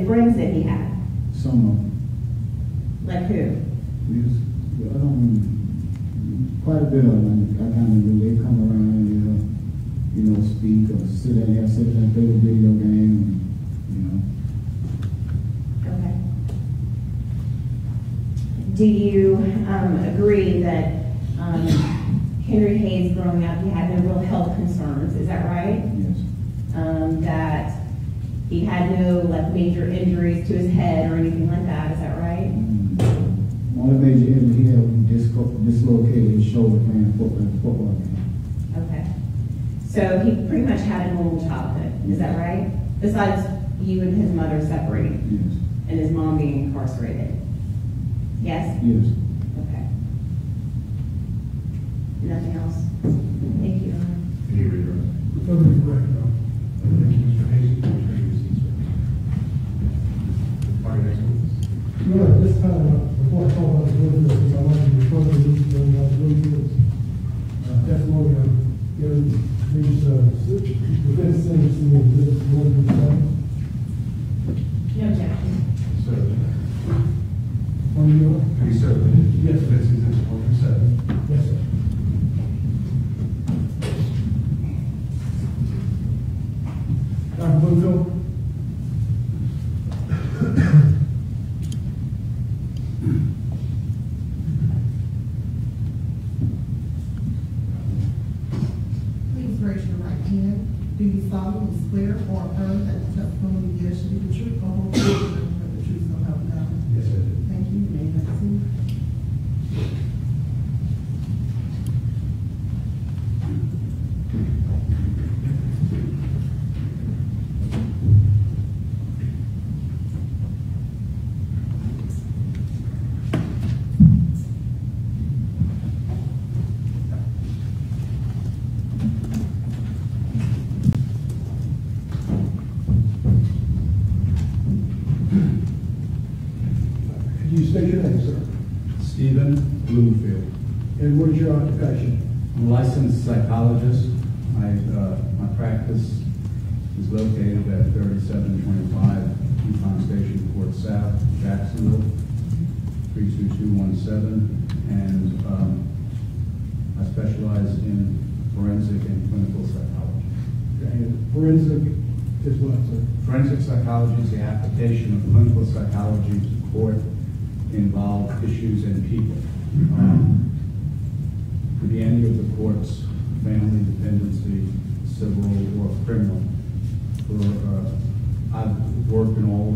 friends that he had? Some of them. Like who? Quite a bit of them. I kind of knew they come around and speak or sit there and have such a play a video game, Okay. Do you agree that Henry Hayes growing up, he had no real health concerns, is that right? Yes. That he had no major injuries to his head or anything like that, is that right? Only major injury he had dislocated his shoulder playing football game. Okay. So he pretty much had a normal childhood, is that right? Besides you and his mother separating? Yes. And his mom being incarcerated? Yes? Yes. Okay. Nothing else? Thank you. Any reader? Thank you, Mr. Hayes. Party next witness. Well, at this time, before I talk about the witness, I'd like to refer to these testimony of these defense sentencing in this morning. No objection. Certainly. On your? He certainly. Yes, sir. That's exhibit 137. Yes, sir. Dr. Blumenthal? Please raise your right hand. Do you solemnly swear or affirm that the testimony you give should be the truth, the whole truth, and nothing but the truth, so help you God? Yes, I do. Thank you. You may have a seat. Could you state your name, sir? Stephen Bloomfield. And what is your occupation? I'm a licensed psychologist. My practice is located at 3725 Yukon Station, Port South, Jacksonville, 32217, and I specialize in forensic and clinical psychology. Okay, and forensic is what, sir? Forensic psychology is the application of clinical psychology to court involved issues and people. For the end of the courts, family, dependency, civil or criminal. I've worked in all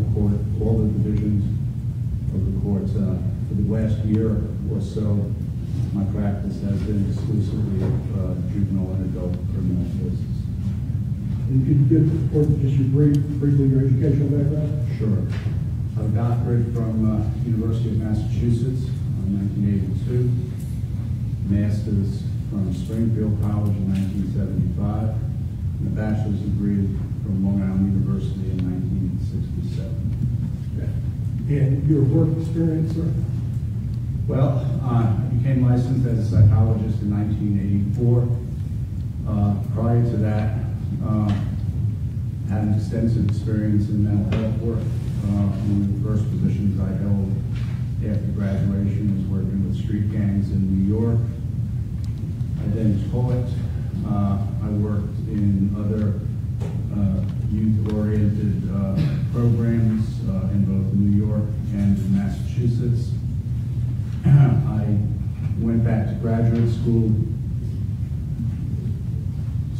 the divisions of the courts. For the last year or so, my practice has been exclusively of juvenile and adult criminal cases. And could you give the court just briefly your educational background? Sure. I have a doctorate from University of Massachusetts in 1982, master's from Springfield College in 1975, and a bachelor's degree from Long Island University in 1967. Okay. And your work experience, sir? Well, I became licensed as a psychologist in 1984. Prior to that, I had an extensive experience in mental health work. One of the first positions I held after graduation was working with street gangs in New York. I then taught. I worked in other youth-oriented programs in both New York and in Massachusetts. I went back to graduate school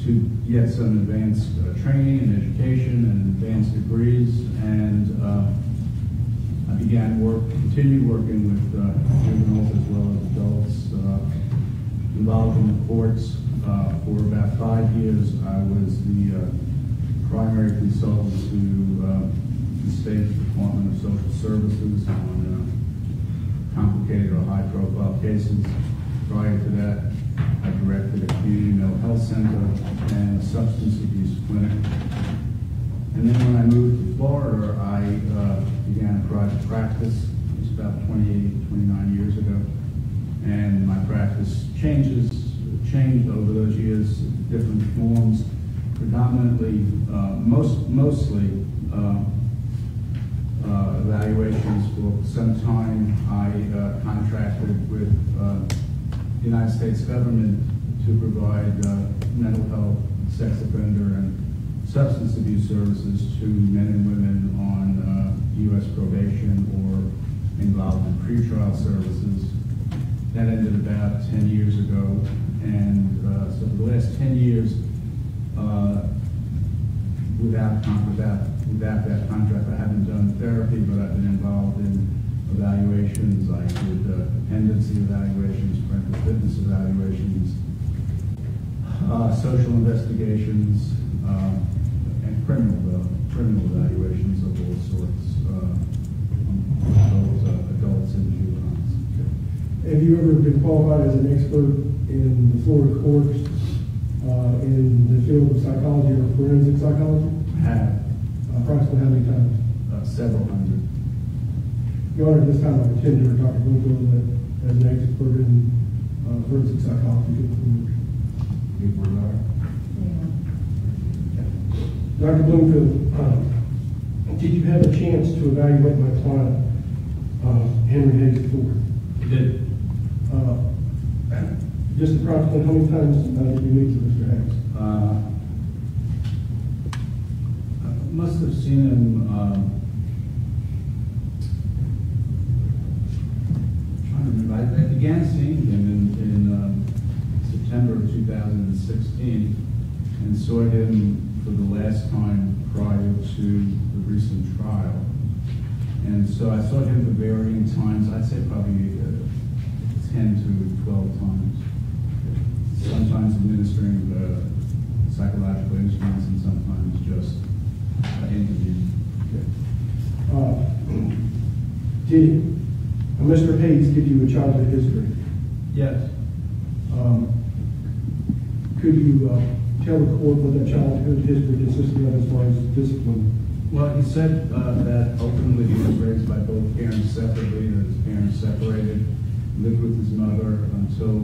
to get some advanced training and education and advanced degrees, and I continued working with juveniles as well as adults, involved in the courts. For about 5 years, I was the primary consultant to the State Department of Social Services on complicated or high-profile cases. Prior to that, I directed a community mental health center and a substance abuse clinic. And then when I moved to Florida, I began a private practice. It was about 29 years ago. And my practice changed over those years, different forms, predominantly, mostly evaluations for some time. I contracted with the United States government to provide mental health, sex offender, and substance abuse services to men and women on U.S. probation or involved in pretrial services. That ended about 10 years ago, and so for the last 10 years, without that contract, I haven't done therapy, but I've been involved in evaluations. I did dependency evaluations, parental fitness evaluations, social investigations, and criminal evaluations of all sorts, adults and juveniles. Have you ever been qualified as an expert in the Florida courts in the field of psychology or forensic psychology? I have Approximately how many times? several hundred. Your Honor, at this time, I intend to Dr. Bloomfield as an expert in forensic psychology. Dr. Bloomfield, did you have a chance to evaluate my client, Henry Hayes IV? I did. Just approximately how many times did you meet with Mr. Hayes? I must have seen him. Trying to remember. I began seeing him in September of 2016, and saw him for the last time prior to the recent trial. And so I saw him at varying times. I'd say probably 10 to 12 times. Sometimes administering psychological instruments, and sometimes just interviews. Did Mr. Hayes give you a childhood history? Yes. Could you tell the court what that childhood history consisted of as far as discipline? Well, he said that ultimately he was raised by both parents separately, that his parents separated, lived with his mother until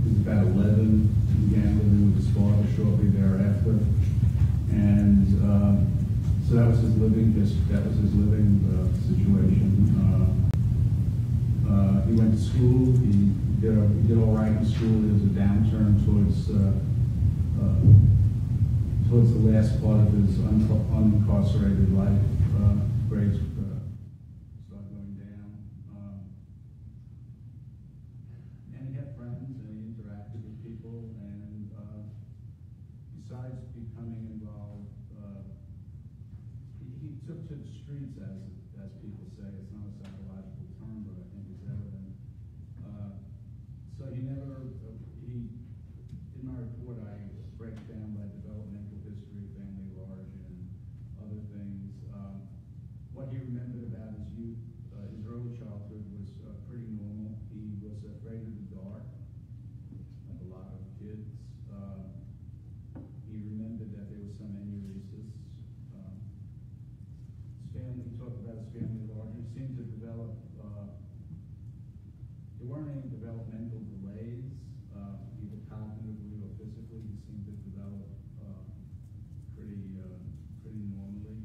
he was about 11, began living with his father shortly thereafter. And so that was his living situation. He went to school, he did all right in school. There was a downturn towards the last part of his unincarcerated life. Grades started going down. And he had friends, and he interacted with people, and besides becoming involved, he took to the streets, as people say. It's not a psychological term, but I think it's evident. So he never, in my report, I break down by developmental history, family of origin, other things. What he remembered about his youth, his early childhood was pretty normal. He was afraid of the dark, like a lot of kids. He remembered that there was some enuresis. His family, he talked about his family of origin. He seemed to develop, there weren't any developmental delays, either cognitively or physically. He seemed to develop pretty normally.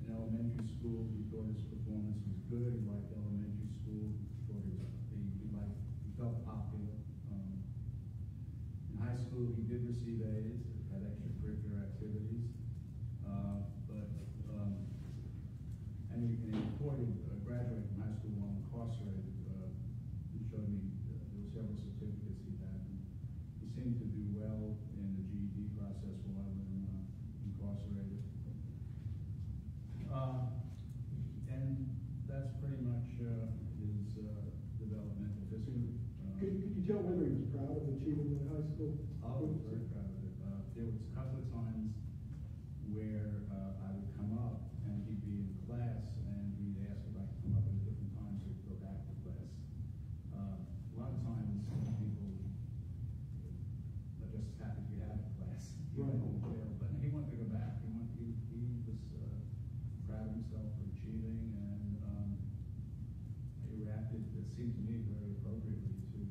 In elementary school, he thought his performance was good. He liked elementary school. He thought he felt popular. In high school, he did receive A's, had extracurricular activities, and he reported graduating from high school while incarcerated. He showed me there were several certificates he had. He seemed to do well in the GED process while incarcerated. And that's pretty much his developmental history. Could you tell whether he was proud of achieving in high school? I was very proud of it. There was a couple of times where I would come up and he'd be in class and he'd ask if I could come up at a different time so he'd go back to class. A lot of times people are just happy to get out of class. Right. But he wanted to go back. He was proud of himself for achieving, and he reacted, it seemed to me, very appropriately to the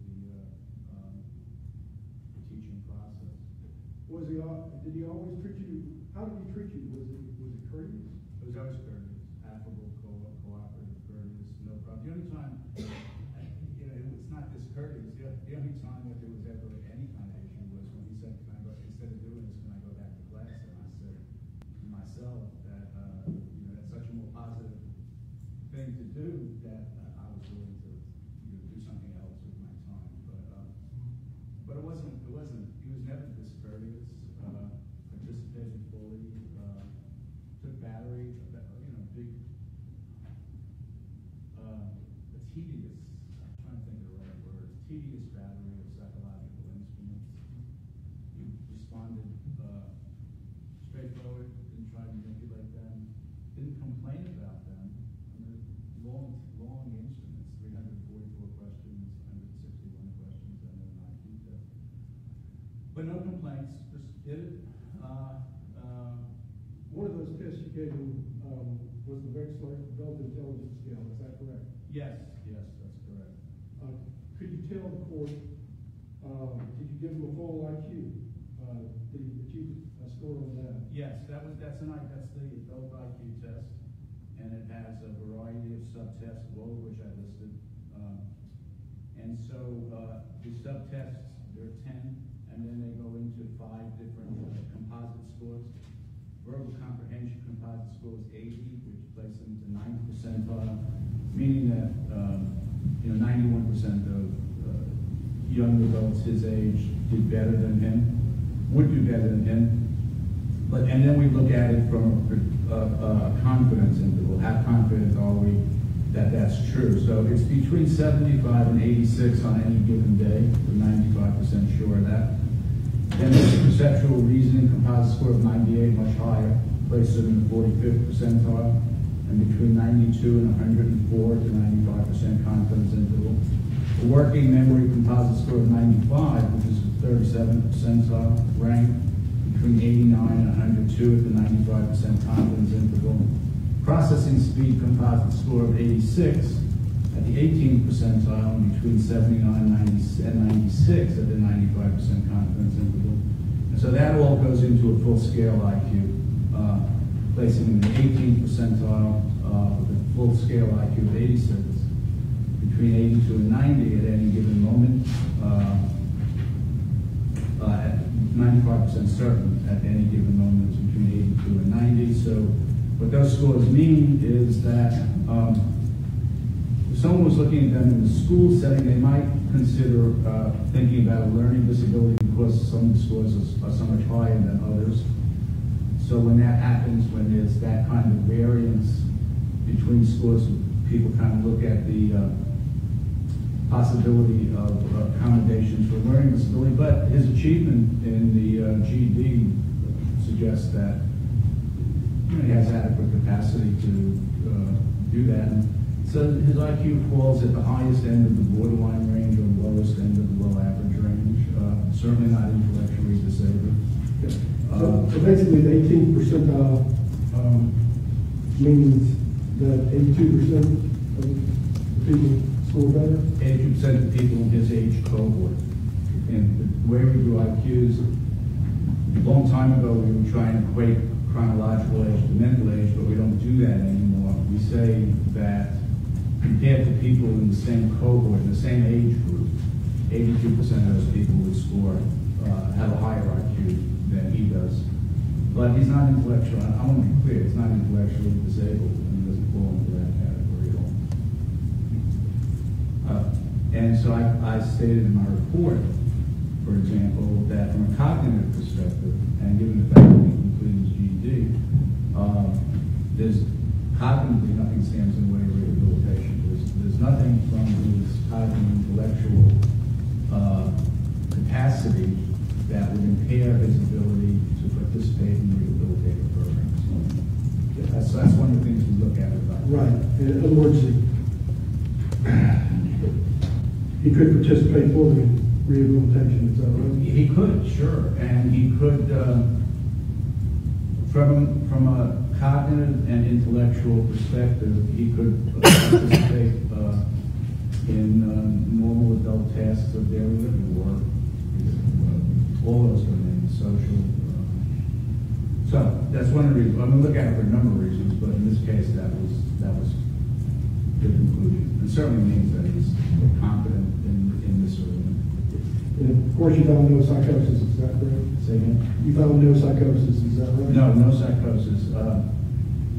teaching process. Did he always treat you, how did he treat you? Was it courteous? It was always the only time that there was ever any kind of issue was when he said, instead of doing this, can I go back to class? And I said to myself that, that's such a more positive thing to do that I was willing to do something else with my time. But it wasn't, he was never discourteous, participated fully, took battery, big, a tedious, I'm trying to think of the right word, tedious battery of psychological instruments. He responded straightforward, didn't try to manipulate them, didn't complain about them. Long instruments, 344 questions, 161 questions, and then an IQ test. But no complaints, just did it. One of those tests you gave him was the Wechsler Adult Intelligence Scale, is that correct? Yes, that's correct. Could you tell the court, did you give him a full IQ? Did he achieve a score on that? Yes, that's the adult IQ test, and it has a variety of subtests, all of which I listed. And so the subtests, there are 10, and then they go into 5 different composite scores. Verbal comprehension composite score is 80, which places them to 90 percentile, meaning that 91% of young adults his age did better than him, would do better than him. And then we look at it from a confidence interval. How confident are we that that's true? So it's between 75 and 86 on any given day. We're 95% sure of that. Then there's a perceptual reasoning composite score of 98, much higher, places it in the 45th percentile, and between 92 and 104 to 95% confidence interval. A working memory composite score of 95, which is the 37th percentile rank, between 89 and 102 at the 95% confidence interval. Processing speed composite score of 86 at the 18th percentile, and between 79 and 96 at the 95% confidence interval. And so that all goes into a full scale IQ, placing in the 18th percentile with a full scale IQ of 86, between 82 and 90 at any given moment, at 95% certain at any given moment between 82 and 90. So what those scores mean is that if someone was looking at them in the school setting, they might consider thinking about a learning disability because some of the scores are so much higher than others. So when that happens, when there's that kind of variance between scores, people kind of look at the possibility of accommodations for learning disability. But his achievement in the GED suggests that he has adequate capacity to do that. And so his IQ falls at the highest end of the borderline range or the lowest end of the below average range. Certainly not intellectually disabled. So basically the 18th percentile means that 82% of the people score better? 82% of the people in his age cohort. And the way we do IQs, a long time ago we were trying to equate chronological age to mental age, but we don't do that anymore. We say that compared to people in the same cohort, in the same age group, 82% of those people would score, have a higher IQ than he does. But he's not intellectual. I want to be clear, he's not intellectually disabled and he doesn't fall into that category at all. And so I stated in my report, for example, that from a cognitive perspective, and given the fact that he completed his GED, there's cognitively nothing stands in the way of rehabilitation. There's nothing from his cognitive intellectual capacity that would impair his ability to participate in rehabilitative programs. That's one of the things we look at about it. Right. In other words, he could participate fully in rehabilitation, is that right? He could, sure, and he could, from a cognitive and intellectual perspective, he could participate in normal adult tasks of daily living, work, all those domains, social. So that's one of the reasons. I'm going to look at it for a number of reasons, but in this case, that was the conclusion. It certainly means that he's competent in this arena. And of course, you found no psychosis, is that correct? Say again? You found no psychosis, is that right? No, no psychosis.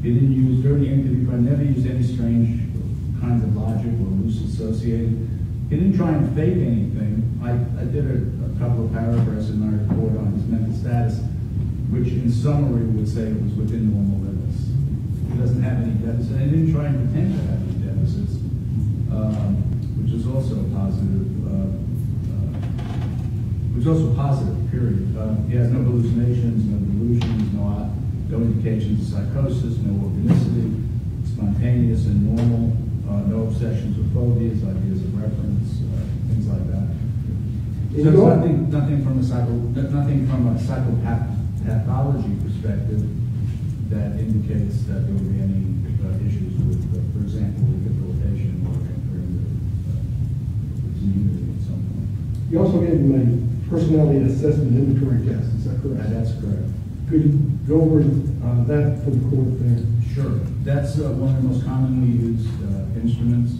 He didn't use during the interview. I never used any strange kinds of logic or loose associated. He didn't try and fake anything. I did a couple of paragraphs in my report on his mental status, which in summary would say it was within normal limits. He doesn't have any deficits, and he didn't try and pretend to have any deficits, which is also positive. Which is also positive, period. He has no hallucinations, no delusions, no indications of psychosis, no organicity, spontaneous and normal, no obsessions or phobias, ideas of reference, things like that. So it's nothing from a psychopathology perspective that indicates that there would be any issues with, for example, rehabilitation or entering the community at some point. You also gave him a personality assessment inventory test, is that correct? That's correct. Could you go over that for the court there? Sure. That's one of the most commonly used instruments.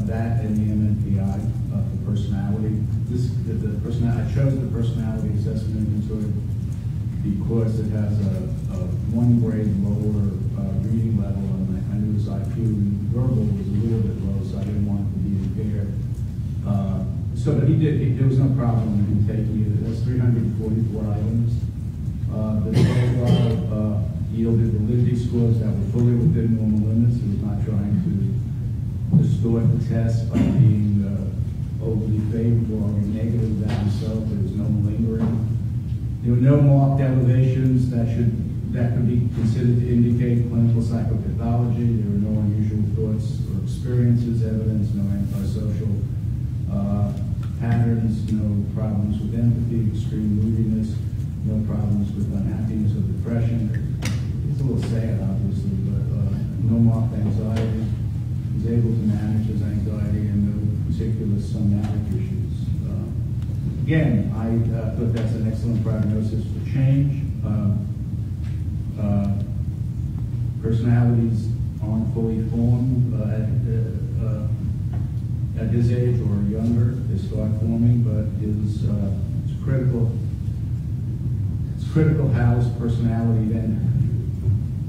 That and the MNPI for personality. I chose the personality assessment inventory because it has a 1 grade lower reading level, and I knew his IQ verbal was a little bit low, so I didn't want it to be impaired. But there was no problem in taking it. It has 344 items. The profile yielded validity scores that were fully within normal limits. He was not trying to distort the test by being overly favorable or negative about himself. There was no lingering. There were no marked elevations that could be considered to indicate clinical psychopathology. There were no unusual thoughts or experiences, evidence, no antisocial patterns, no problems with empathy, extreme moodiness, no problems with unhappiness or depression. It's a little sad, obviously, but no marked anxiety. He's able to manage his anxiety and no particular somatic issues. Again, I thought that's an excellent prognosis for change. Personalities aren't fully formed at his age or younger. They start forming, but it's critical. It's critical how his personality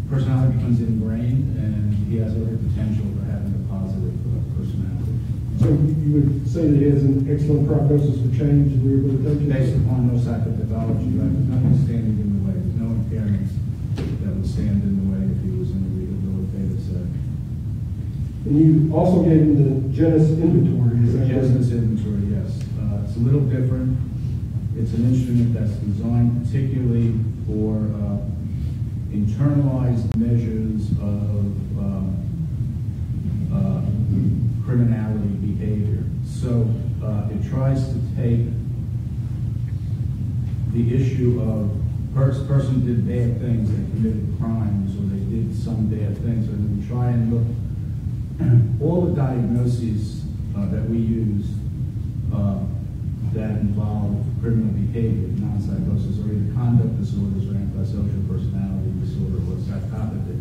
becomes ingrained, and he has every potential for having a positive personality. So you would say that he has an excellent prognosis for change and rehabilitation? Based upon no psychopathology, right? There's nothing standing in the way. There's no impairments that would stand in the way if he was in a rehabilitative setting. And you also gave him the Genesis inventory, is that correct? Genesis inventory, yes. It's a little different. It's an instrument that's designed particularly for internalized measures of criminality behavior. So it tries to take the issue of person did bad things, they committed crimes, or they did some bad things, and we try and look all the diagnoses that we use that involve criminal behavior, non-psychosis, or either conduct disorders or antisocial personality disorder or psychopathy.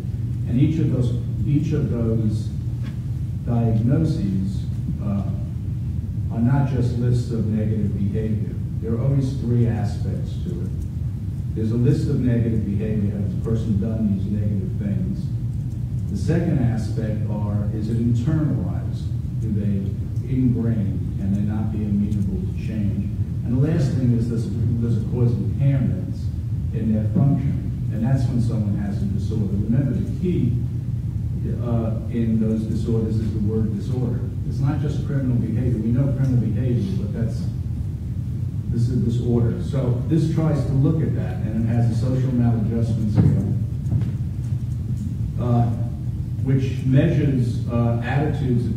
And each of those diagnoses are not just lists of negative behavior. There are always 3 aspects to it. There's a list of negative behavior. Has the person done these negative things? The second aspect is it internalized? Do they ingrain? Can they not be amenable to change? And the last thing is, does it cause impairments in their function? And that's when someone has a disorder. Remember, the key in those disorders is the word disorder. It's not just criminal behavior. We know criminal behavior, but this is a disorder. So this tries to look at that, and it has a social maladjustment scale, which measures attitudes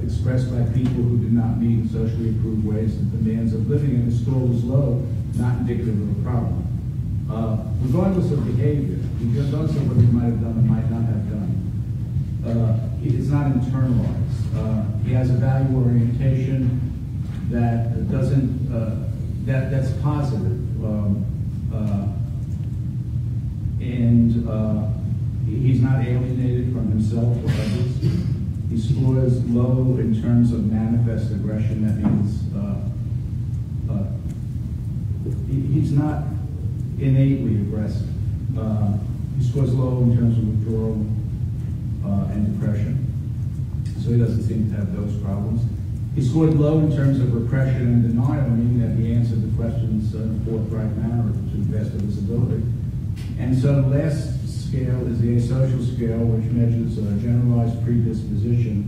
expressed by people who did not meet in socially approved ways the demands of living, and the score was low, not indicative of a problem. Regardless of behavior, regardless of what he might have done or might not have done, it's not internalized. He has a value orientation that doesn't, that's positive. He's not alienated from himself or others. He scores low in terms of manifest aggression. That means he's not innately aggressive. He scores low in terms of withdrawal and depression, so he doesn't seem to have those problems. He scored low in terms of repression and denial, meaning that he answered the questions in a forthright manner to the best of his ability. And so the last scale is the asocial scale, which measures a generalized predisposition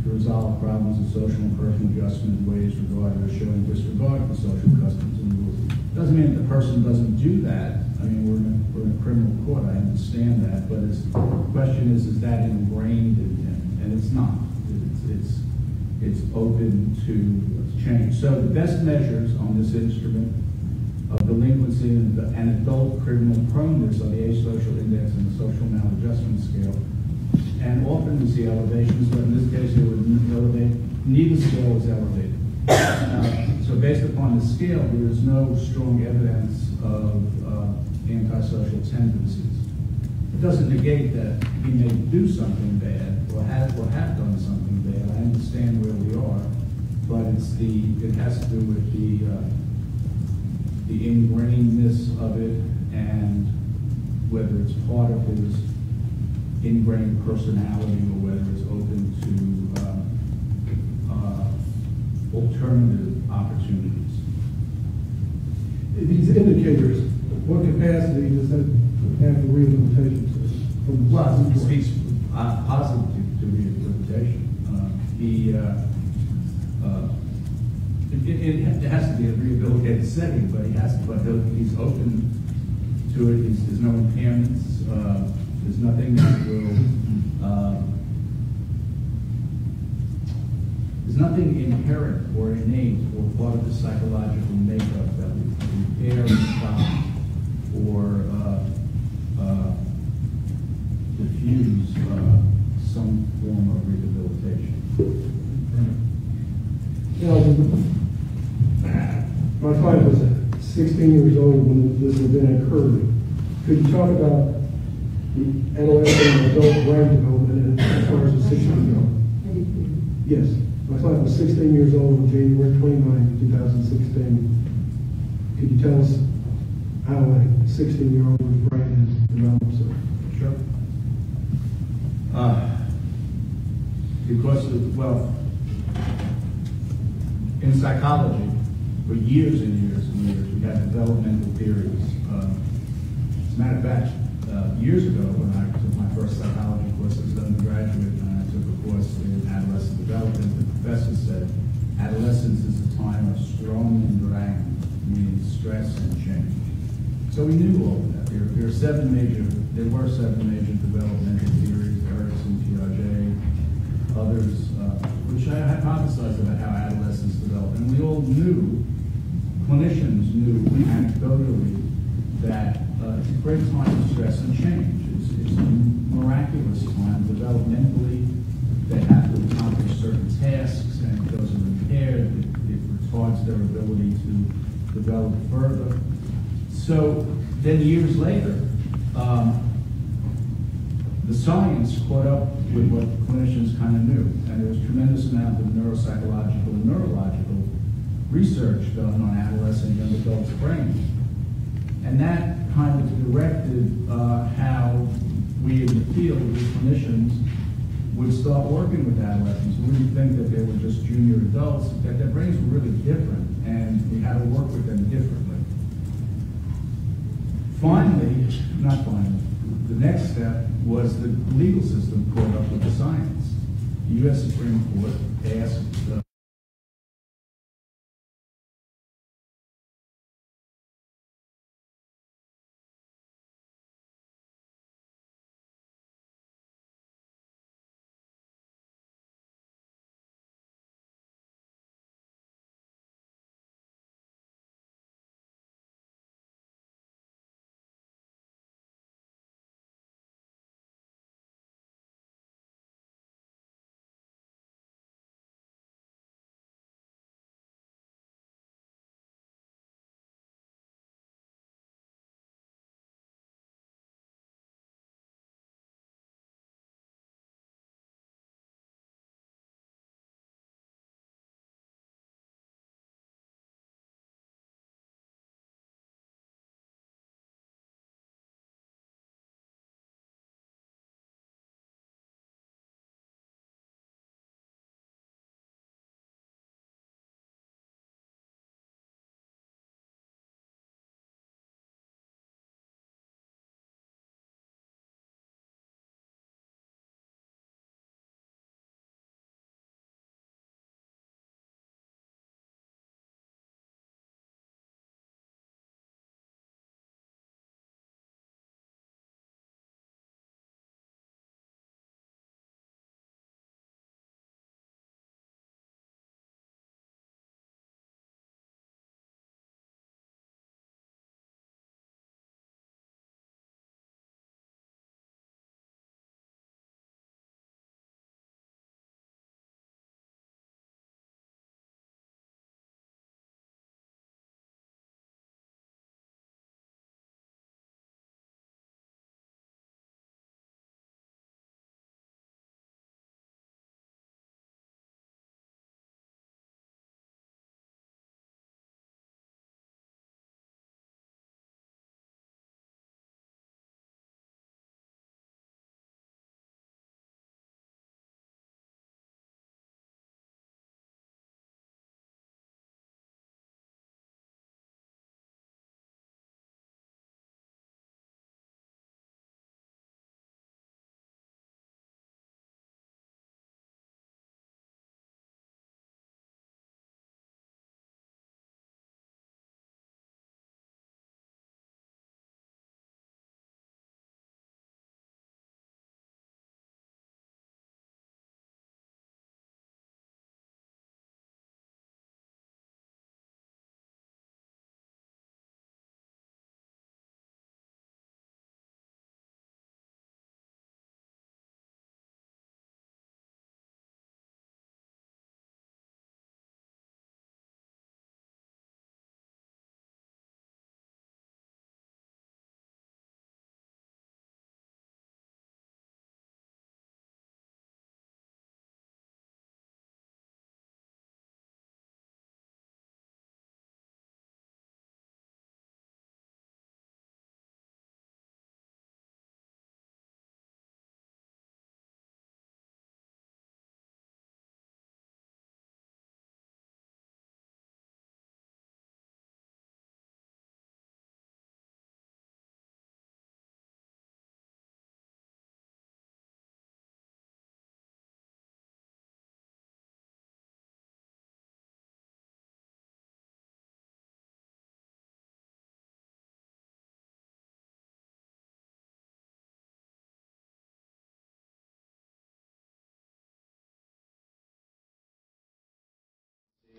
to resolve problems of social and personal adjustment in ways regarded as showing disregard for social customs and rules. Doesn't mean that the person doesn't do that. I mean, we're in a criminal court, I understand that, but the question is that ingrained in him? And it's not. It's open to change. So the best measures on this instrument of delinquency and adult criminal proneness are the asocial index and the social maladjustment scale. And often we see elevations, but in this case it was elevated. Neither scale was elevated. So based upon the scale, there is no strong evidence of antisocial tendencies. It doesn't negate that he may do something bad or have done something bad. I understand where we are, but it has to do with the ingrainedness of it and whether it's part of his ingrained personality or whether it's open to alternative opportunities. These indicators, what capacity does that have for rehabilitation? Well, it speaks positive to rehabilitation. It has to be a rehabilitated setting, but he's open to it. There's no impairments. There's nothing that will. There's nothing inherent or innate or part of the psychological makeup that would repair and stop or diffuse some form of rehabilitation. My client was 16 years old when this event occurred. Could you talk about the adolescent and adult brain development as far as the 16-year-old? Yes. My client was 16 years old on January 29, 2016. Could you tell us how a 16-year-old's brain has developed? Sure. Because in psychology, for years and years and years, we had developmental theories. As a matter of fact, years ago when I took my first psychology course as an undergraduate, and I took a course in adolescent development, the professor said, adolescence is a time of strong endrang, meaning stress and change. So we knew all of that. There were seven major developmental theories, Erickson, Piaget, others, which I hypothesized about how adolescence develop. And we all knew, clinicians knew anecdotally, that it's a great time of stress and change. It's a miraculous time developmentally. They have to accomplish certain tasks, and if those are impaired, it retards their ability to develop further. So then years later, the science caught up with what clinicians kind of knew, and there was a tremendous amount of neuropsychological and neurological research done on adolescent and adults' brains. And that kind of directed how we in the field, as clinicians, would start working with adolescents. We didn't think that they were just junior adults, that their brains were really different, and we had to work with them differently. The next step was the legal system caught up with the science. The U.S. Supreme Court asked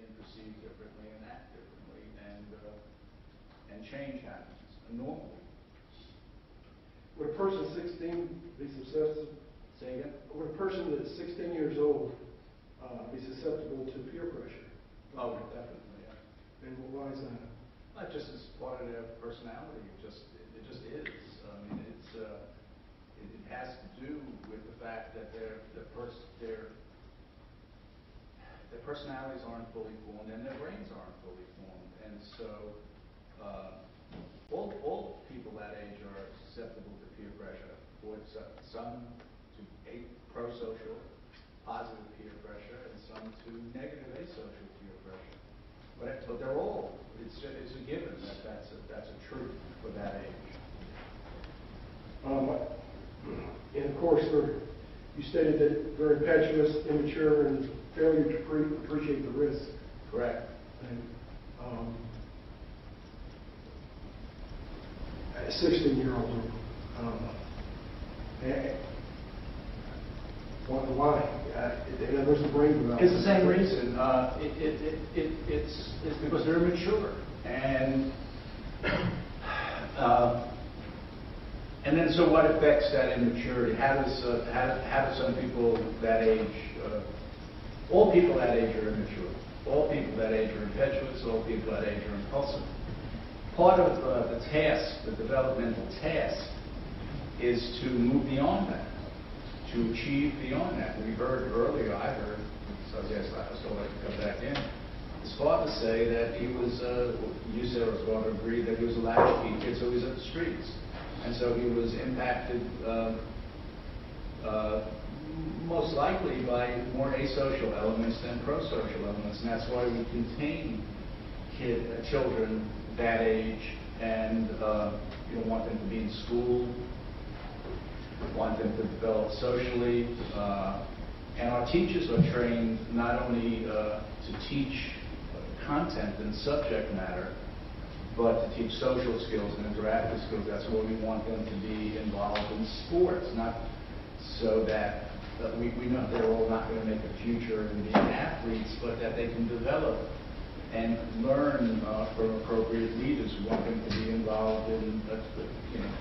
and perceive differently and act differently, and change happens normally. Would a person 16 be susceptible? Say again? Would a person that's 16 years old be susceptible to peer pressure? Oh, definitely, yeah. And why is that? Not just as part of their personality, it just is. I mean, it has to do with the fact that their personalities aren't fully formed and their brains aren't fully formed. And so all people that age are susceptible to peer pressure, or some to pro-social, positive peer pressure, and some to negative asocial peer pressure. But they're all, it's a given that that's a truth for that age. And of course, you stated that very impetuous, immature, and failure to appreciate the risk. Correct. And a 16-year-old, why? In other words, the brain development. It's the same reason. It's because they're immature, and then so what affects that immaturity? How do some people that age? All people that age are immature. All people that age are impetuous. All people that age are impulsive. Part of the task, the developmental task, is to move beyond that, to achieve beyond that. We heard earlier, I heard, so I guess I still like to come back in, his father say that he was, you said, or his father agreed that he was a latchkey kid, so he was at the streets. And so he was impacted most likely by more asocial elements than prosocial elements. And that's why we contain children that age, and you don't want them to be in school, want them to develop socially. And our teachers are trained not only to teach content and subject matter, but to teach social skills and interactive skills. That's why we want them to be involved in sports, not so that we know they're all not going to make a future in being athletes, but that they can develop and learn from appropriate leaders. We want them to be involved in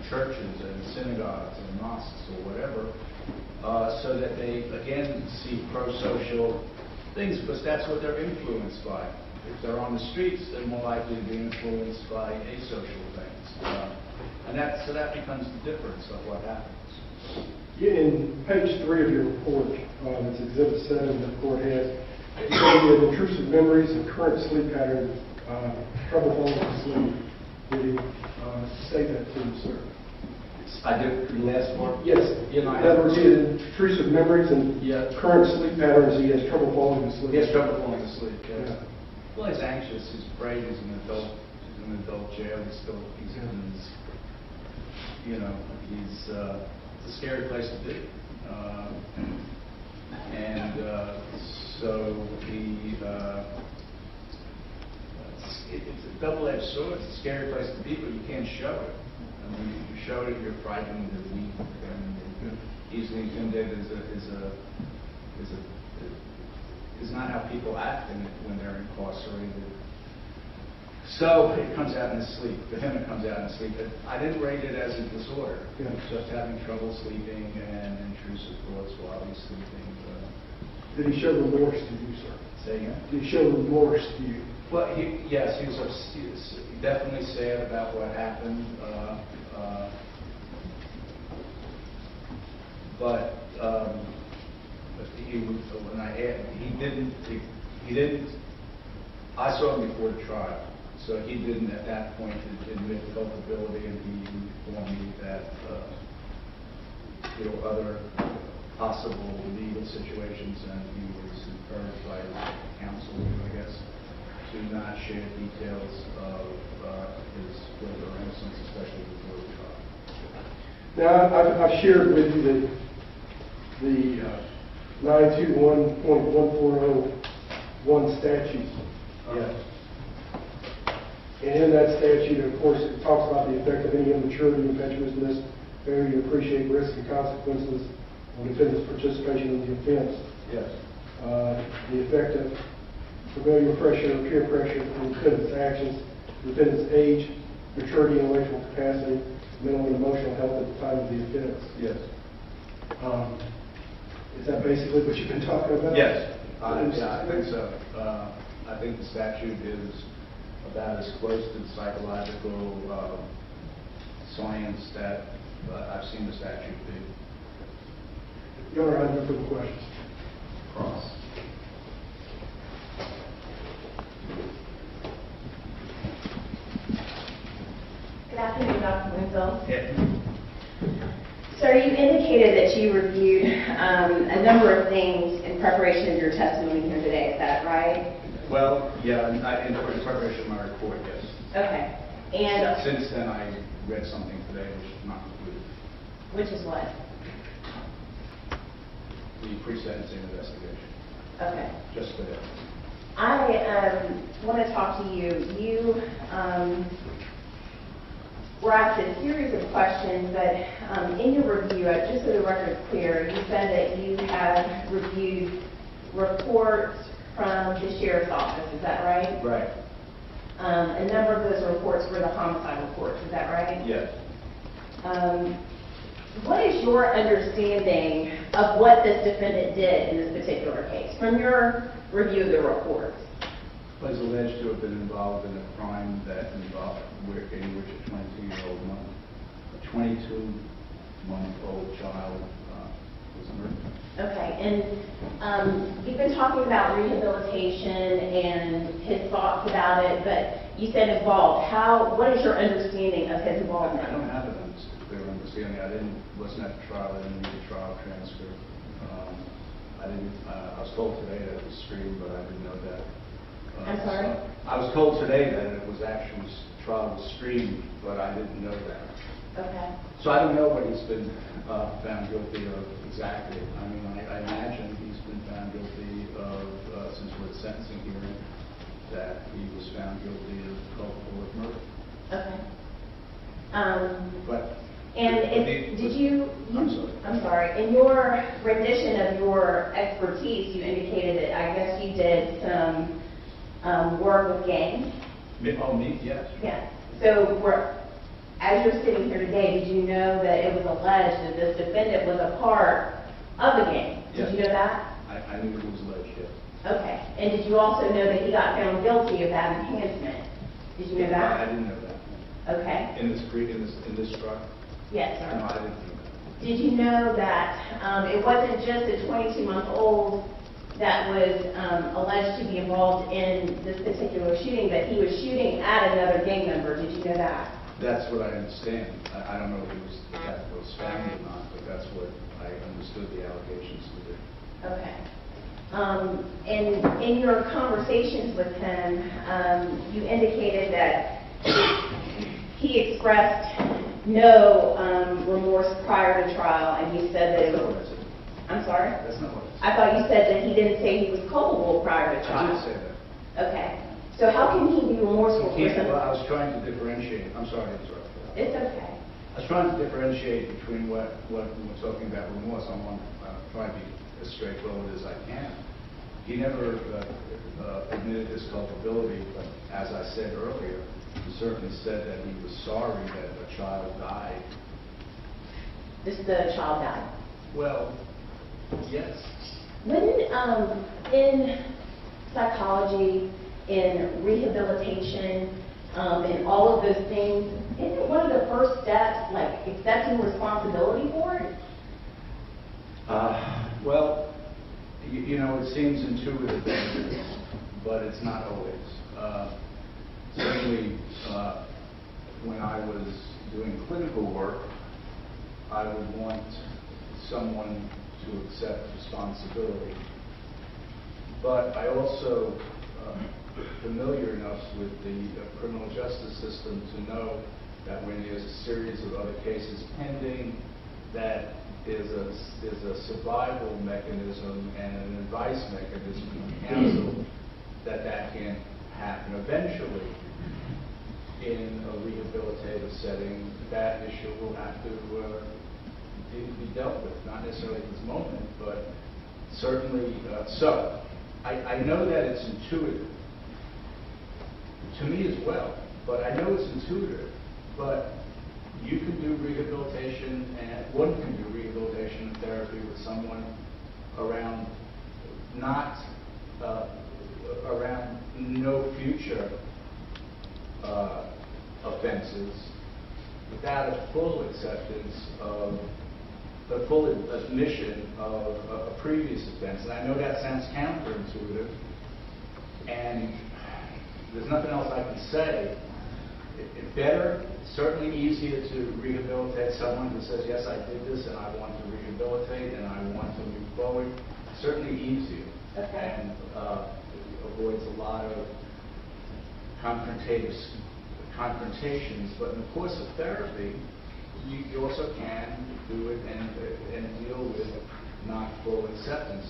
churches and synagogues and mosques or whatever, so that they, again, see pro-social things, because that's what they're influenced by. If they're on the streets, they're more likely to be influenced by asocial things. So that becomes the difference of what happens. In page 3 of your report, it's Exhibit 7 that the court has, you say you have intrusive memories and current sleep pattern, trouble falling asleep. Did he say that to you, sir? I did the last part? Yes. You know, in other words, he has intrusive memories and current sleep patterns. He has trouble falling asleep. He has trouble falling asleep, yes. Yeah. Well, he's anxious. He's afraid. He's an adult jail. He's in his, he's it's a scary place to be. So it's a double-edged sword. It's a scary place to be, but you can't show it. I mean, if you show it, you're frightened, you're weak, and easily intimidated is not how people act when they're incarcerated. So it comes out in his sleep. For him, it comes out in his sleep. I didn't rate it as a disorder. Yeah. Just having trouble sleeping and intrusive thoughts while he's sleeping. Did he show remorse to you, sir? Say again? Did he show remorse to you? Well, yes, he was definitely sad about what happened. But he didn't. I saw him before the trial, so he didn't at that point admit culpability, and he informed me that other possible legal situations, and he was encouraged by his counsel, I guess, to not share details of his guilt or innocence, especially before the trial. Now, I've shared with you the 921.1401 statute. Yes. And in that statute, of course, it talks about the effect of any immaturity, impetuousness, failure to appreciate risks and consequences on defendant's participation in the offense. Yes. The effect of familiar pressure, peer pressure, from defendant's actions, defendant's age, maturity, intellectual capacity, mental and emotional health at the time of the offense. Yes. Is that basically what you've been talking about? Yes, I think so. I think the statute is about as close to the psychological science that I've seen the statute be. Your Honor, I have no further questions. Cross. Good afternoon, Dr. Winslow. Yeah. Sir, you indicated that you reviewed a number of things in preparation of your testimony here today. Is that right? Well, yeah, in preparation of my report, yes. Okay. And Since then, I read something today which is not included. which is what? The pre-sentencing investigation, Okay. just today. I want to talk to you. You were asked a series of questions, but in your review, just so the record is clear, you said that you have reviewed reports from the sheriff's office. Is that right? Right. A number of those reports were the homicide reports. Is that right? Yes. What is your understanding of what this defendant did in this particular case, from your review of the reports? Was alleged to have been involved in a crime that involved in which a 22-month-old child was murdered. Okay, and you've been talking about rehabilitation and his thoughts about it, but you said involved. What is your understanding of his involvement? I don't have a clear understanding. I didn't listen at the trial. I didn't read the trial transcript. I was told today that it was streamed, but I didn't know that. I'm sorry? I was told today that it was actually trial was streamed, but I didn't know that. Okay. So I don't know what he's been found guilty of exactly. I mean, I imagine he's been found guilty of, since we're at sentencing hearing, that he was found guilty of culpable of murder. Okay. But Did you? I'm sorry. I'm sorry. In your rendition of your expertise, you indicated that I guess you did some work with gangs. Oh, me? Yes. Yeah. So as you're sitting here today, did you know that it was alleged that this defendant was a part of a gang? Yes. Did you know that? I knew it was alleged, yes. Okay. And did you also know that he got found guilty of that enhancement? Did you know I that? didn't know that. Okay. In this trial? Yes, sir. No, I didn't know that. Did you know that it wasn't just a 22-month-old that was alleged to be involved in this particular shooting, but he was shooting at another gang member? Did you know that? That's what I understand. I don't know if that was found or not, but that's what I understood the allegations to be. Okay. And in your conversations with him, you indicated that he expressed no remorse prior to trial, and you said that it That's not was... what I said. I'm sorry? That's not what I said. I thought you said that he didn't say he was culpable prior to I trial. did say that. Okay. So how can he be remorseful for Well, I something? was trying to differentiate. I'm sorry to interrupt. It's okay. I was trying to differentiate between what we're talking about remorse. I want to try to be as straightforward as I can. He never admitted his culpability, but as I said earlier, he certainly said that he was sorry that a child died. The child died. Well, yes. In psychology, in rehabilitation, in all of those things, isn't it one of the first steps, like accepting responsibility for it? Well, you know, it seems intuitive, but it's not always. Certainly, when I was doing clinical work, I would want someone to accept responsibility. But I also familiar enough with the criminal justice system to know that when there's a series of other cases pending, that there's a survival mechanism and an advice mechanism from counsel that can happen eventually in a rehabilitative setting. That issue will have to be dealt with, not necessarily at this moment, but certainly so. I know that it's intuitive, to me as well, but I know it's intuitive, but you can do rehabilitation, and one can do rehabilitation and therapy with someone around around no future offenses without a full acceptance of the full admission of a previous offense. And I know that sounds counterintuitive, and there's nothing else I can say. It's better, certainly easier to rehabilitate someone who says, yes, I did this and I want to rehabilitate and I want to move forward. Certainly easier. Okay. And avoids a lot of confrontations. But in the course of therapy, you also can do it and deal with not full acceptance.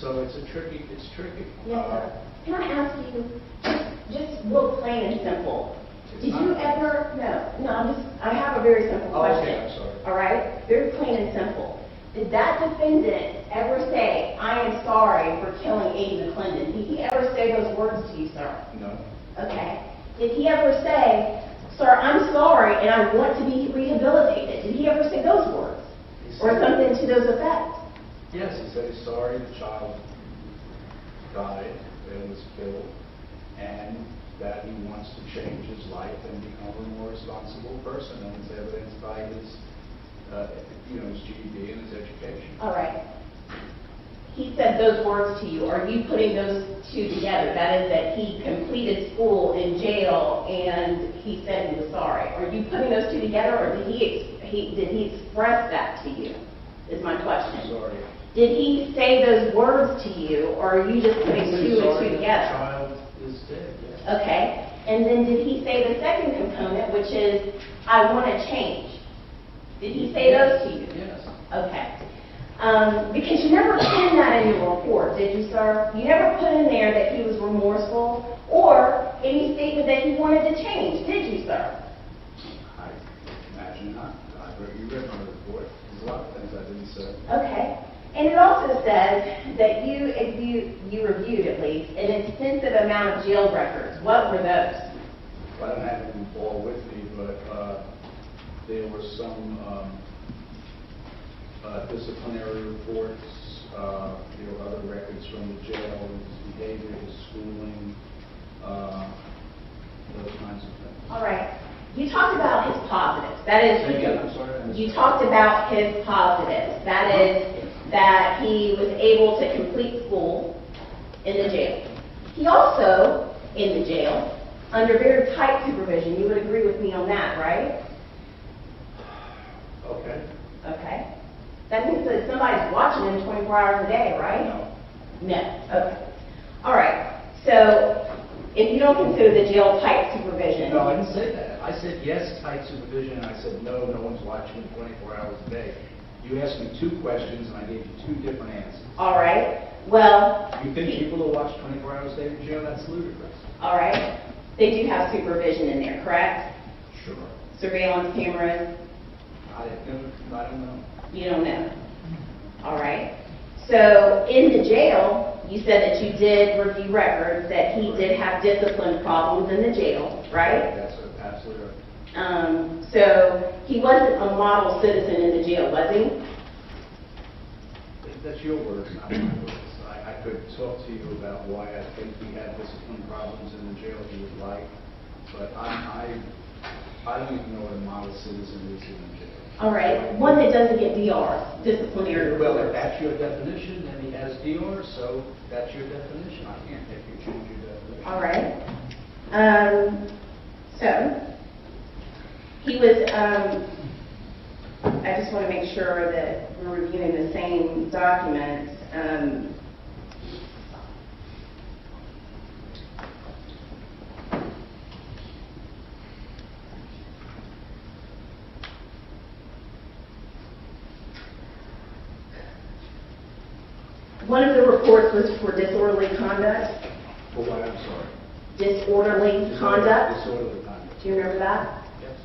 So it's tricky. Yes, sir. Can I ask you, just real plain and simple, did you ever, I have a very simple question. Okay, I'm sorry. All right? Very plain and simple. Did that defendant ever say, I am sorry for killing Aiden McClendon? Did he ever say those words to you, sir? No. Okay. Did he ever say, sir, I'm sorry and I want to be rehabilitated? Did he ever say those words? Or something to those effects? Yes, he said he's sorry the child died and was killed, and that he wants to change his life and become a more responsible person, and it's evidenced by his, his GED and his education. All right. He said those words to you. Are you putting those two together? That is that he completed school in jail and he said he was sorry. Are you putting those two together, or did he express that to you? Is my question. Sorry. Did he say those words to you, or are you just putting two and two together? The child is dead. Yes. Okay. And then did he say the second component, which is, I want to change? Did he say those to you? Yes. Okay. Because you never put in that in your report, did you, sir? You never put in there that he was remorseful or any statement that he wanted to change, did you, sir? I imagine not. You read my report. There's a lot of things I didn't say. Okay. And it also says that you reviewed, at least, an extensive amount of jail records. What were those? Well, I don't have them all with me, but there were some disciplinary reports, other records from the jail, his behavior, his schooling, those kinds of things. All right. You talked about his positives. That is, Say again, I'm sorry. you talked about his positives. That is that he was able to complete school in the jail. He also, in the jail, under very tight supervision. You would agree with me on that, right? Okay. Okay. That means that somebody's watching him 24 hours a day, right? No. No. Okay. All right. So, if you don't consider the jail tight supervision. No, I didn't say that. I said yes, tight supervision, and I said no, no one's watching 24 hours a day. You asked me two questions, and I gave you two different answers. All right. Well. You think people will watch 24 hours a day in jail? That's ludicrous. All right. They do have supervision in there, correct? Sure. Surveillance cameras. I don't know. You don't know. All right. So in the jail, you said that you did review records, that he did have discipline problems in the jail, right? That's absolutely right. So he wasn't a model citizen in the jail, was he? That's your words, not my words. I could talk to you about why I think he had discipline problems in the jail he was like, but I don't even know what a model citizen is in the jail. All right. One that doesn't get DRs, disciplinary Well, if reports. that's your definition, then he has DR, so that's your definition. I can't make you change your definition. All right. So he was, I just want to make sure that we're reviewing the same documents. One of the reports was for disorderly conduct. For what, I'm sorry? Disorderly conduct. Disorderly conduct. Do you remember that? Yes.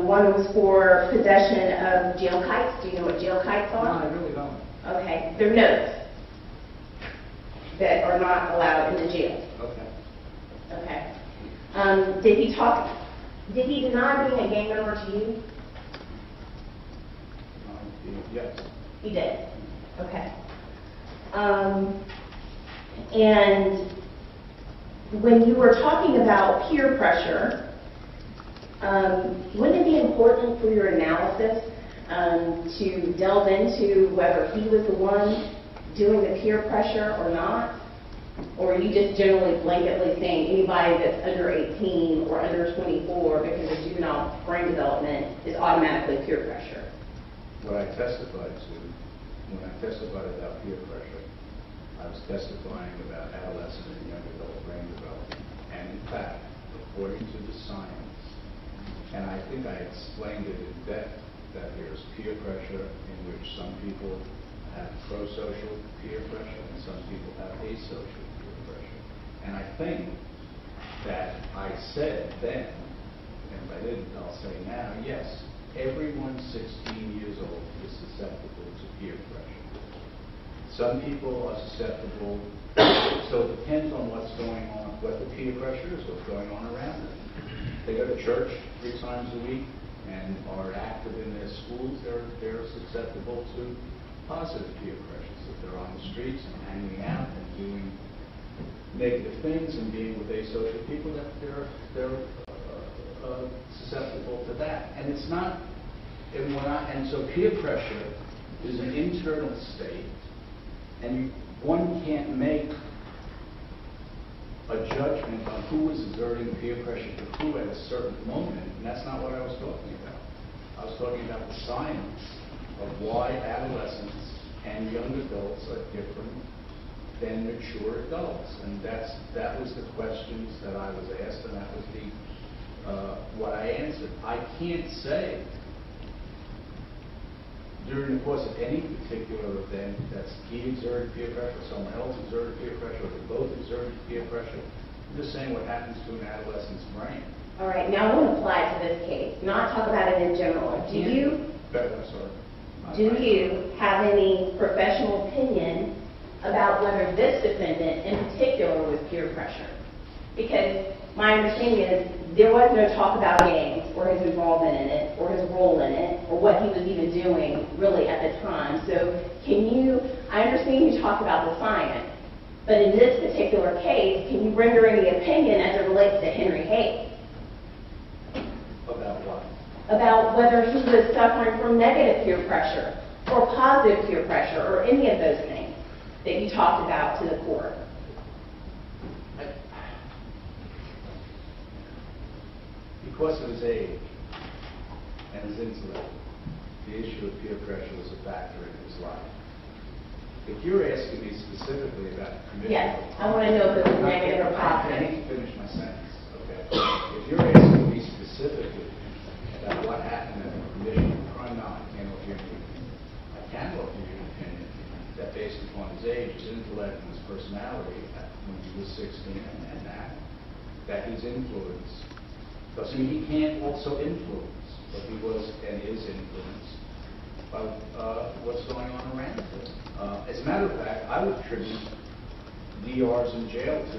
One was for possession of jail kites. Do you know what jail kites No, are? I really don't. Okay, they're notes. that are not allowed in the jail. Okay. Okay. Did he deny being a gang member to you? Yes. He did. Okay. And when you were talking about peer pressure, wouldn't it be important for your analysis to delve into whether he was the one doing the peer pressure or not? Or are you just generally blanketly saying anybody that's under 18 or under 24 because of juvenile brain development is automatically peer pressure? What I testified to, when I testified about peer pressure, I was testifying about adolescent and young adult brain development. And in fact, according to the science, and I think I explained it in depth, that there's peer pressure in which some people have pro-social peer pressure and some people have asocial peer pressure. And I think that I said then, and if I didn't, I'll say now, yes, everyone 16 years old is susceptible to peer pressure. Some people are susceptible, so it depends on what's going on, what the peer pressure is, what's going on around them. They go to church 3 times a week and are active in their schools, they're susceptible to positive peer pressures. If they're on the streets and hanging out and doing negative things and being with asocial people, that they're susceptible to that. And it's not, and so peer pressure is an internal state, and one can't make a judgment on who is exerting peer pressure to who at a certain moment, and that's not what I was talking about. I was talking about the science of why adolescents and young adults are different than mature adults, and that was the questions that I was asked, and that was what I answered. I can't say during the course of any particular event that's he exerted peer pressure, someone else exerted peer pressure, or they both exerted peer pressure. I'm just saying what happens to an adolescent's brain. All right, now I want to apply to this case, not talk about it in general. Do you have any professional opinion about whether this defendant in particular was peer pressure? Because my understanding is there was no talk about gangs or his involvement in it or his role in it or what he was even doing really at the time. So I understand you talked about the science, but in this particular case, can you render any opinion as it relates to Henry Hayes? About what? About whether he was suffering from negative peer pressure or positive peer pressure or any of those things that you talked about to the court. Because of his age and his intellect, the issue of peer pressure was a factor in his life. If you're asking me specifically about the commission... Yes, I want to know if it was negative or positive. I need to finish my sentence, okay? If you're asking me specifically about what happened at the commission of crime, no, I can't offer you an opinion. I can offer you an opinion that based upon his age, his intellect, and his personality when he was 16 and that his influence... Because he can't also influence, but he was and is influenced by what's going on around him. As a matter of fact, I would attribute DRs in jail to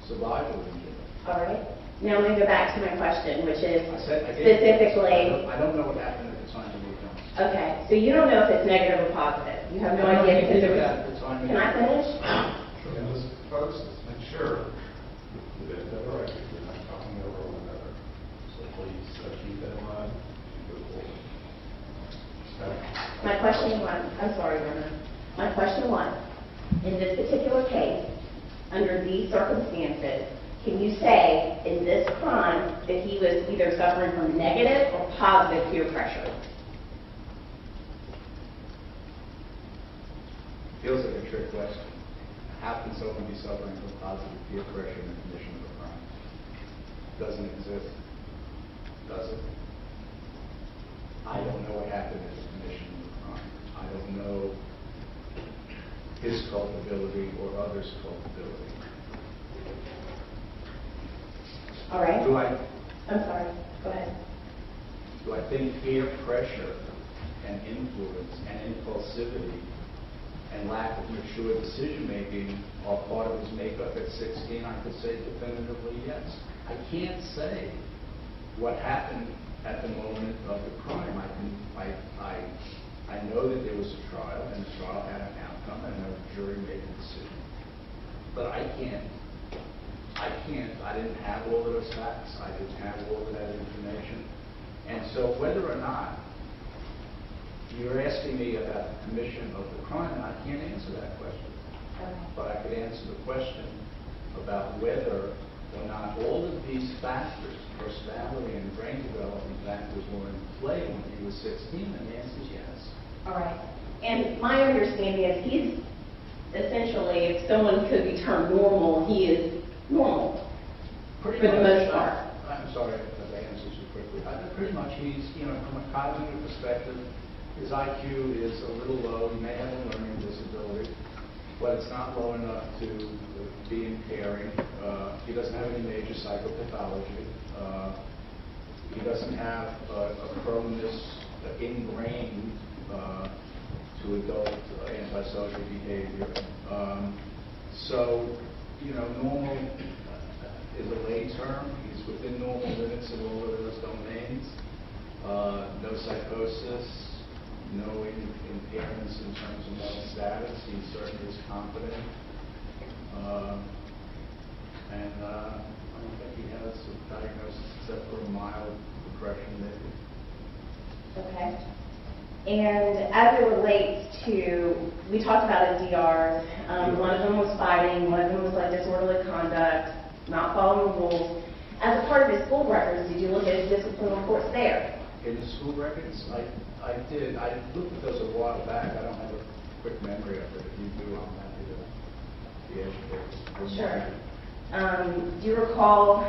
survival in jail. All right. Now I'm going to go back to my question, which is specifically... I don't know what happened at the time of the offense. Okay. So you don't know if it's negative or positive. You have no idea because there was... Can I finish? Sure. And let's folks, let's make sure that the record, we're not talking over one another. So please keep that in mind and go forward. My question was, I'm sorry, Vernon. My question was, in this particular case, under these circumstances, can you say in this crime that he was either suffering from negative or positive peer pressure? Feels like a trick question. How can someone be suffering from positive peer pressure in the commission of a crime? Doesn't exist. Does it? I don't know what happened at the commission of the crime. I don't know his culpability or others' culpability. All right. I'm sorry. Go ahead. Do I think peer pressure and influence and impulsivity and lack of mature decision-making are part of his makeup at 16, I could say definitively yes. I can't say what happened at the moment of the crime. I know that there was a trial, and the trial had an outcome, and a jury made a decision. But I didn't have all of those facts. I didn't have all of that information. And so whether or not you're asking me about the commission of the crime, and I can't answer that question. Okay. But I could answer the question about whether or not all of these factors, personality and brain development factors, were in play when he was 16, and the answer is yes. All right. And my understanding is he's essentially, if someone could be termed normal, he is normal for the most part. I'm sorry if I answered you quickly. Pretty much he's, from a cognitive perspective, his IQ is a little low. He may have a learning disability, but it's not low enough to be impairing. He doesn't have any major psychopathology. He doesn't have a proneness ingrained to adult antisocial behavior. So, normal is a lay term. He's within normal limits in all of those domains. No psychosis, no impairments in terms of mental status. He certainly is confident. And I don't think he has a diagnosis except for a mild depression, maybe. Okay. And as it relates to, we talked about his DRs. One of them was fighting, one of them was like disorderly conduct, not following rules. As a part of his school records, did you look at his discipline reports there? In the school records, I did. I looked at those a while back. I don't have a quick memory of it. If you do, I'm happy to be educated. Sure. Do you recall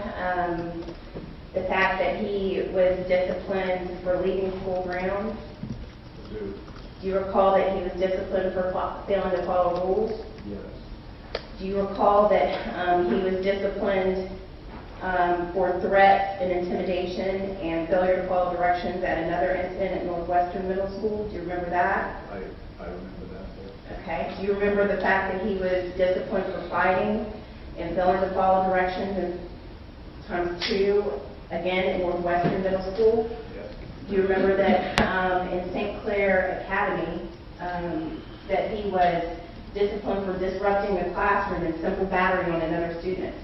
the fact that he was disciplined for leaving school grounds? I do. Do you recall that he was disciplined for failing to follow rules? Yes. Do you recall that he was disciplined for threats and intimidation and failure to follow directions at another incident at Northwestern Middle School? Do you remember that? I remember that. Okay. Do you remember the fact that he was disciplined for fighting and failing to follow directions in times 2, again at Northwestern Middle School? Yes. Do you remember that in St. Clair Academy that he was disciplined for disrupting the classroom and simple battery on another student?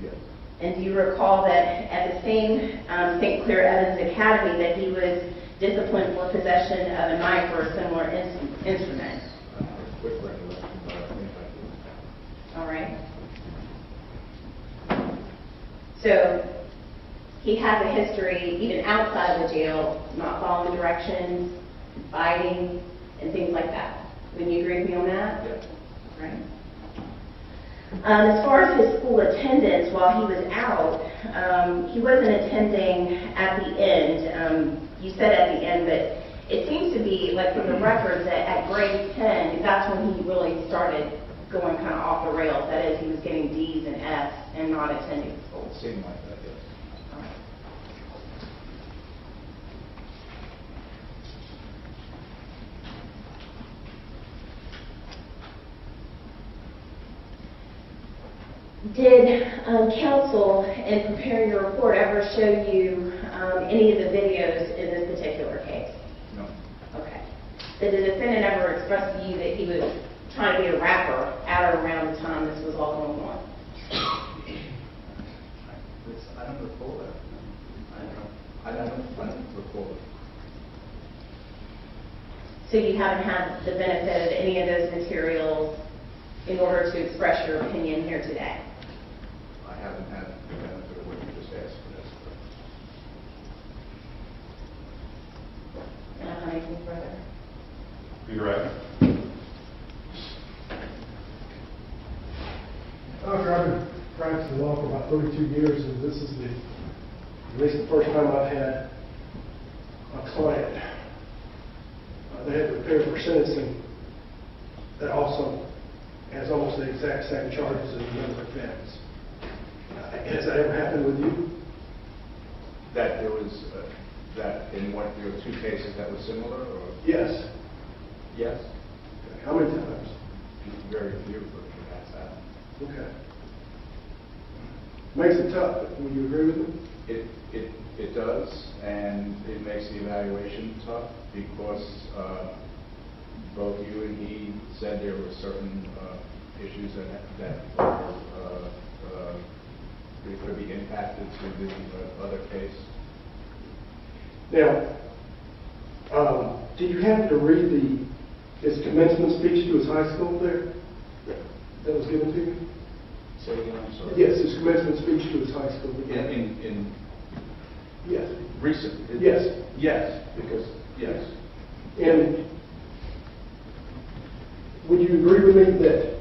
Yes. And do you recall that at the same St. Clair Evans Academy that he was disciplined for possession of a knife or a similar instrument? I have a quick recollection, but I think I do. All right. So he has a history, even outside of the jail, not following directions, fighting, and things like that. Wouldn't you agree with me on that? Yes. Right. As far as his school attendance while he was out, he wasn't attending at the end. You said at the end, but it seems to be, like from the records, that at grade 10, that's when he really started going kind of off the rails. That is, he was getting D's and F's and not attending school. It seemed like that, yes. Did counsel, in preparing your report, ever show you any of the videos in this particular case? No. Okay. Did the defendant ever express to you that he was trying to be a rapper at or around the time this was all going on? I don't recall that. I don't recall it. So you haven't had the benefit of any of those materials in order to express your opinion here today? I haven't had the benefit of what you just asked for this. Can I have anything further? Be right. Doctor, I've been practicing law for about 32 years, and this is at least the first time I've had a client. They had to prepare for sentencing that also has almost the exact same charges as another offense. Has that ever happened with you? That there was, that in one of your two cases that was similar, or? Yes. Yes. Okay. How many times? very few where that's happened. Okay. Makes it tough. Would you agree with him? It does, and it makes the evaluation tough because both you and he said there were certain issues that could be impacted to the other case. Now, did you happen to read his commencement speech to his high school there that was given to you? Say again, I'm sorry. Yes, his commencement speech to his high school. In Yes. recent. Yes. Yes, because yes. And would you agree with me that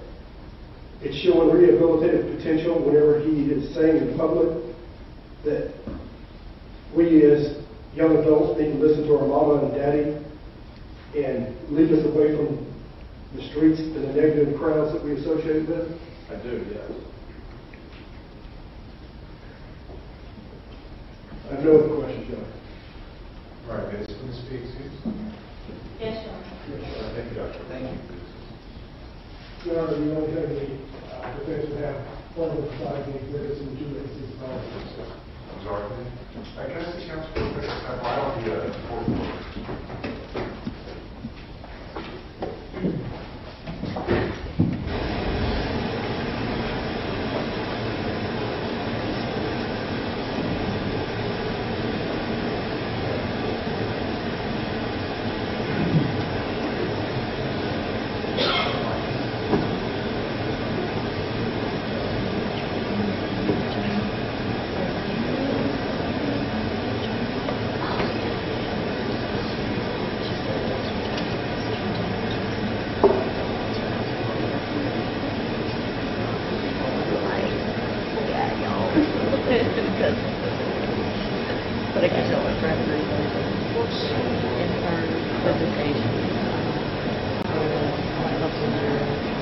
it's showing rehabilitative potential whenever he is saying in public that we as young adults need to listen to our mama and daddy and lead us away from the streets and the negative crowds that we associate with? I do, yes. I have no other questions, John. All right, Ms. Can you speak, Susan? Yes, Your Honor. Thank you, Doctor. Thank you. Your Honor, you only have any defense would have one of the side witnesses and 2 witnesses. I'm sorry. I guess the council will file the report. But I guess I was referring in her presentation.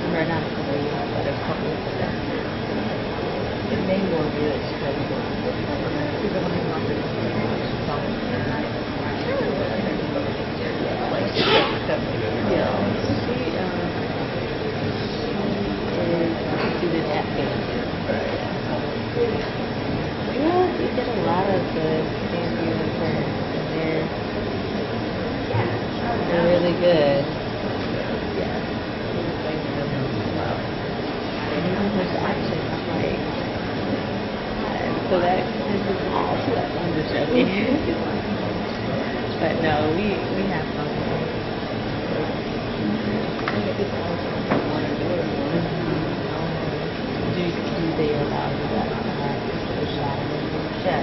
We're not going to but a couple of them. It may more be a study. People don't even want to she did that. Yeah, you get a lot of good interviews and they're really good. Yeah. And even his accent is like, so that is also understanding. But no, we have fun. Do they allow you that? Yeah.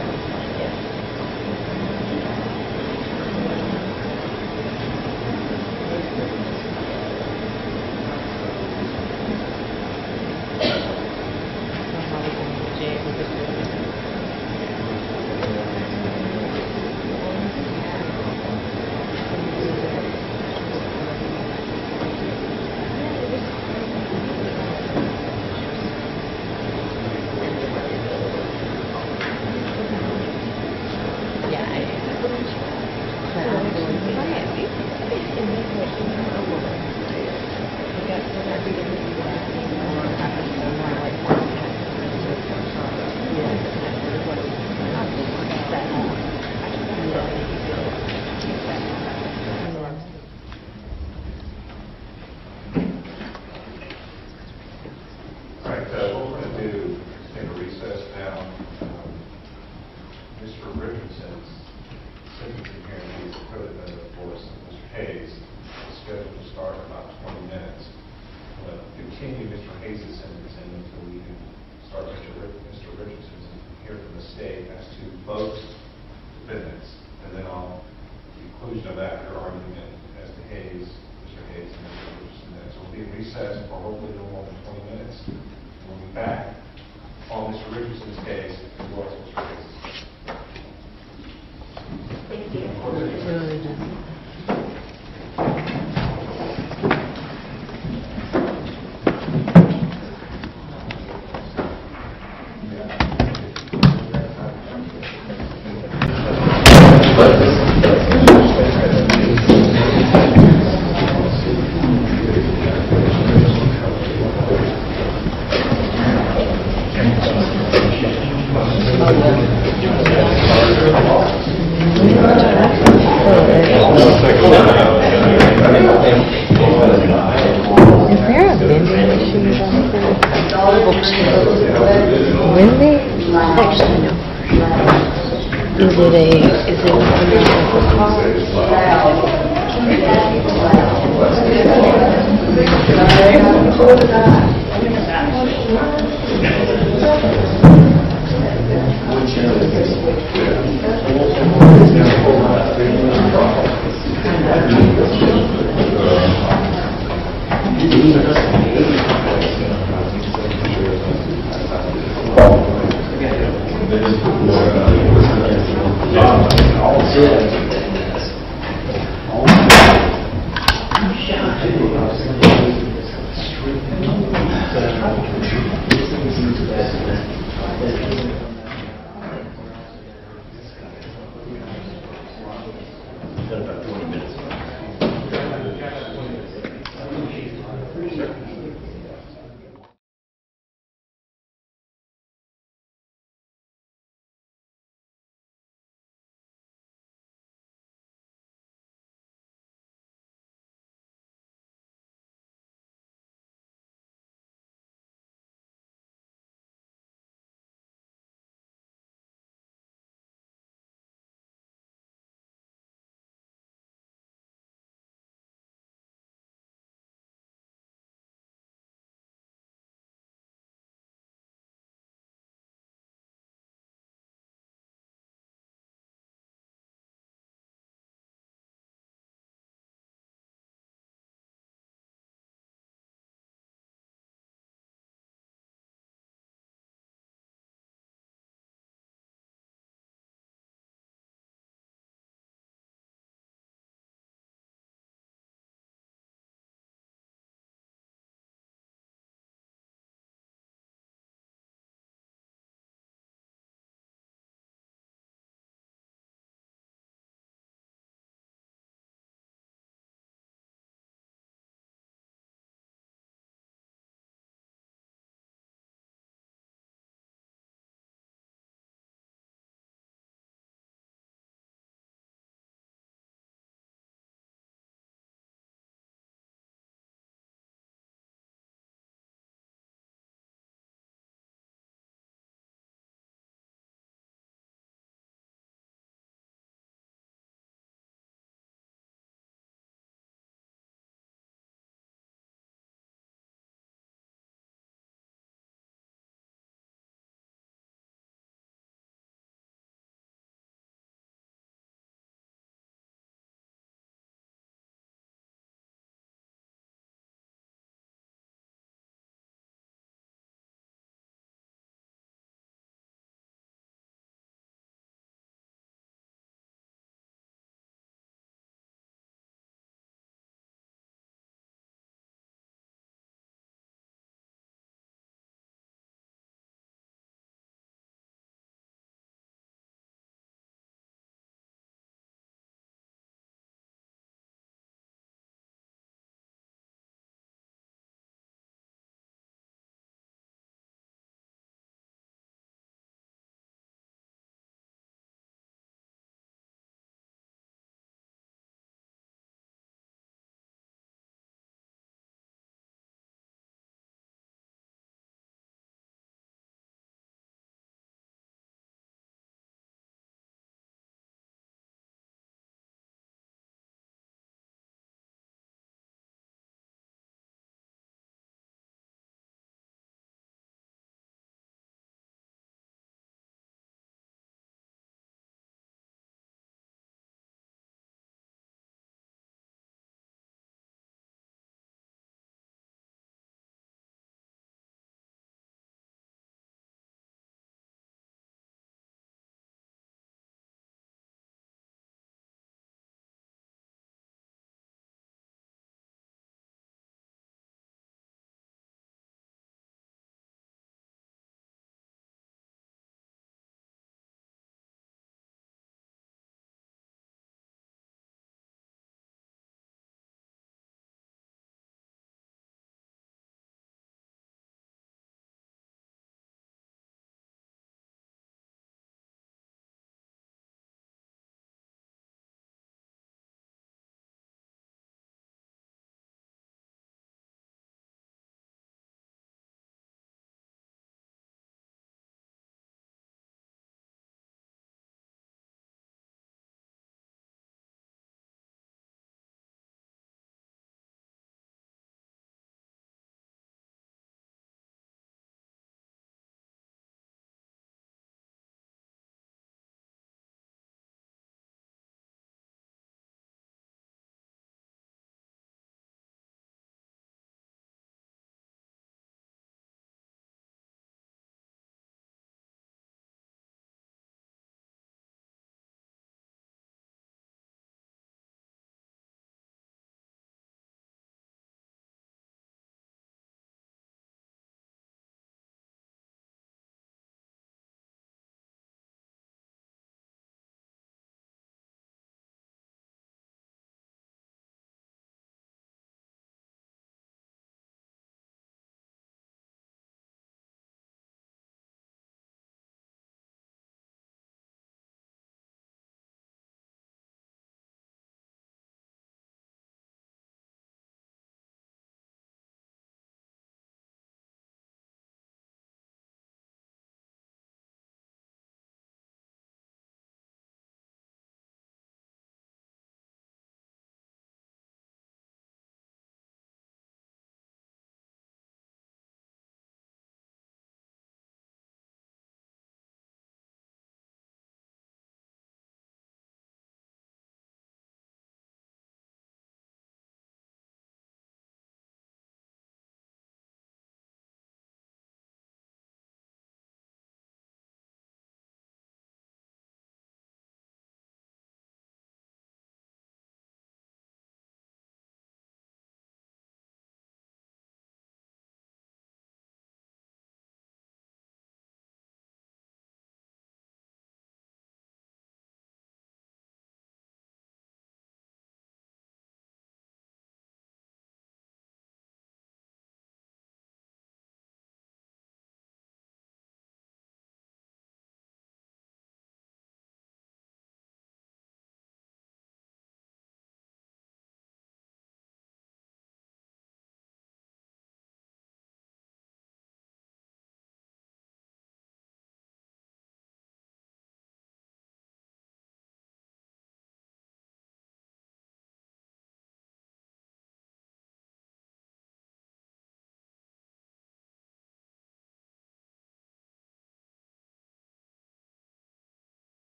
Really? Actually, no. Is it a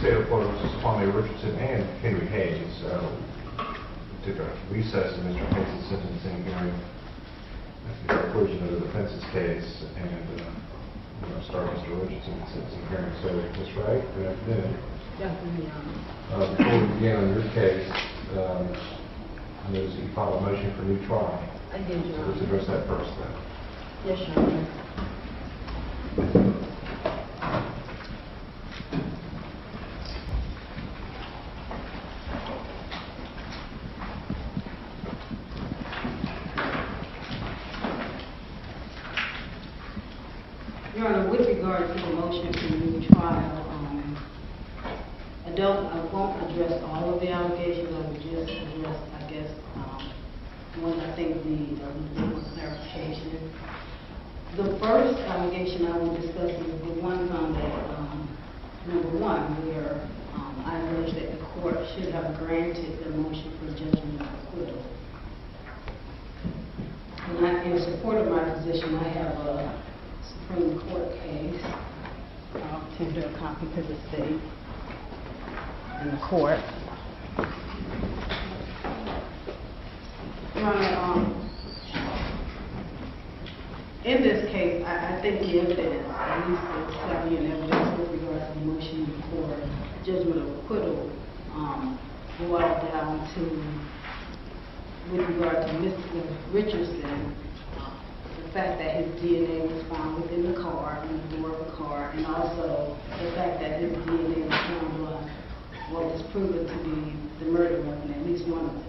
State of Florida versus Kwame Richardson and Henry Hayes. We took a recess in Mr. Hayes' sentencing hearing at the conclusion of the defense's case, and we're going to start Mr. Richardson's sentencing hearing. So, Ms. Wright, good afternoon. Before we begin on your case, I noticed you filed a motion for new trial. I did, Your So Honor. let's address that first then. Yes, Your Honor. Your Honor, with regard to the motion for new trial, I won't address all of the allegations. I will just address, I guess, one I think needs a little bit more clarification. The first allegation I will discuss is the one found at number one, where I allege that the court should have granted the motion for judgment of acquittal. And in support of my position, I have a Supreme Court case. I'll tender a copy to the state and the court. Your Honor, in this case, I think the evidence, at least the salient evidence with regard to the motion for judgment of acquittal, boiled down to, with regard to Mr. Richardson, the fact that his DNA was found within the car, in the door of the car, and also the fact that his DNA was found on what was proven to be the murder weapon, at least one of them.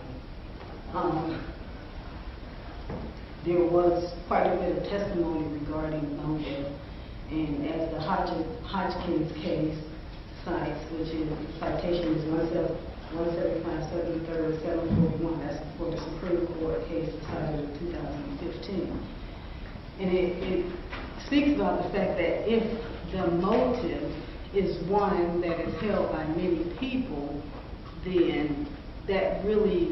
There was quite a bit of testimony regarding motive, and as the Hodgkins case cites, which is, the citation is 175 741, that's for the Supreme Court case decided in 2015. And it speaks about the fact that if the motive is one that is held by many people, then that really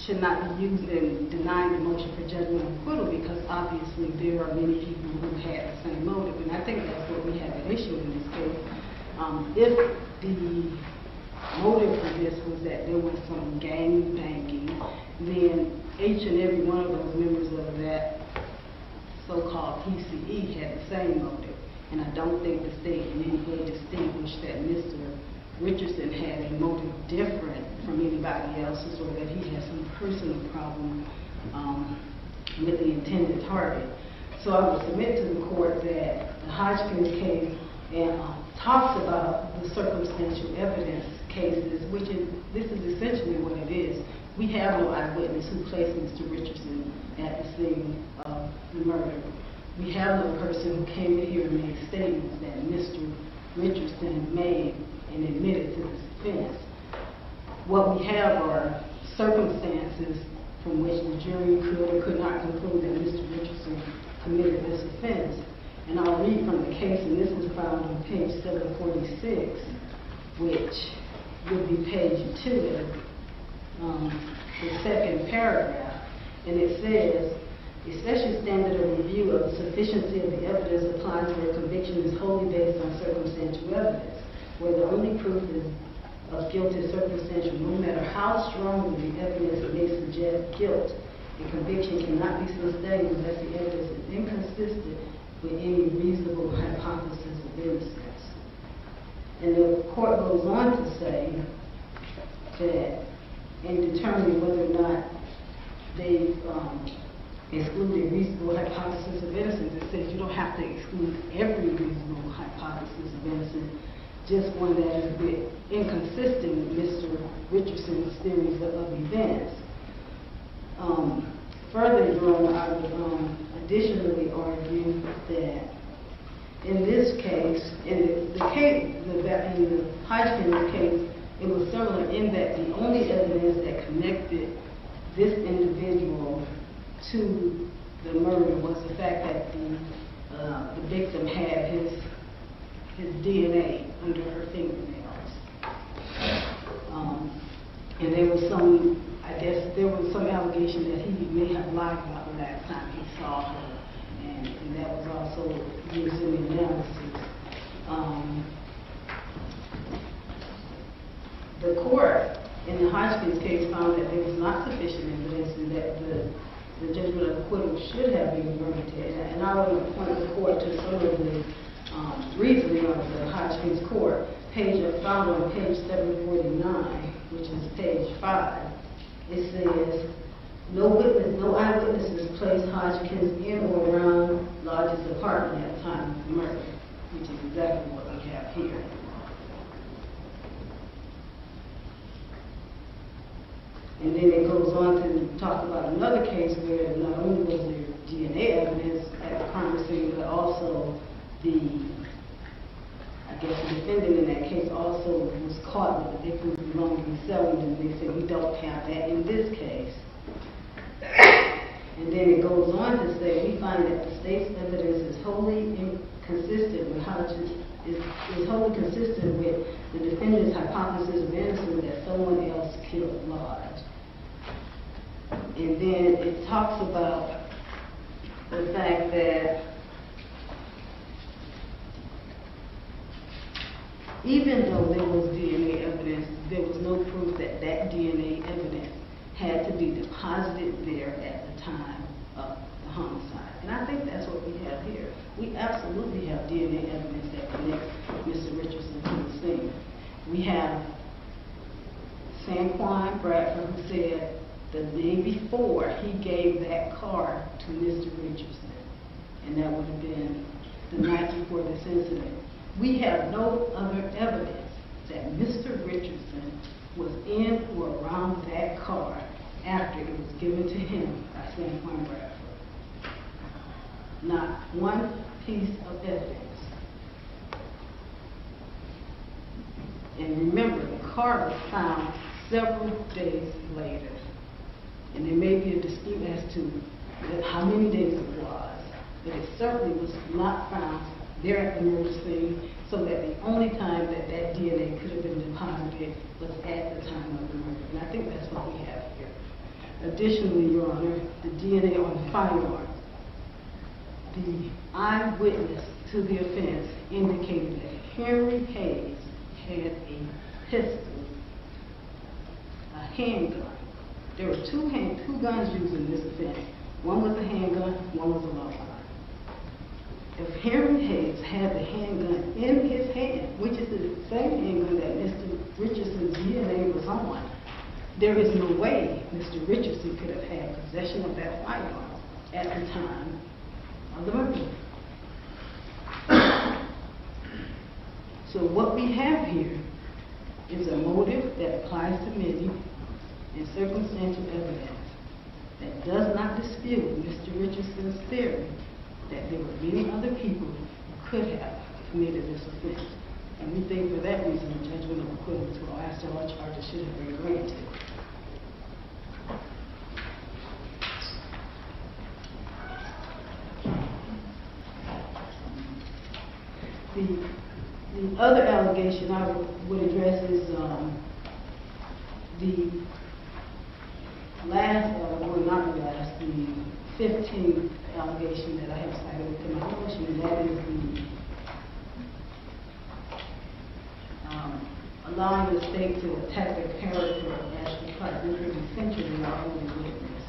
should not be used in denying the motion for judgment of acquittal, because obviously there are many people who had the same motive, and I think that's what we have an issue in this case. If the motive for this was that there was some gang banging, then each and every one of those members of that so-called PCE had the same motive, and I don't think the state in any way distinguished that Mr. Richardson had a motive different from anybody else's, or that he had some personal problem with the intended target. So I would submit to the court that the Hodgkins case talks about the circumstantial evidence cases, which is, this is essentially what it is. We have no eyewitness who placed Mr. Richardson at the scene of the murder. We have no person who came in here and made statements that Mr. Richardson made and admitted to this offense. What we have are circumstances from which the jury could or could not conclude that Mr. Richardson committed this offense. And I'll read from the case, and this is found on page 746, which would be page 2 of the second paragraph. And it says, a special standard of review of the sufficiency of the evidence applies where a conviction is wholly based on circumstantial evidence, where the only proof of guilt is circumstantial. No matter how strongly the evidence may suggest guilt, a conviction cannot be sustained unless the evidence is inconsistent with any reasonable hypothesis of innocence. And the court goes on to say that in determining whether or not they exclude a reasonable hypothesis of innocence, it says you don't have to exclude every reasonable hypothesis of innocence, just one that is a bit inconsistent with Mr. Richardson's theories of events. Further, Your Honor, I would additionally argue that in this case, in the Hodgkins case, it was similar in that the only evidence that connected this individual to the murder was the fact that the victim had his DNA under her fingernails. And there was some, I guess, there was some allegation that he may have lied about the last time he saw her, and that was also used in the analysis. case found that there was not sufficient evidence and that the judgment of acquittal should have been granted. And I want to point the court to some of the reasoning of the Hodgkins court. Found on page 749, which is page 5. It says, no eyewitnesses placed Hodgkins in or around Lodge's apartment at the time of the murder, which is exactly what we have here. And then it goes on to talk about another case where not only was there DNA evidence at the crime scene, but also the defendant in that case also was caught with the victim's belongings selling them. They said, we don't have that in this case. And then it goes on to say, we find that the state's evidence is wholly inconsistent with is wholly consistent with the defendant's hypothesis of innocence that someone else killed Lodge. And then it talks about the fact that even though there was DNA evidence, there was no proof that that DNA evidence had to be deposited there at the time of the homicide. And I think that's what we have here. We absolutely have DNA evidence that connects Mr. Richardson to the scene. We have Sanquan Bradford, who said the day before he gave that car to Mr. Richardson, and that would have been the night before this incident. We have no other evidence that Mr. Richardson was in or around that car after it was given to him by Sanquan Bradford. Not one piece of evidence. And remember, the car was found several days later. And there may be a dispute as to how many days it was, but it certainly was not found there at the murder scene, so that the only time that that DNA could have been deposited was at the time of the murder. And I think that's what we have here. Additionally, Your Honor, the DNA on the firearm. The eyewitness to the offense indicated that Henry Hayes had a pistol, a handgun. There were two guns used in this offense. One was a handgun, one was a long gun. If Henry Hayes had the handgun in his hand, which is the same handgun that Mr. Richardson's DNA was on, there is no way Mr. Richardson could have had possession of that firearm at the time of the murder. So what we have here is a motive that applies to many and circumstantial evidence that does not dispute Mr. Richardson's theory that there were many other people who could have committed this offense. And we think for that reason the judgment of acquittal to our last charges should have been granted. The other allegation I would address is the last, well not the last, the 15th allegation that I have cited within my motion, and that is the allowing the state to attack the character of Ashley Clark, which is essentially our only witness.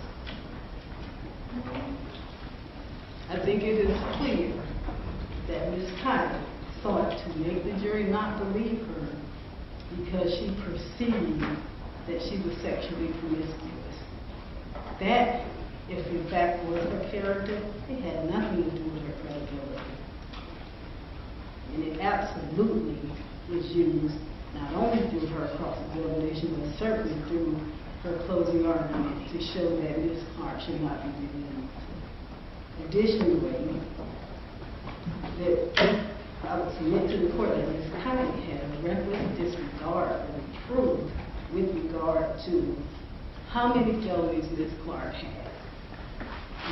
I think it is clear that Ms. Kyle sought to make the jury not believe her because she perceived that she was sexually promiscuous. That, if in fact was her character, it had nothing to do with her credibility. And it absolutely was used not only through her cross-examination, but certainly through her closing argument to show that Ms. Clark should not be removed. Additionally, that I would submit to the court that Ms. Kyle had a reckless disregard for the truth with regard to how many felonies Ms. Clark had.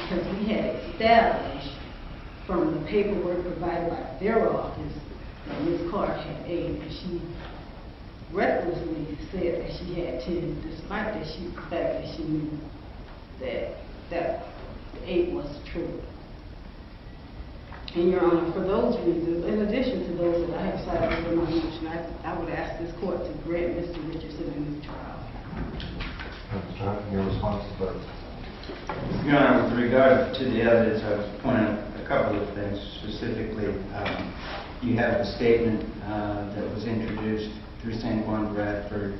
Because we had established from the paperwork provided by their office that Ms. Clark had 8, and she recklessly said that she had 10, despite the fact that she knew that 8 was true. And Your Honor, for those reasons, in addition to those that I have cited in my motion, I would ask this court to grant Mr. Richardson a new trial. Mr. Hunt, your response to that? Your Honor, with regard to the evidence, I was pointing out a couple of things. Specifically, you have a statement that was introduced through St. Juan Bradford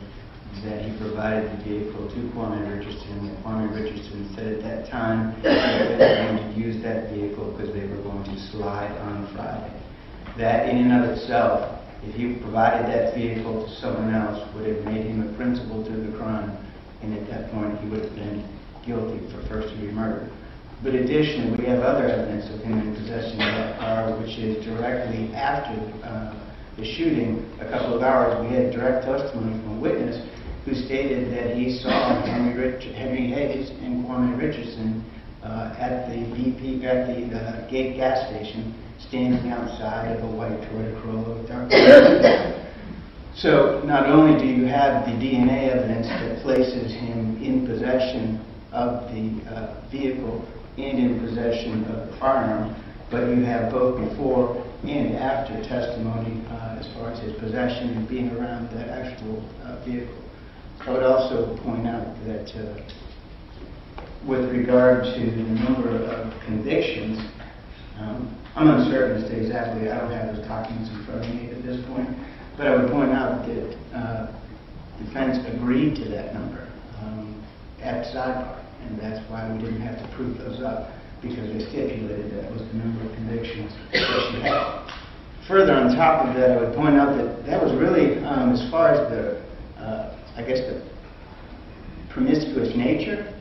that he provided the vehicle to Kwame Richardson. That Kwame Richardson said at that time that they were going to use that vehicle because they were going to slide on Friday. That in and of itself, if he provided that vehicle to someone else, would have made him a principal to the crime, and at that point he would have been guilty for first-degree murder. But additionally, we have other evidence of him in possession of that car, which is directly after the shooting, a couple of hours. We had direct testimony from a witness who stated that he saw Henry Hayes and Kwame Richardson at the Gate gas station, standing outside of a white Toyota Corolla with dark colors. So not only do you have the DNA evidence that places him in possession of the vehicle and in possession of the firearm, but you have both before and after testimony as far as his possession and being around that actual vehicle. I would also point out that with regard to the number of convictions, I'm uncertain as to exactly, I don't have those documents in front of me at this point, but I would point out that defense agreed to that number at sidebar, and that's why we didn't have to prove those up, because they stipulated that was the number of convictions that she had. Further on top of that, I would point out that that was really, as far as the, I guess the promiscuous nature,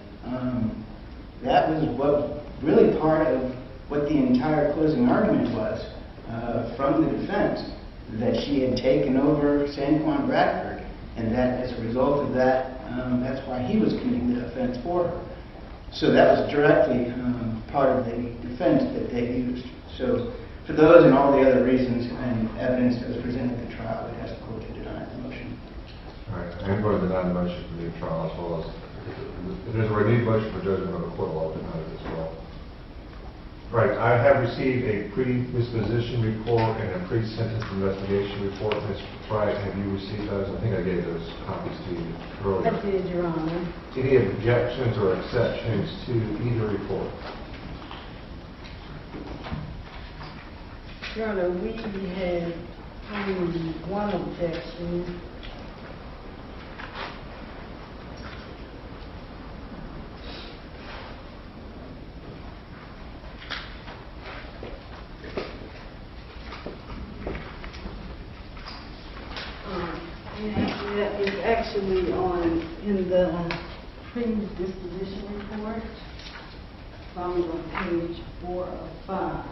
that was what really part of what the entire closing argument was from the defense, that she had taken over San Juan Bradford, and that as a result of that, that's why he was committing the offense for her. So that was directly part of the defense that they used. So for those and all the other reasons and evidence that was presented at the trial, we ask the court to deny the motion. All right, I'm going to deny the motion for the trial as well as, if there's a renewed motion for judgment of the court, I'll deny it as well. Right, I have received a predisposition report and a pre-sentence investigation report. Ms. Wright, have you received those? I think I gave those copies to you earlier. I did, Your Honor. Any objections or exceptions to either report? Your Honor, we had only one objection. That is actually in the predisposition report, found on page 4 of 5.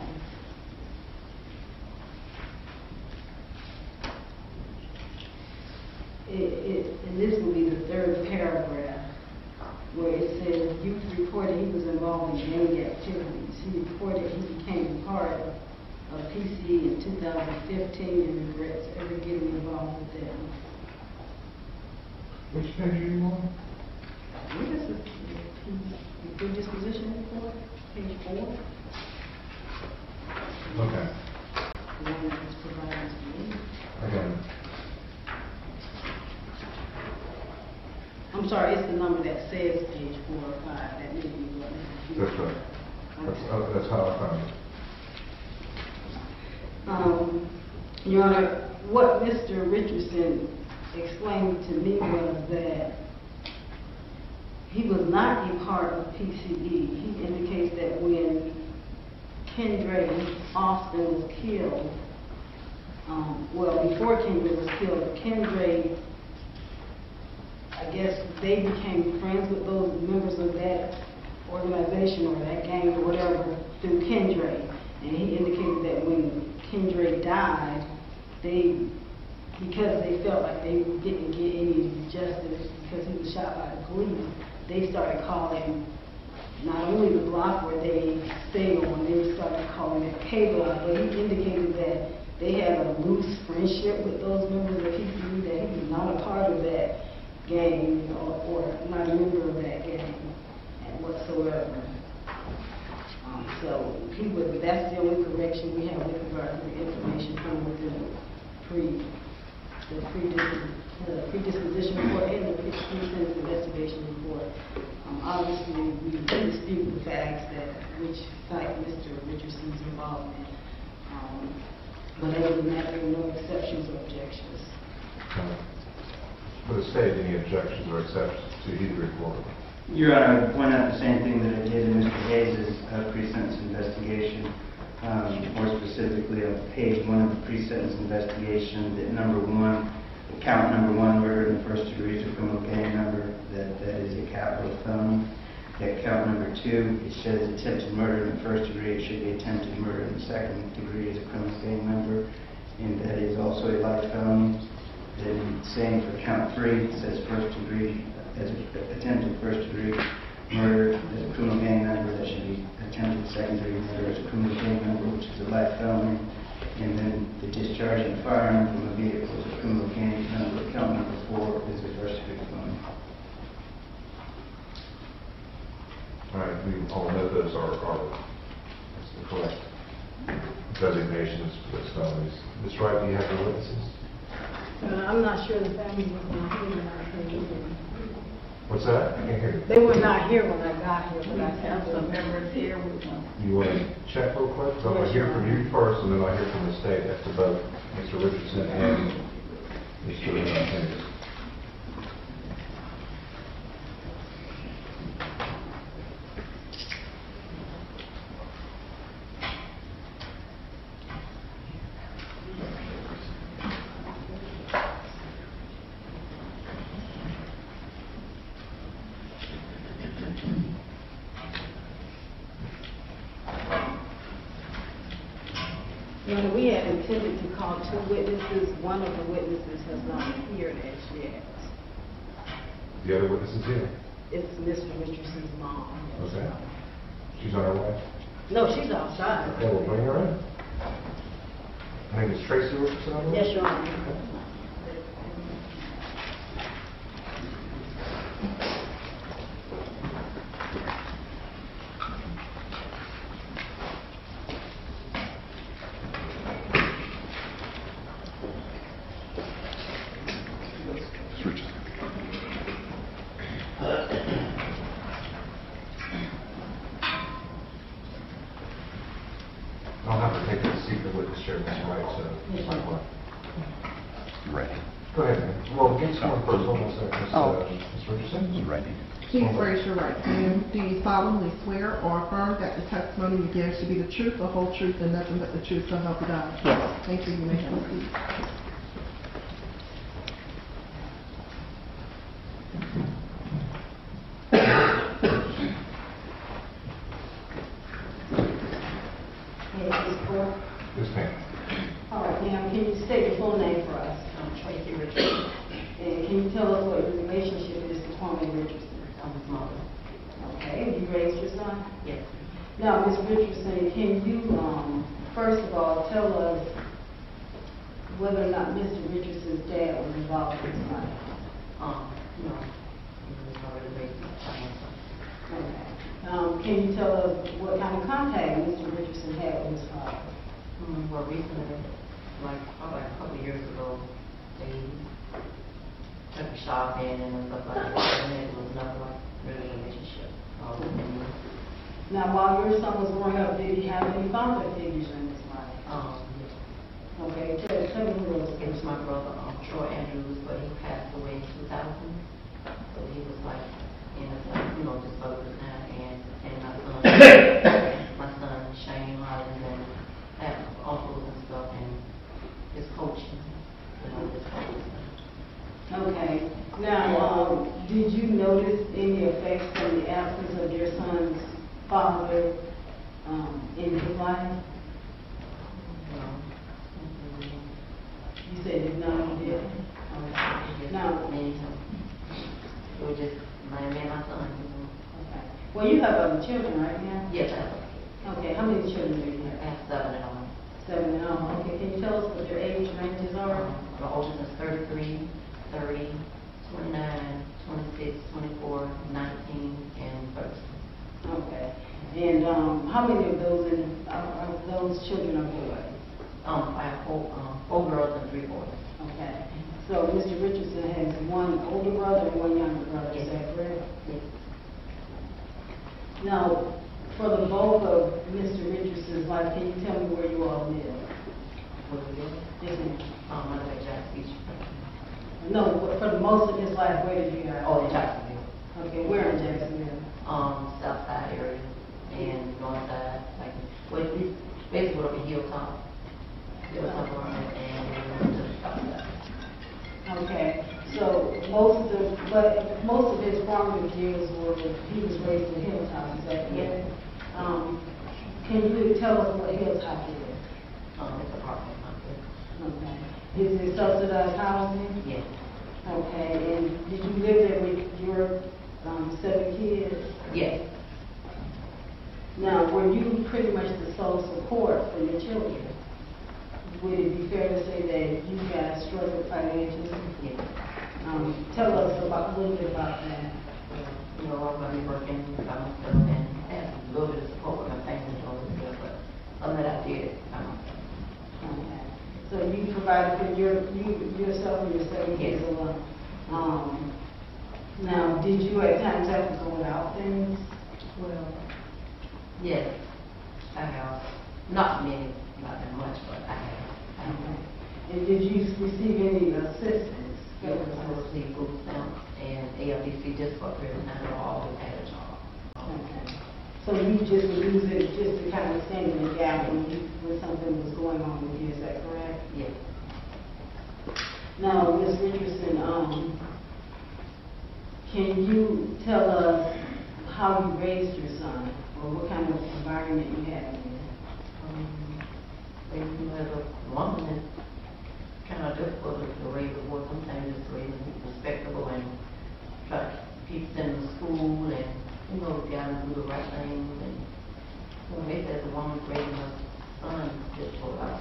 And this will be the third paragraph, where it says, youth reported he was involved in gang activities. He reported he became part of PCE in 2015 and regrets ever getting involved with them. Which page are you on? What is the predisposition report? Page 4? Okay. The one that was provided to me. Again. I'm sorry, it's the number that says page 4 or 5. That may be what. That's right. That's how I found it. Your Honor, what Mr. Richardson explained to me was that he was not a part of PCE. He indicates that when Kendra Austin was killed, before Kendra was killed, Kendra, I guess they became friends with those members of that organization or that gang or whatever through Kendra. And he indicated that when Kendra died, because they felt like they didn't get any justice because he was shot by the police, they started calling not only the block where they stayed on, they started calling it K block, but he indicated that they had a loose friendship with those members of PCE, that he was not a part of that gang or not a member of that gang whatsoever. So that's the only correction we have with regard to the information from within the predisposition report and the pre-sentence investigation report. Obviously, we dispute the facts that which cite Mr. Richardson's involvement. But other than that, there were no exceptions or objections. For the state, any objections or exceptions to either report? Your Honor, I would point out the same thing that I did in Mr. Hayes' pre-sentence investigation. More specifically, on page 1 of the pre-sentence investigation, that count number one, murder in the first degree is a criminal gang number, that is a capital felony. That count number 2, it says attempted murder in the first degree, it should be attempted murder in the second degree as a criminal gang number, and that is also a life felony. Then same for count 3, it says first degree, as attempted first degree murder as a criminal gang member, that should be attempted second degree murder as a criminal gang member, which is a life felony. And then the discharging a firearm from a vehicle is a criminal gang member. Count number 4 is a first degree felony. All right, we all know those are that's the correct designations for those felonies. Ms. Wright, do you have the witnesses? I'm not sure the family was not here when I came in. What's that? I can't hear you. They were not here when I got here, but I have some members here with them. You want to check real quick? So I'm going to hear from you first, and then I'll hear from the state after both Mr. Richardson and Mr. Hayes. When we had intended to call 2 witnesses, one of the witnesses has not appeared as yet. The other witnesses here? It's Mr. Richardson's mom. Okay. She's on her way? No, she's outside. Okay, we'll bring her in. Her name is Tracy Richardson, I believe? Yes, Your Honor. I'll have to take the seat of the witness chair, Ms. Wright, so. Ready. Go ahead, ma'am. Well, get someone first. Hold on a second. Ms. Richardson? Ready. Please raise your right hand. Do you solemnly swear or affirm that the testimony you give should be the truth, the whole truth, and nothing but the truth, so help you God? Yes. Thank you. You may have a seat. Yes, ma'am. All right, now, can you state your full name for us? I'm Tracy Richardson. And can you tell us what your relationship is to Kwame Richardson? I'm his mother. Okay, and you raised your son? Yes. Now, Ms. Richardson, can you, first of all, tell us whether or not Mr. Richardson's dad was involved in this life? No. He was already raised by my son. Okay. Can you tell us what kind of contact Mr. Richardson had with his father? Well, recently, like probably a couple of years ago, they took a shopping and stuff like that, and it was nothing like really a relationship. Now, while your son was growing up, did he have any father figures in his life? Yes. Okay, tell me who those It was my brother, Troy Andrews, but he passed away in 2000. So he was like, just over the time, and my son Shane Rollins, and I have uncles and stuff, and his coaching, his coaching. Okay. Now, did you notice any effects from the absence of your son's father in his life? No. You said no, you didn't. Okay. Now, It was just me and my son. okay. Well, you have other children right now? Yes, I have. Okay. How many children do you have? I have 7 in all. 7 in all. Okay. Can you tell us what your age ranges are? The oldest is 33, 30, 29, 26, 24, 19, and 30. Okay. And how many of those children are boys? I have 4 girls and 3 boys. Okay. So Mr. Richardson has one older brother and one younger brother, is that correct? Yes. Now, for the bulk of Mr. Richardson's life, can you tell me where you all live? What do you do? Yes, ma'am. I live in Jacksonville. No, for the most of his life, where did you guys? Oh, in Jacksonville. Okay, where in Jacksonville? South side area and north side, like, well, it's basically over Hilltop. Hilltop line and to the south side. Okay, so most of his formative years were, he was raised in Hilltop, is that correct? Can you tell us what Hilltop is? It's a apartment complex. Okay. Is it subsidized housing? Yes. Okay, and did you live there with your 7 kids? Yes. Now, were you pretty much the sole support for your children? Would it be fair to say that you guys struggled financially? Yes. Tell us a little bit about that. You know, I'm going to be working by myself and have a little bit of support with my family over there, but some that I did by myself. Okay. So you provided for yourself and your 7 kids Yes. alone. Now, did you at times have to go without things? Well, yes, I have. Not many, not that much, but I have. Okay. And did you receive any assistance? I received food stamps and ALDC just for a period of time. I always had a job. Okay. So you just would use it just to kind of stand in the gap when something was going on with you, is that correct? Yes. Now, Ms. Richardson, can you tell us how you raised your son, or what kind of environment you had in there? As a woman, it's kind of difficult to raise a boy. Sometimes it's raising respectable and try to keep them in school and, you know, guide them do the right things. And so maybe as a woman raising her son, just for us,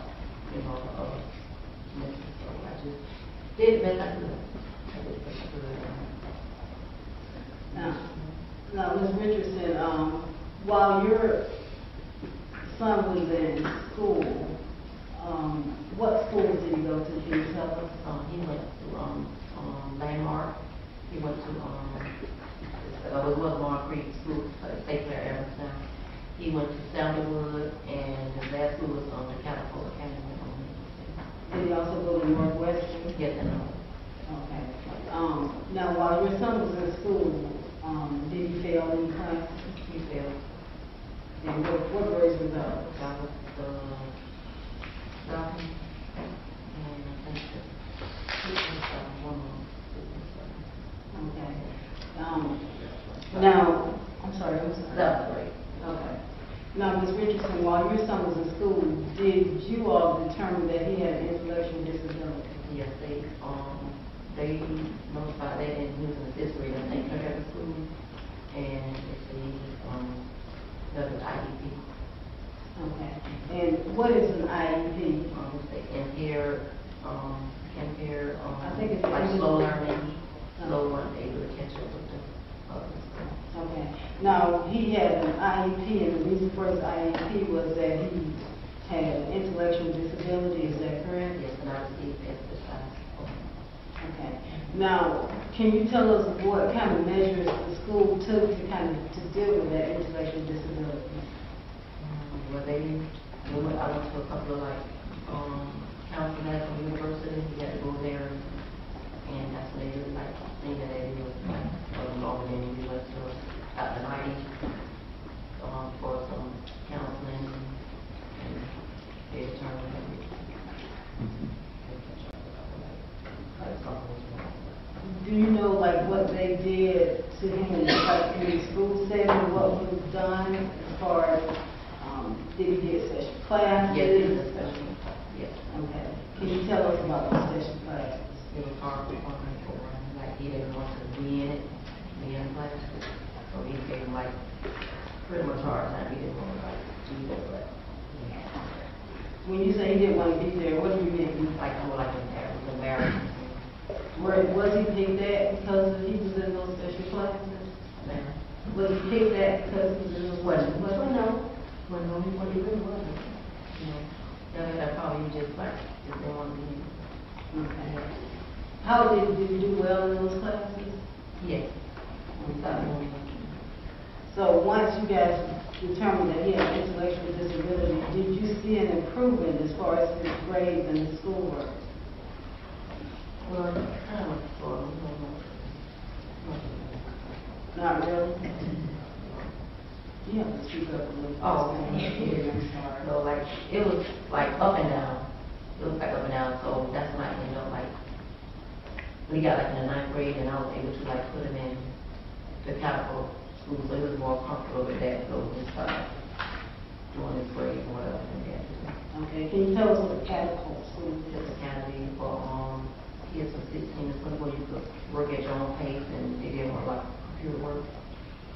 you know, so I just did the best I could. I did the best I could. Now, Ms. Richardson, while your son was in school, what schools did he go to? Can you tell us? He went to Landmark. He went to it was Long Creek School, St. Clair Arizona. He went to Sandalwood, and his last school was on the Caterpillar Academy. Did he also go to Northwestern? Yes, and no. Okay. Now, while your son was in school, did he fail any classes? He failed. And what grades were those? That was the second, and I think it was one more. Okay. Now, I'm sorry, who's Seventh grade. Okay. Now, Ms. Richardson, while your son was in school, did you all determine that he had an intellectual disability? Yes, they notified that and he was in the 5th grade, I think, at school, and there was an IEP. Okay. And what is an IEP? It's the impaired, I think it's like the- slow learning, slow learning, able to catch up with the others. Okay. Now, he had an IEP, and the reason for his IEP was that he had an intellectual disability, is that correct? Yes, and I received exercise. Okay. Now, can you tell us what kind of measures the school took to deal with that intellectual disability? Well, I went to a couple of counseling at the university. We had to go there, and that's when they really seen that it was longer than we went to at the night for some counseling and they determined that we Do you know, like, what they did to him, like, in the school setting, what was done as far as, did he get special classes? Yes, it was a special class, yes. Okay. Can you tell us about the special classes? It was hard for him, like he didn't want to be in class. So he gave him like pretty much hard time. He didn't want to do that, but When you say he didn't want to be there, what do you mean? like more like embarrassing. Was he picked that because he was in those special classes? Man. Was he picked that because he was in those special classes? Well, no, he really wasn't. You know, that probably just like, just didn't want to be. Okay. How did you do well in those classes? Yes. We thought we wanted to. So once you guys determined that he had an intellectual disability, did you see an improvement as far as his grades and his schoolwork? Well, kind of sort of. Not really? You have to speak up a little. Oh, I'm sorry. So like, it was like up and down. It was like up and down, so that's when I ended up like, when he got like in the 9th grade, and I was able to like put him in the Capital School, so he was more comfortable with that, so he started doing his grades and whatever. Okay, can you tell us what the Capital School is? It's academy for kids from 16 to 24. You could work at your own pace, and they did more like computer work.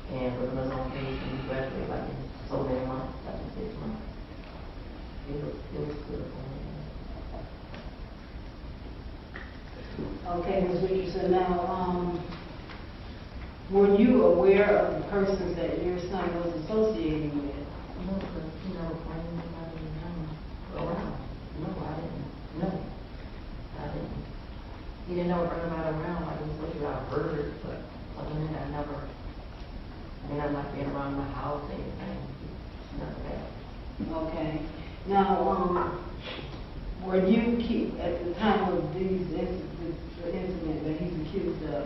And with another own pace, and you graduate like in so many months, after 6 months. It was good for me. Okay, Ms. Richardson, now, were you aware of the persons that your son was associating with? No, because, when anybody around. No, I didn't. No, I didn't. He didn't know anybody around, like, he was I heard, but other than that, I never, I'm not being around my house or anything. None of that. Okay. Now, were you at the time of the incident that he's accused of,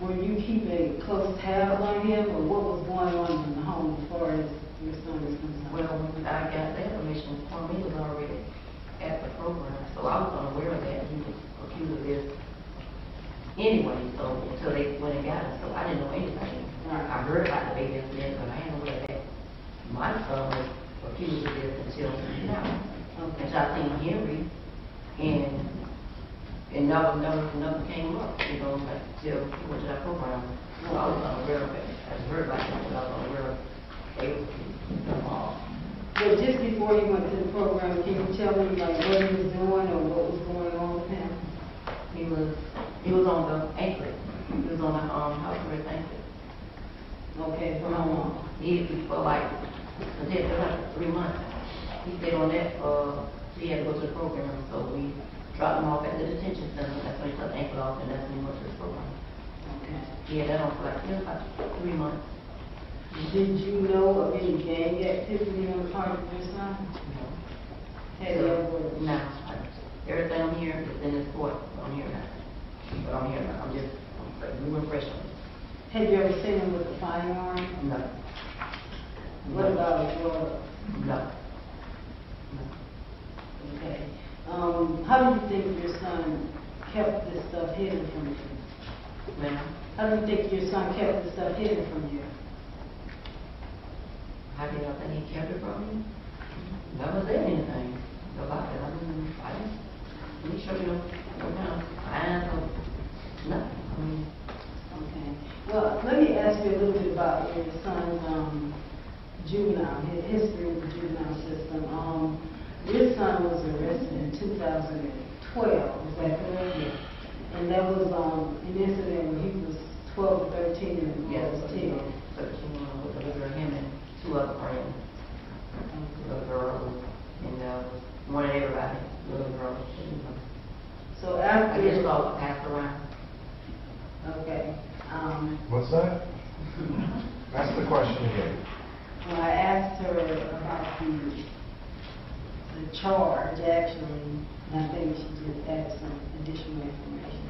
were you keeping close tabs on him, or what was going on in the home as far as your son is concerned? Well, when I got that information from me, he was already at the program, so I was unaware that he was accused of this anyway, so until they went and got him, so I didn't know anything. Right. I heard about the baby incident, but I didn't know that my son was accused of this until now. Okay. Until I seen Henry, and never came up, like till we went to that program. So I was unaware of it. I just heard about it, but I was unaware of they was involved. But just before you went to the program, can you tell me like what he was doing or what was going on with him? He was on the anklet. He was on the house arrest anklet. Okay, for how long? For like 3 months. He stayed on that, he had to go to the program, so we dropped him off at the detention center. That's when he took the ankle off, and that's when he went to the program. Okay. He had that on for like about 3 months. Did you know of any gang activity on the part of your son? No. Had you ever? No. Everything I'm here is in this court. I'm here now. But I'm here now. I'm new and fresh on it. Had you ever seen him with a firearm? No. What about drugs? No. Okay. How do you think your son kept this stuff hidden from you? Ma'am? How do you think your son kept this stuff hidden from you? How do you think he kept it from me? Never said anything about it. I didn't show you no kind of signs of nothing. Okay. Well, let me ask you a little bit about your son's juvenile, his history with the juvenile system. Your son was arrested in 2012, is that correct? Yes. And that was an incident when he was 12 or 13 and the boy Yes, was 10. 13 with a little girl, him and 2 other friends. Little girl, and one of everybody, little girl. So I after... just saw it passed around. Okay. What's that? Ask the question again. When I asked her about the charge, actually, and I think she just added some additional information.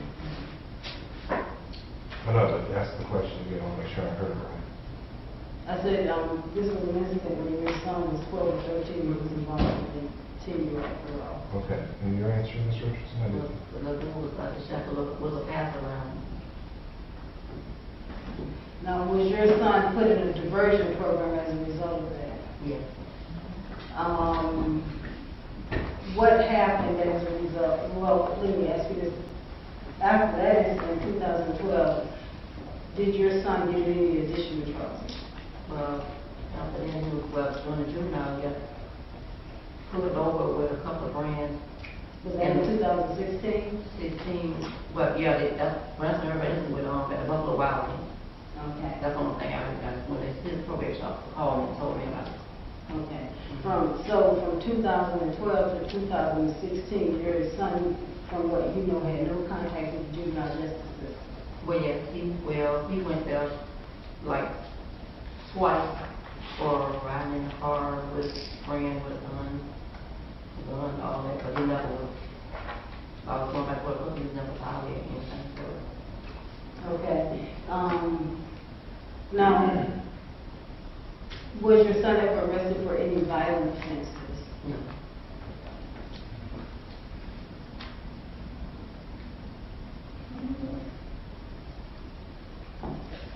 No, but ask the question again. I want to make sure I heard it right. I said, this was an incident when your son was 12 or 13 and was involved with a 10-year-old girl. Okay. And your answer, Ms. Richardson? I didn't. The little girl was a pass around. Now, was your son put in a diversion program as a result of that? Yes. What happened as a result? Well, let me ask you this. After that incident in 2012, did your son get any additional trouble? Well, after then, he was doing the juvenile, he got pulled over with a couple of brands. Was that in 2016? 16, but yeah, that's when I started racing with at the Buffalo Wild Wings. Okay. That's the only thing I got when his probation officer called me and told me about it. Okay. From 2012 to 2016, your son from what you know, had no contact with the juvenile justice system? Well, yes, he went there like twice for riding in the car with his friend with a gun, all that, but he never was. I was going back to work, he was never violated anything for it. Okay. Now, was your son ever arrested for any violent offenses? No.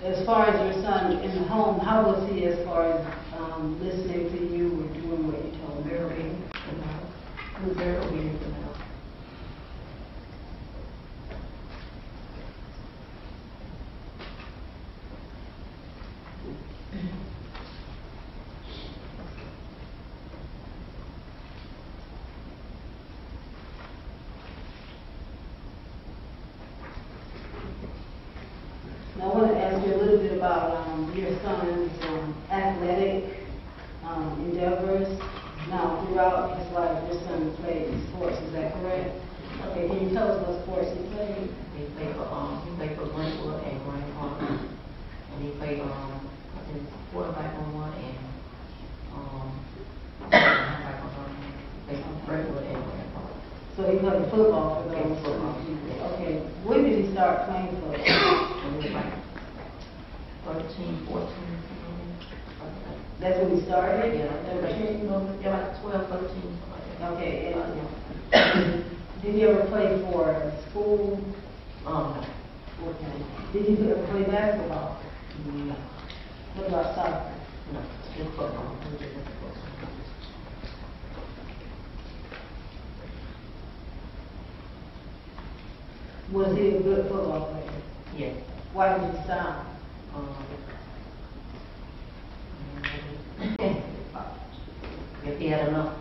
As far as your son in the home, how was he as far as listening to you or doing what you told him? Very obedient to the house. He was very obedient to the house. Now, I want to ask you a little bit about your son's athletic endeavors. Now, throughout his life, your son played sports, is that correct? Okay, can you tell us what sports he played? He played for Greenwood and Grand Park, and he played I think quarterback on one and halfback on one. Played for Greenwood and Grand Park. So he played football for those. Football. Okay, when did he start playing football? When he was like 13, 14. That's when he started? Yeah, 13? like 12, 13, something like that. Okay, and did he ever play for school? No. Okay. Did he ever play basketball? No. What about soccer? No. Just football. He was just into football. Was he a good football player? Yes. Why did he stop? If he had enough.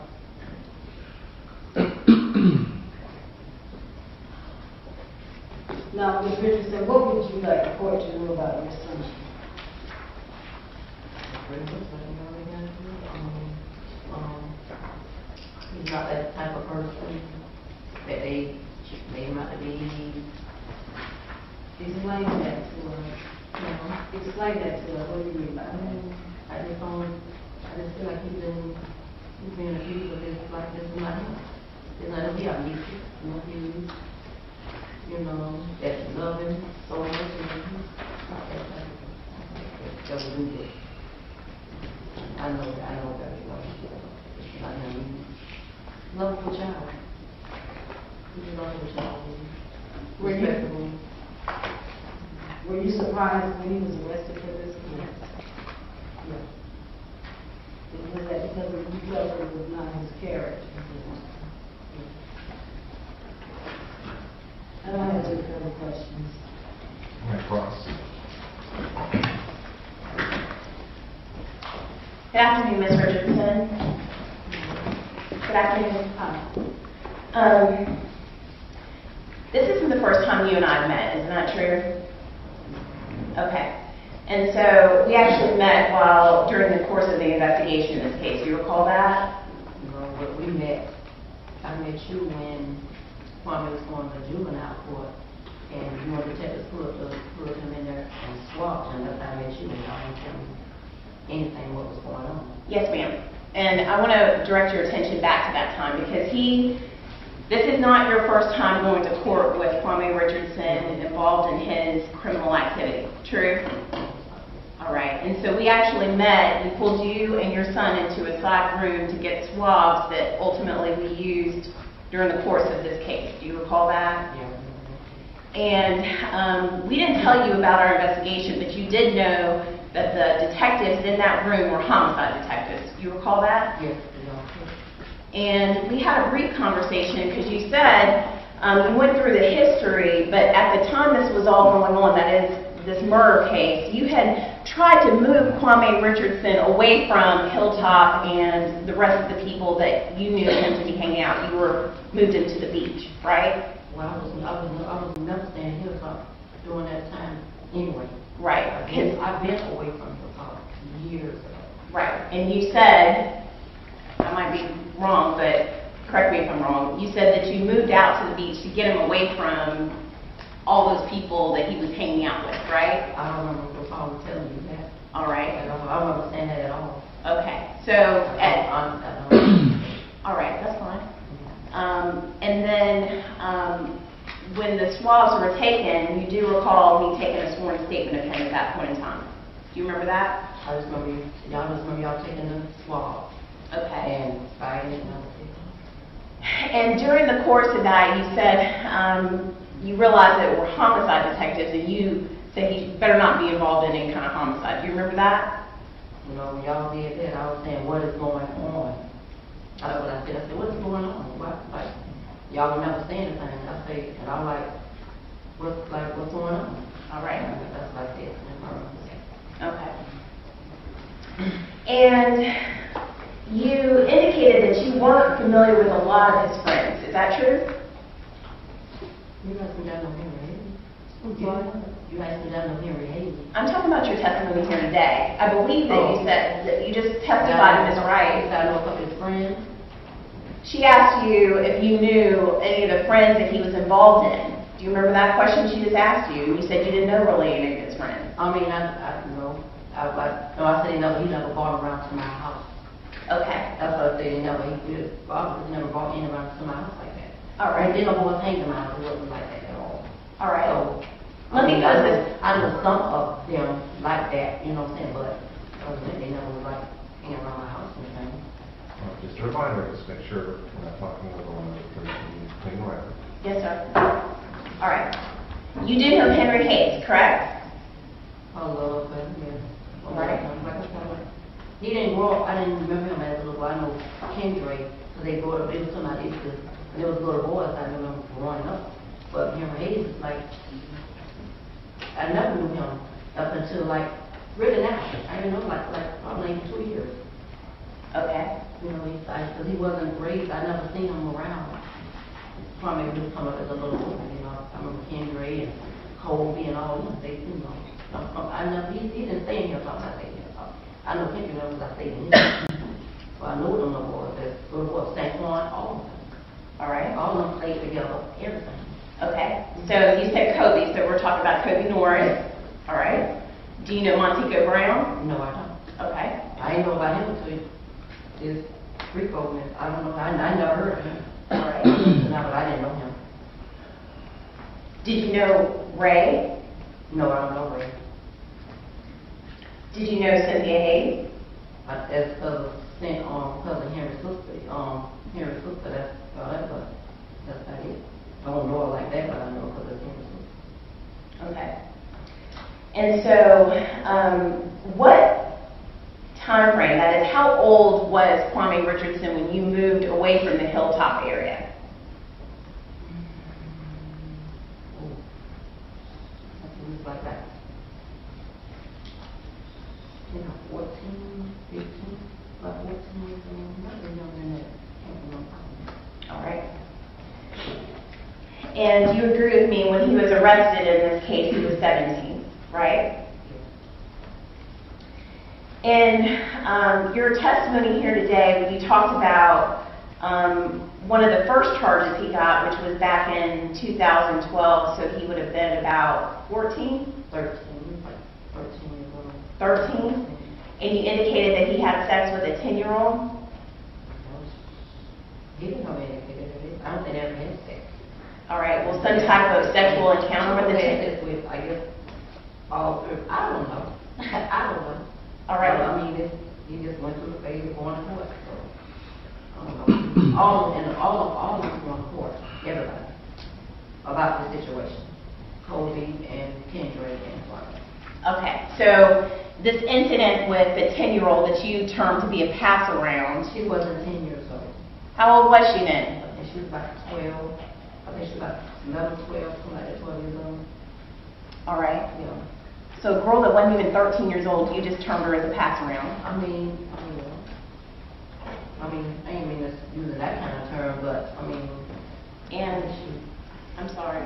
Now, Ms. Richardson, what would you like the court to know about your son? He's not that type of person that they made him out to be. Explain that to us. Explain that to us. What do you mean by that? I just feel like he's being abused with his like this is not him. It's not him. He abusive, abused. You know, that you love him so much and he's not that type of person. That will do it. I know that he loves him. It's not him. He's a lovable child. He's a lovable child. Respectable. Were you surprised when he was arrested for this? Yes. Yes. Was that because you felt it was not his character? I don't have any further questions. Cross. Good afternoon, Ms. Richardson. Good afternoon. This isn't the first time you and I have met, isn't that true? Okay. And so we actually met during the course of the investigation in this case. Do you recall that? No, but we met. I met you when Kwame was going to juvenile court, and you know, detectives put him in there and swabbed him. That's how I met you, and I didn't tell him anything what was going on. Yes, ma'am. And I want to direct your attention back to that time because this is not your first time going to court with Kwame Richardson involved in his criminal activity. True? All right. And so we actually met. We pulled you and your son into a side room to get swabs that ultimately we used during the course of this case. Do you recall that? Yeah. And we didn't tell you about our investigation, but you did know that the detectives in that room were homicide detectives. Do you recall that? Yes. And we had a brief conversation because you said you went through the history, but at the time this was all going on, that is this murder case, you had tried to move Kwame Richardson away from Hilltop and the rest of the people that you knew him to be hanging out. You were moved him to the beach, right? Well, I was never staying in Hilltop during that time anyway. Right. I've been away from Hilltop years ago. Right. And you said, I might be wrong, but correct me if I'm wrong, you said that you moved out to the beach to get him away from all those people that he was hanging out with, right? I don't remember if I was telling you that. All right. I don't remember saying that at all. Okay. So, I don't. all right, that's fine. And then, when the swabs were taken, you do recall me taking a sworn statement of him at that point in time. Do you remember that? I just remember y'all taking the swab. Okay. And fighting and other people. And during the course of that, you said you realized that it were homicide detectives, and you said he better not be involved in any kind of homicide. Do you remember that? You know, when y'all did that, I was saying, what is going on? That's what I said. I said, what is going on? What, like, y'all would never say anything. I say, and I'm like, what's going on? All right. That's like this. Okay. And you indicated that you weren't familiar with a lot of his friends. Is that true? You guys been down on Henry Haley. You guys been down on Henry Haley. I'm talking about your testimony here today. I believe that you said that you just testified to Ms. Wright. I know a couple of his friends. She asked you if you knew any of the friends that he was involved in. Do you remember that question she just asked you? You said you didn't know really any of his friends. I mean, I know. I said he never brought around to my house. Okay. That's what I said. He never brought any around to my house like that. All right. He didn't know what was hanging around. It wasn't like that at all. All right. So, let me pose this. I know some of them like that, you know what I'm saying, but they never was like hanging around my house or anything. Well, just a reminder, just make sure we're not talking over one of the clean record. Yes, sir. All right. You did know Henry Hayes, correct? A little bit, yeah. All right. He didn't grow up, I didn't remember him as a little boy. I know Kendra, because they grew up, it was somebody, when there was little boys, I remember growing up. But Henry Hayes is like, I never knew him up until like, really now. I didn't know probably 2 years. Okay. You know, because he wasn't raised, I never seen him around. Probably he was coming up as a little boy, you know. I remember Kendra and Colby and all them, they, you know. I never, he didn't stay in here talking about staying here talking. I know Kendra knows I stayed in here. So I know them little boys, the little boys, St. Juan, all of them. All right. All of them played together, everything. Okay. So you said Kobe, so we're talking about Kobe Norris. All right. Do you know Montego Brown? No, I don't. Okay. I didn't know about him until this Rico man. I don't know. I never heard of him. All right. No, but I didn't know him. Did you know Ray? No, I don't know Ray. Did you know Cynthia Hayes? That's cousin Henry's sister. Henry's sister. That's about it. I don't know her like that, but I know her because it's Henry's sister. Okay. And so, what time frame, that is, how old was Kwame Richardson when you moved away from the Hilltop area? It was like that. 14, 15, about 14 years old. Not really younger than that. All right. And you agree with me, when he was arrested in this case, he was 17, right? In your testimony here today, when you talked about one of the first charges he got, which was back in 2012, so he would have been about 14? 13, like 13 years old. 13? And you indicated that he had sex with a 10-year-old? He didn't know anything. I don't think they ever had sex. All right, well, some type of sexual encounter with the 10-year-old? With, I guess, all through, I don't know. I don't know. All right. I mean, he just went through the phase of going to court, so, I don't know. All of us going to court, everybody, about the situation. Kobe and Kendra and Clark. Okay, so this incident with the 10-year-old that you termed to be a pass-around, She wasn't 10 years old. how old was she then? I think she was about 12. I think she was about 11, 12, something like that, 12 years old. All right. Yeah. So a girl that wasn't even 13 years old, you just termed her as a pass-around. I mean, I ain't mean to using that kind of term, but I mean, And, I'm sorry,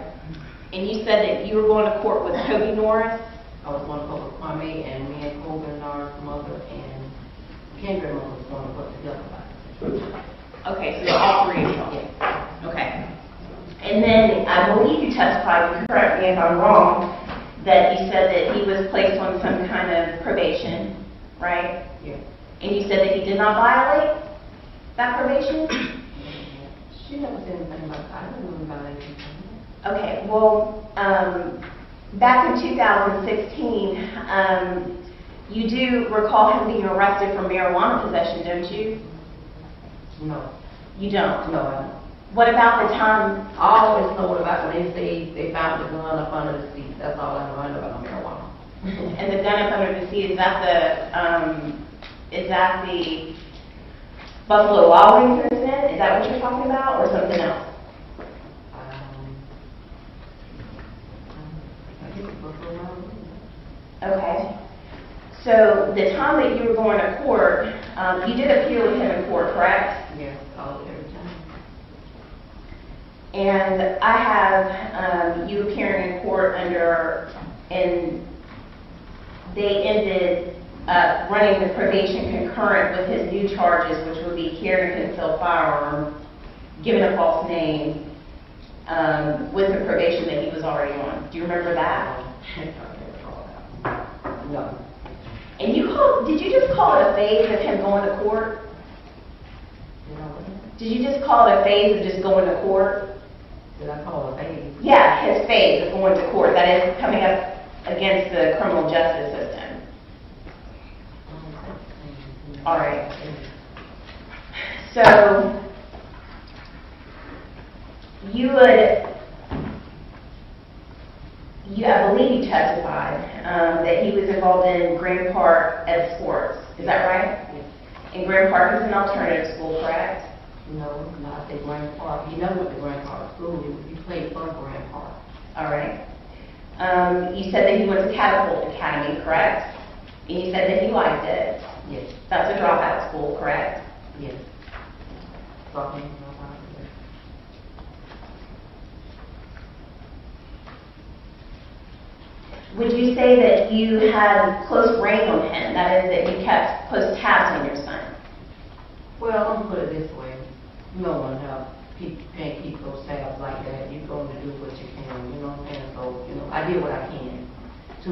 and you said that you were going to court with Kobe Norris? I was going to court with Kwame, and me and Colby Norris' mother and Kendra mother was going to put together about it. Okay, so all three of you. Okay. And then I believe you testified, you correct me if I'm wrong, that you said that he was placed on some kind of probation, right? Yeah. And you said that he did not violate that probation? She never said anything about, I don't know about anything. Okay, well, back in 2016, you do recall him being arrested for marijuana possession, don't you? No. You don't? No, I don't. What about the time? I always know about when they say they found the gun up under the seat. That's all I know. I know about marijuana. And the gun up under the seat, is that the Buffalo Wild Wings incident? Is that what you're talking about, or something else? I guess it's Buffalo Wild Wings. Okay. So the time that you were going to court, you did appeal with him in court, correct? Yes, every time. And I have you appearing in court and they ended running the probation concurrent with his new charges, which would be carrying a concealed firearm, giving a false name, with the probation that he was already on. Do you remember that? No. And did you just call it a phase of him going to court? Did you just call it a phase of just going to court? Did I call it a phase? Yeah, his phase of going to court. That is coming up against the criminal justice system. All right. So I believe you testified that he was involved in Grand Park at sports. Is that right? Yes. And Grand Park is an alternative school, correct? No, not at Grand Park. He never went to Grand Park School. He played for Grand Park. All right. You said that he went to Catapult Academy, correct? And you said that he liked it. Yes. That's a dropout school, correct? Yes. Talking about it. Would you say that you had close rein on him? That is, that you kept close tabs on your son? Well, I'm gonna put it this way. No one can't keep those tabs like that. You're going to do what you can, you know what I'm saying? So, I did what I can to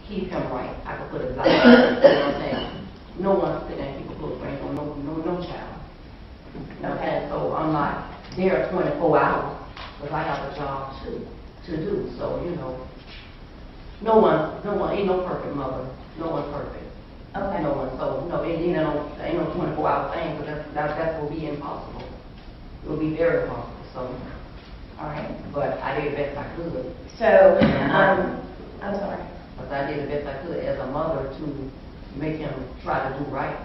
keep him right. I could put it like that, you know what I'm saying? No one sit there and keep a close rein on no child. Okay, so I'm not there 24 hours, because I have a job to do. So, no one, ain't no perfect mother. No one's perfect. Okay. No one. So, no, ain't no 24-hour thing, but that will be impossible. It will be very impossible. So, All right. but I did the best I could. So, I'm sorry. But I did the best I could as a mother to make him try to do right.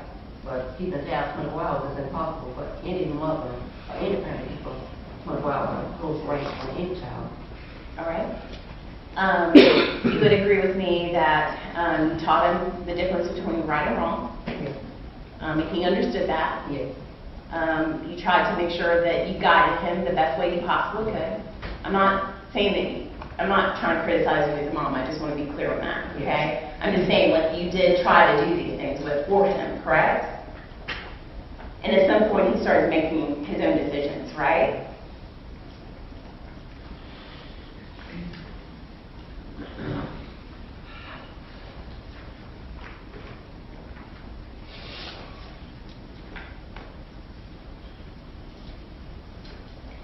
But keeping tabs 24 hours is impossible for any mother or any parent to keep a 24 hours close range on any child. All right. You would agree with me that you taught him the difference between right and wrong. Yes. He understood that. Yes. You tried to make sure that you guided him the best way you possibly could. I'm not saying that I'm not trying to criticize you as a mom. I just want to be clear on that. Okay. Yes. I'm just saying, like, you did try to do these things for him, correct? And at some point, he started making his own decisions, right?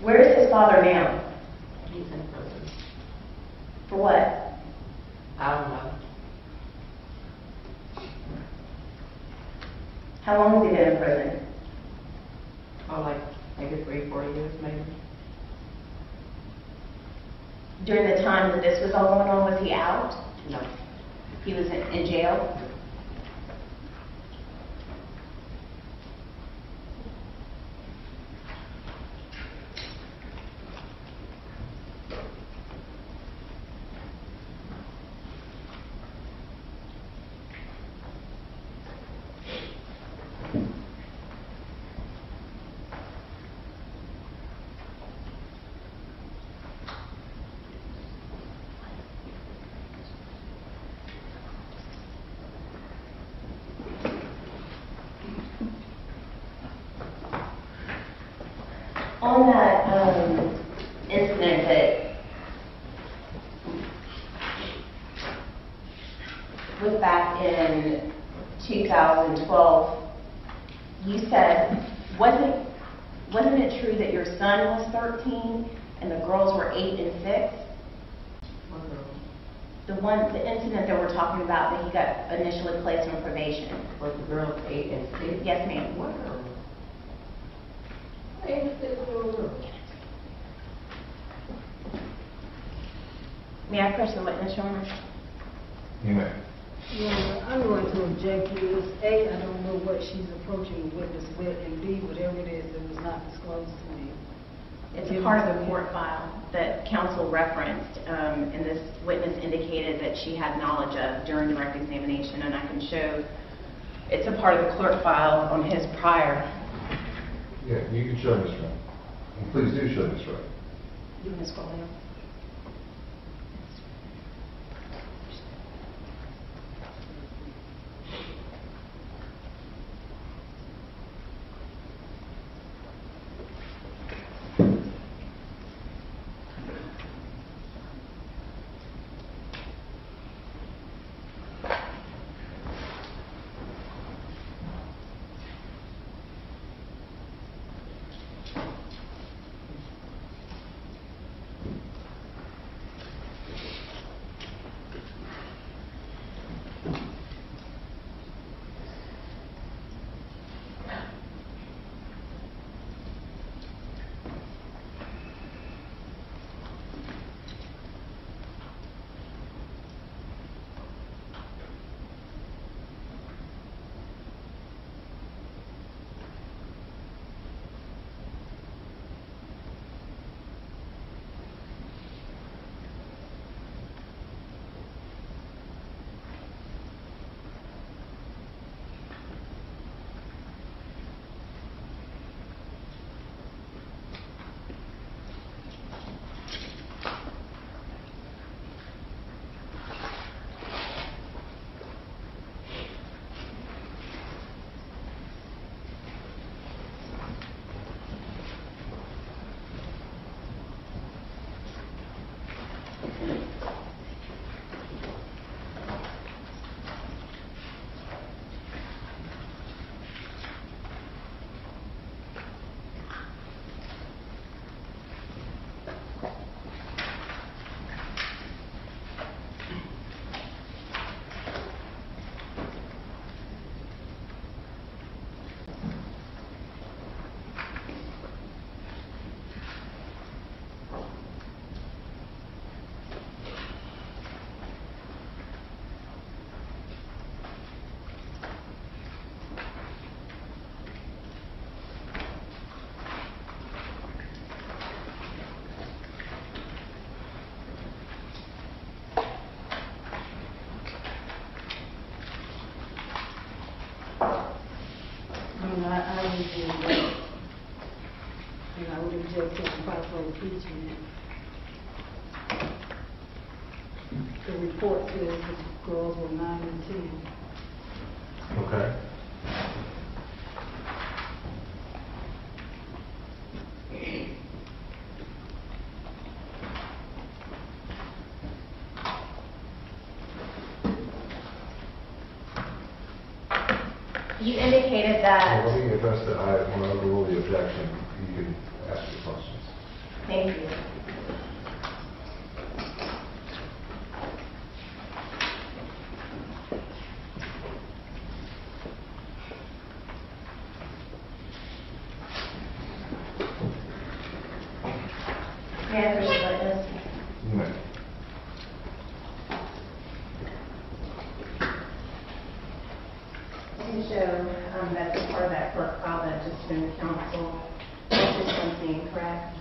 Where is his father now? He's in prison. For what? I don't know. How long has he been in prison? Oh, like maybe 3-4 years, maybe. During the time that this was all going on, was he out? No. He was in jail? in 2012, you said, wasn't it true that your son was 13 and the girls were 8 and 6? The incident that we're talking about that he got initially placed on probation. Was the girl 8 and 6? Yes, ma'am. What girl? 8 and 6 girl. May I press the witness, Your Honor? You may. Yeah, I'm going to object to this. A, I don't know what she's approaching the witness with, and B, whatever it is, it was not disclosed to me. It's a part of the court file that counsel referenced, and this witness indicated that she had knowledge of during direct examination, and I can show, it's a part of the court file on his prior. Yeah, you can show Ms. Wright. And please do show Ms. Wright. You want to scroll down? I would object to the proper impeachment. The report says the girls were 9 and 10. Okay. You indicated that. Well, let me address that. I want to overrule the objection. You can ask your questions. Thank you. May I address the witness? You may. I can show that's a part of that clerk file that just been counsel. This is something correct.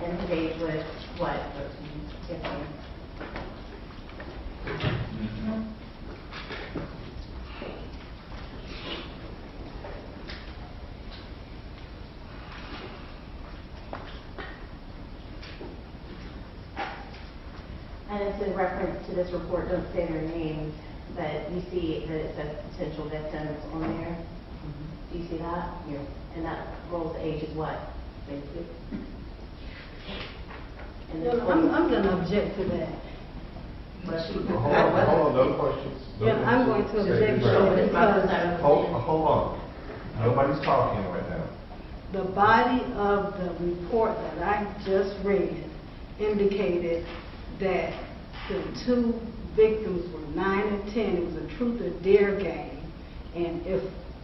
And the date was what? 13. Yes, ma'am. And it's in reference to this report, don't say their names, but you see that it says potential victims on there. Do you see that? Yeah. And that girl's age is what? And Well, I'm going to object to that. But she. Hold on, no questions. No Yeah, I'm going to questions. object Stay to quiet. it because Hold on. Nobody's talking right now. the body of the report that I just read indicated that the two victims were 9 and 10. It was a truth or dare game. And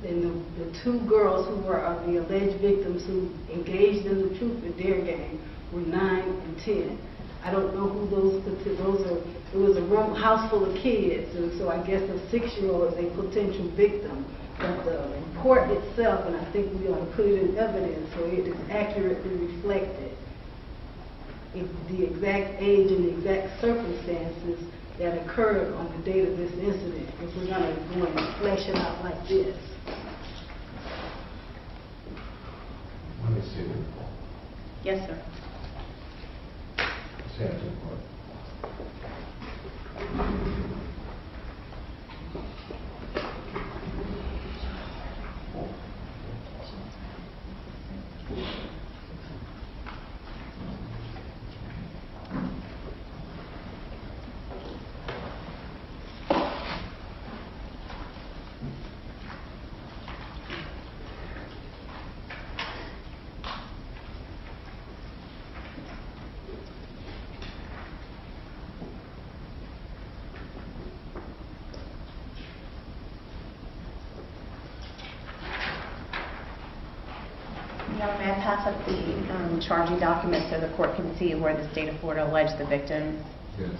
the two girls who were the alleged victims who engaged in the truth or dare game were 9 and 10. I don't know who those are. It was a house full of kids, and so I guess a 6-year-old is a potential victim. But the report itself, and I think we ought to put it in evidence so it is accurately reflected, the exact age and the exact circumstances that occurred on the date of this incident, if we're going to go and flesh it out like this. Let me see the report. Yes, sir. See, I took one. May I pass up the charging document so the court can see where the state of Florida alleged the victim? Yes.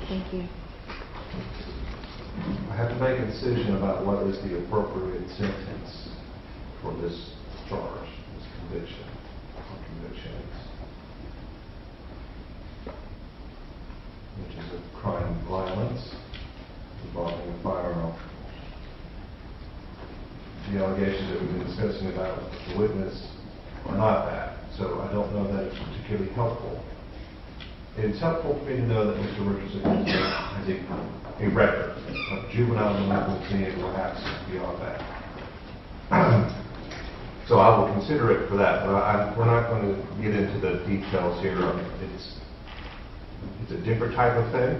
Thank you. I have to make a decision about what is the appropriate sentence for this charge, this conviction, or convictions, which is a crime of violence involving a firearm. The allegations that we've been discussing about the witness are not that, so I don't know that it's particularly helpful. It's helpful for me to know that Mr. Richardson has a record of juvenile delinquency and perhaps beyond that. So I will consider it for that, but we're not going to get into the details here. It's a different type of thing.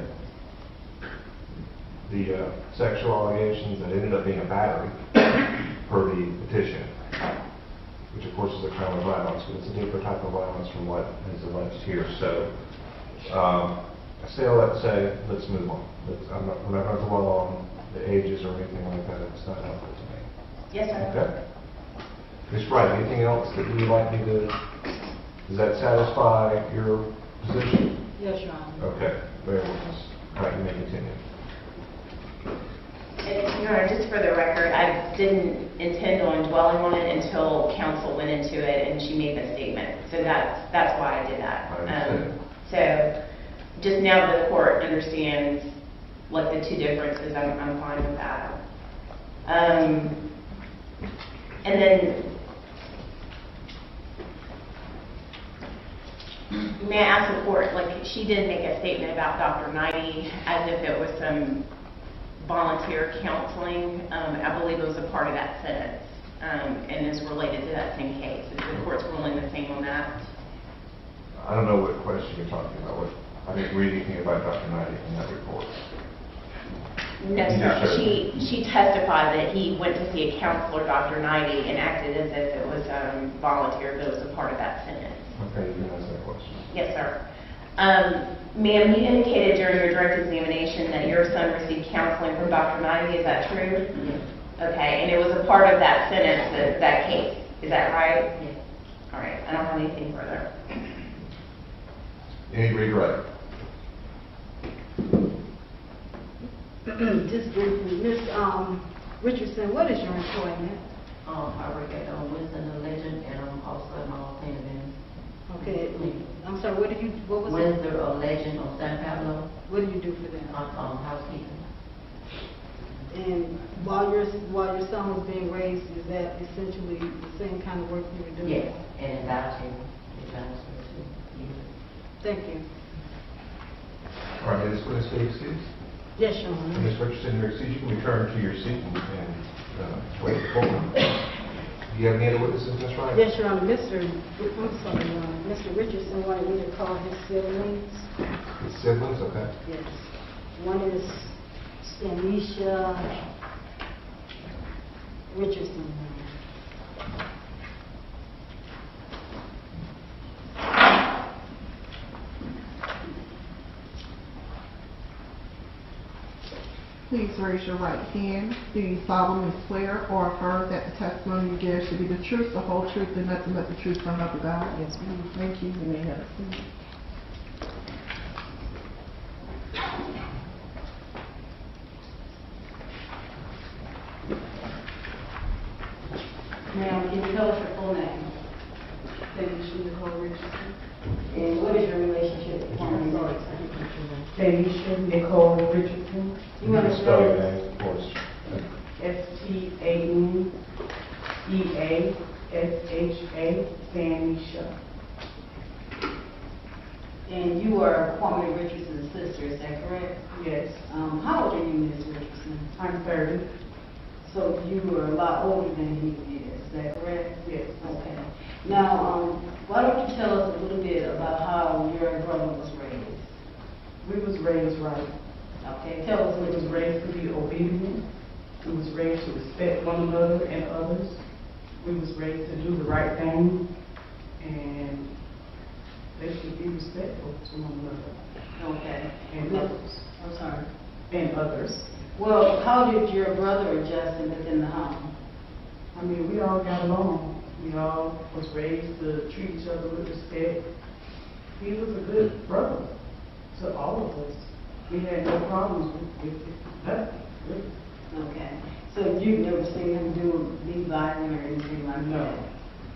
The sexual allegations that ended up being a battery per the petition, which of course is a crime of violence, but it's a different type of violence from what is alleged here. So I say all that to say, let's move on. We're not going to dwell on the ages or anything like that, it's not helpful to me. Yes, sir. Okay. Ms. Wright, anything else that you would like me to, does that satisfy your position? Yes, Your Honor. Okay, very well. All right, you may continue. And, Your Honor, just for the record, I didn't intend on dwelling on it until counsel went into it and she made the statement. So that's why I did that. I understand. So just now that the court understands like the two differences, I'm fine with that. And then, may I ask the court, like she did make a statement about Dr. Knighty as if it was some volunteer counseling. I believe it was a part of that sentence and is related to that same case. Is the court's ruling the same on that? I don't know what question you're talking about. I didn't read anything about Dr. Knighty in that report. No, sir. She testified that he went to see a counselor, Dr. Knighty, and acted as if it was volunteer, but it was a part of that sentence. Okay, you can answer that question. Yes, sir. Ma'am, you indicated during your direct examination that your son received counseling from Dr. Knighty. Is that true? Yes. Okay, and it was a part of that sentence, that case. Is that right? Yes. All right, I don't have anything further. Any regret? Just briefly, Ms. Richardson, what is your employment? I work at Winston & Legend, and I'm also at my own paint event. Okay, I'm sorry, what was it? Winston & Legend on San Pablo. What do you do for them? I'm housekeeping. And while your son was being raised, is that essentially the same kind of work you were doing? Yes, and in vouching, the transfer to you. Thank you. All right, Ms. Quinn, stay excused. Yes, Your Honor. Ms. Richardson, you're excused. You can return to your seat and wait forward. Do you have any other witnesses, Ms. Wright? Yes, Your Honor. Mr. Richardson wanted me to call his siblings. His siblings, okay. Yes. One is Stanisha Richardson. Please raise your right hand. Do you solemnly swear or affirm that the testimony you give should be the truth, the whole truth, and nothing but the truth from help of God? Yes, ma'am. Thank you. You may have a seat. Ma'am, can you tell us your full name? Stanisha Nicole Richardson. And what is your relationship with Kwame Richardson? Stanisha Nicole Richardson. You want to spell your name, of course. Staneasha, Stanisha. And you are Kwame Richardson's sister, is that correct? Yes. How old are you, Ms. Richardson? I'm 30. So you are a lot older than he is, is that correct? Yes. Okay. Now, why don't you tell us a little bit about how your brother was raised? We was raised right. Okay, tell us a We was little bit. raised to be obedient. We was raised to respect one another and others. We was raised to do the right thing. And they should be respectful to one another. Okay. And others. I'm sorry. And others. Well, how did your brother adjust within the home? I mean, we all got along. We all was raised to treat each other with respect. He was a good brother to all of us. We had no problems with nothing, really. Okay. So you've never seen him be violent or anything like No, that?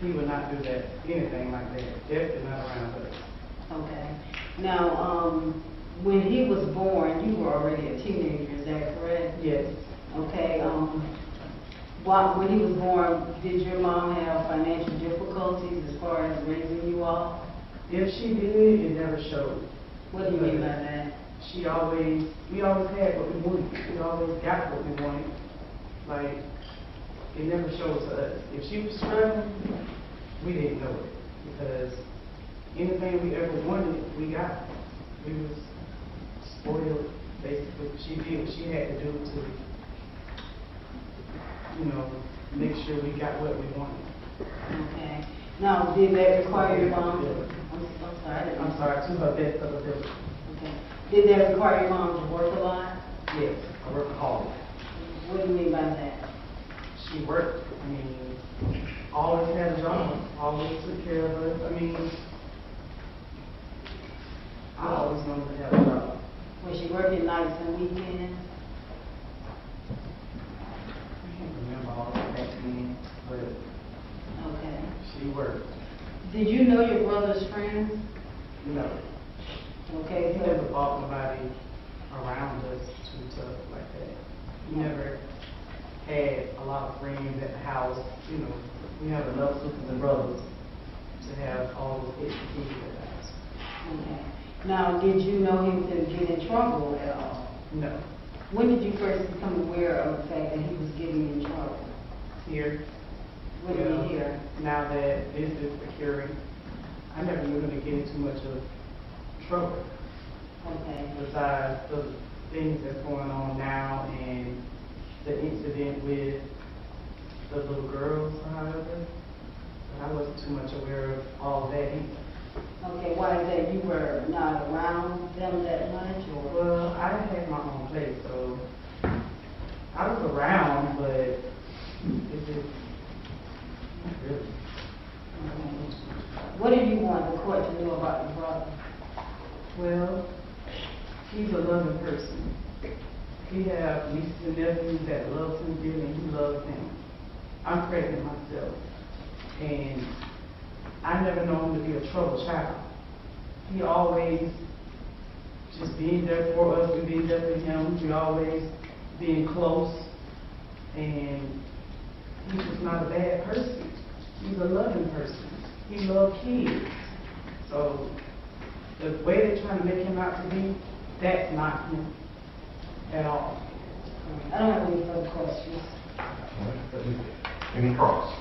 he would not do that, anything like that. Definitely not around us. Okay. Now, when he was born, you were already a teenager, is that correct? Yes. Okay. When he was born, did your mom have financial difficulties as far as raising you all? If she did, it never showed. What do you mean by that? We always had what we wanted. We always got what we wanted. Like, it never showed to us. If she was struggling, we didn't know it. Because anything we ever wanted, we got. We was spoiled, basically. She did what she had to do to, make sure we got what we wanted. Okay. Now, did that require your mom to, I'm sorry, to her best ability. Okay. Did that require your mom to work a lot? Yes, I work hard. What do you mean by that? She worked, I mean, always had a job, always took care of us. I mean, I always wanted to have a job. Was she working nights and weekends? I can't remember all that back then, but Okay. she worked. Did you know your brother's friends? No, Okay, he so, never brought nobody around us and stuff like that. He never had a lot of friends at the house, you know. We have enough sisters and brothers to have all those extra kids at the house. okay. Now, did you know him to get in trouble at all? No, When did you first become aware of the fact that he was getting in trouble? here. When did you hear? Now that this is securing, I never knew him to get into much of trouble. Okay. Besides the things that's going on now and the incident with the little girls, however, I wasn't too much aware of all that either. Okay, why is that? You were not around them that much, or? Well, I had my own place, so I was around, but it just, not really. What do you want the court to know about your brother? Well, he's a loving person. He have nieces and nephews that loves him dearly, and he loves them. I'm pregnant myself, and I never known him to be a troubled child. He always just being there for us, we being there for him, we always being close, and he's just not a bad person. He's a loving person. He loves kids. So the way they're trying to make him out to be, that's not him at all. I don't have any further questions. Any cross?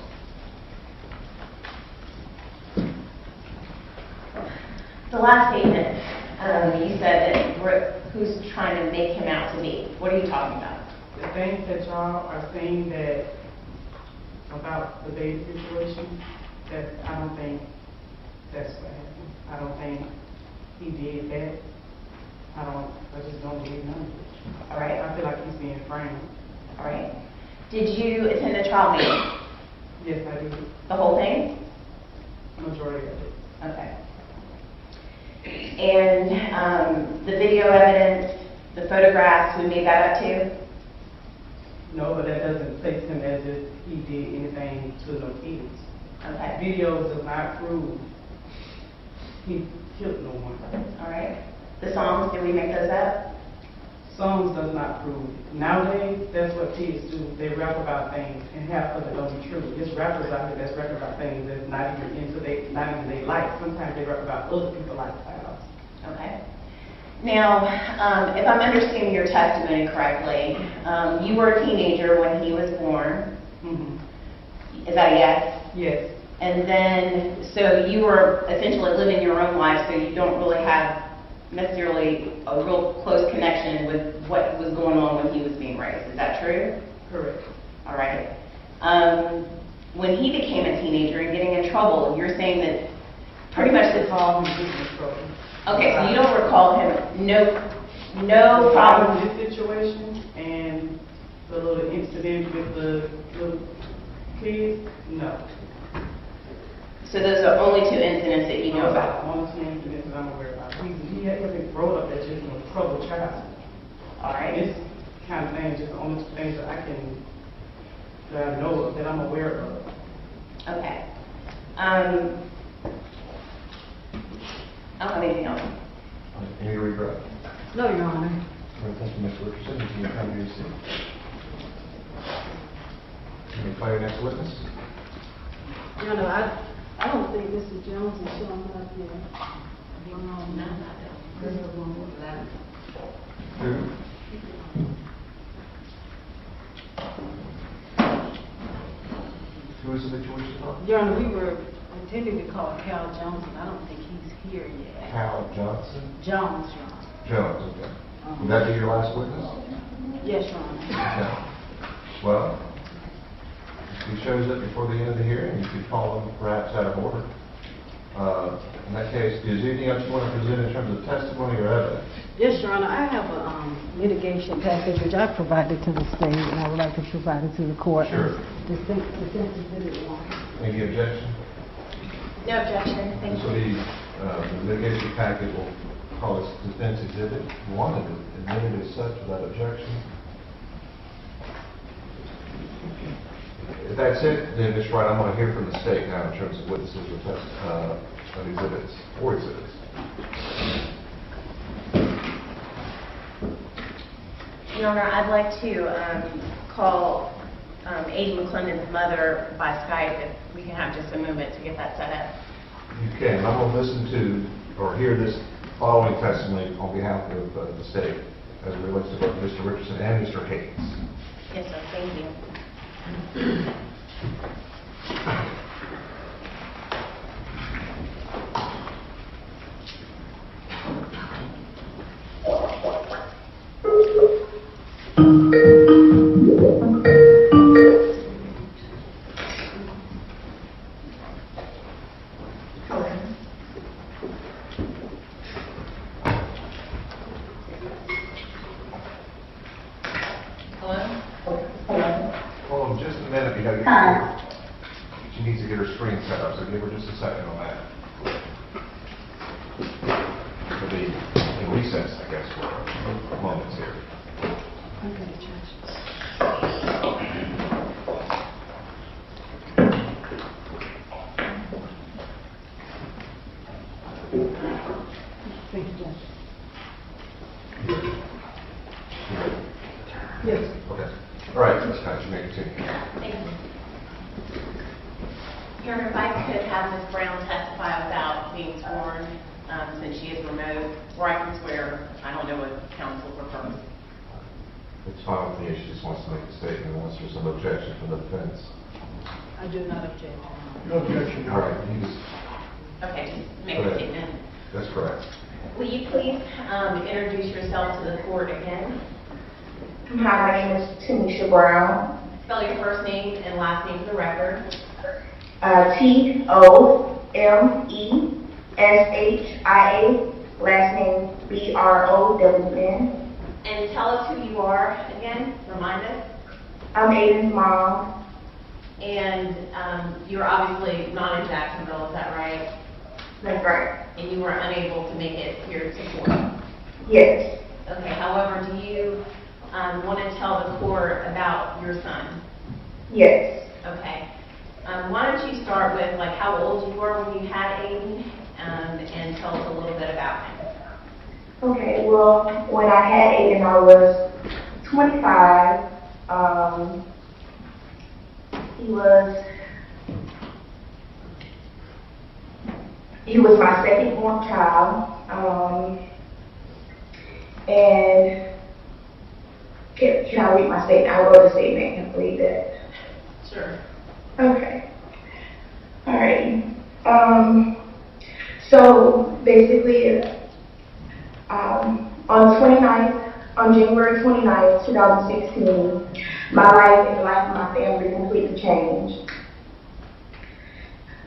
The last statement, you said that who's trying to make him out to be. What are you talking about? The things that y'all are saying that about the baby situation, that I don't think that's what happened. I don't think he did that. I just don't believe none of it. All right. I feel like he's being framed. All right. Did you attend the trial meeting? Yes, I do. The whole thing? Majority of it. Okay. And the video evidence, the photographs, who made that up to? No, but that doesn't place him as if he did anything to no kids. Okay. Videos does not prove he killed no one. All right. The songs, did we make those up? Songs does not prove it. Nowadays, that's what kids do. They rap about things, and half of it don't be true. There's rappers out there that's rapping about things that's not even not even their life. Sometimes they rap about other people's lifestyles. Okay. Now, if I'm understanding your testimony correctly, you were a teenager when he was born. Mm-hmm. Is that a yes? Yes. And then, so you were essentially living your own life, so you don't really have necessarily a real close connection with what was going on when he was being raised. Is that true? Correct. All right. When he became a teenager and getting in trouble, you're saying that pretty much the call him getting in trouble. Okay, so you don't recall him, no problem. This situation and the little incident with the little kids, no. So those are only two incidents that you know about? Only two incidents that I'm aware about. He hasn't grown up as just a troubled child. All right. This kind of thing is just the only two things that I know of, that I'm aware of. Okay. I don't have anything else. Any regret? No, Your Honor. Thank you, Ms. Richardson. You can come to your seat. Can you call your next witness? Your Honor, I don't think Mr. Jones is showing up here. Who? Who is it that you wish to talk? Your Honor, we were intending to call Cal Johnson. I don't think he's here yet. Cal Johnson? Jones, Your Honor. Jones, okay. Would that be your last witness? Yes, Your Honor. No. Well, if he shows up before the end of the hearing, you could call him perhaps out of order. In that case, is there anything else you want to present in terms of testimony or evidence? Yes, Your Honor, I have a mitigation package which I provided to the state, and I would like to provide it to the court. Sure. The sensitivity one. Any objection? No objection, thank This will you. be, the litigation package will call this defense exhibit 1 and admitted as such without objection. If that's it, then Ms. Wright, I'm going to hear from the state now in terms of witnesses or of exhibits or exhibits. Your Honor, I'd like to call Amy McClendon's mother by Skype if we can have just a moment to get that set up. You can. I'm going to listen to or hear this following testimony on behalf of the state as it relates to both Mr. Richardson and Mr. Hayes. Yes, sir, thank you. Hold on just a minute. You got to get her. She needs to get her screen set up, so give her just a second on that. We'll be in recess, I guess, for moments here. Thank you, Judge. Yes. Okay. All right, Ms. Cox, you may continue. Thank you. Your Honor, if I could have Ms. Brown testify without being sworn, since she is remote, or I can swear, I don't know what counsel prefers. It's fine with me if she just wants to make a statement unless there's some objection from the defense. I do not object. No objection. All right, you just, Okay, just make Go a ahead. statement. that's correct. Will you please introduce yourself to the court again? Hi, my name is Tanisha Brown. Spell your first name and last name for the record. Tomeshia, last name Brown. And tell us who you are again, remind us. I'm Aiden's mom. And you're obviously not in Jacksonville, is that right? That's right. And you were unable to make it here to court. Yes. Okay, however, do you want to tell the court about your son? Yes. Okay. Why don't you start with like how old you were when you had Aiden, and tell us a little bit about him. Okay, well, when I had Aiden, I was 25. He was my second born child. And can I read my statement? I wrote a statement and believe that. Sure. Okay. All right. So basically, on January 29th, 2016, my life and the life of my family completely changed.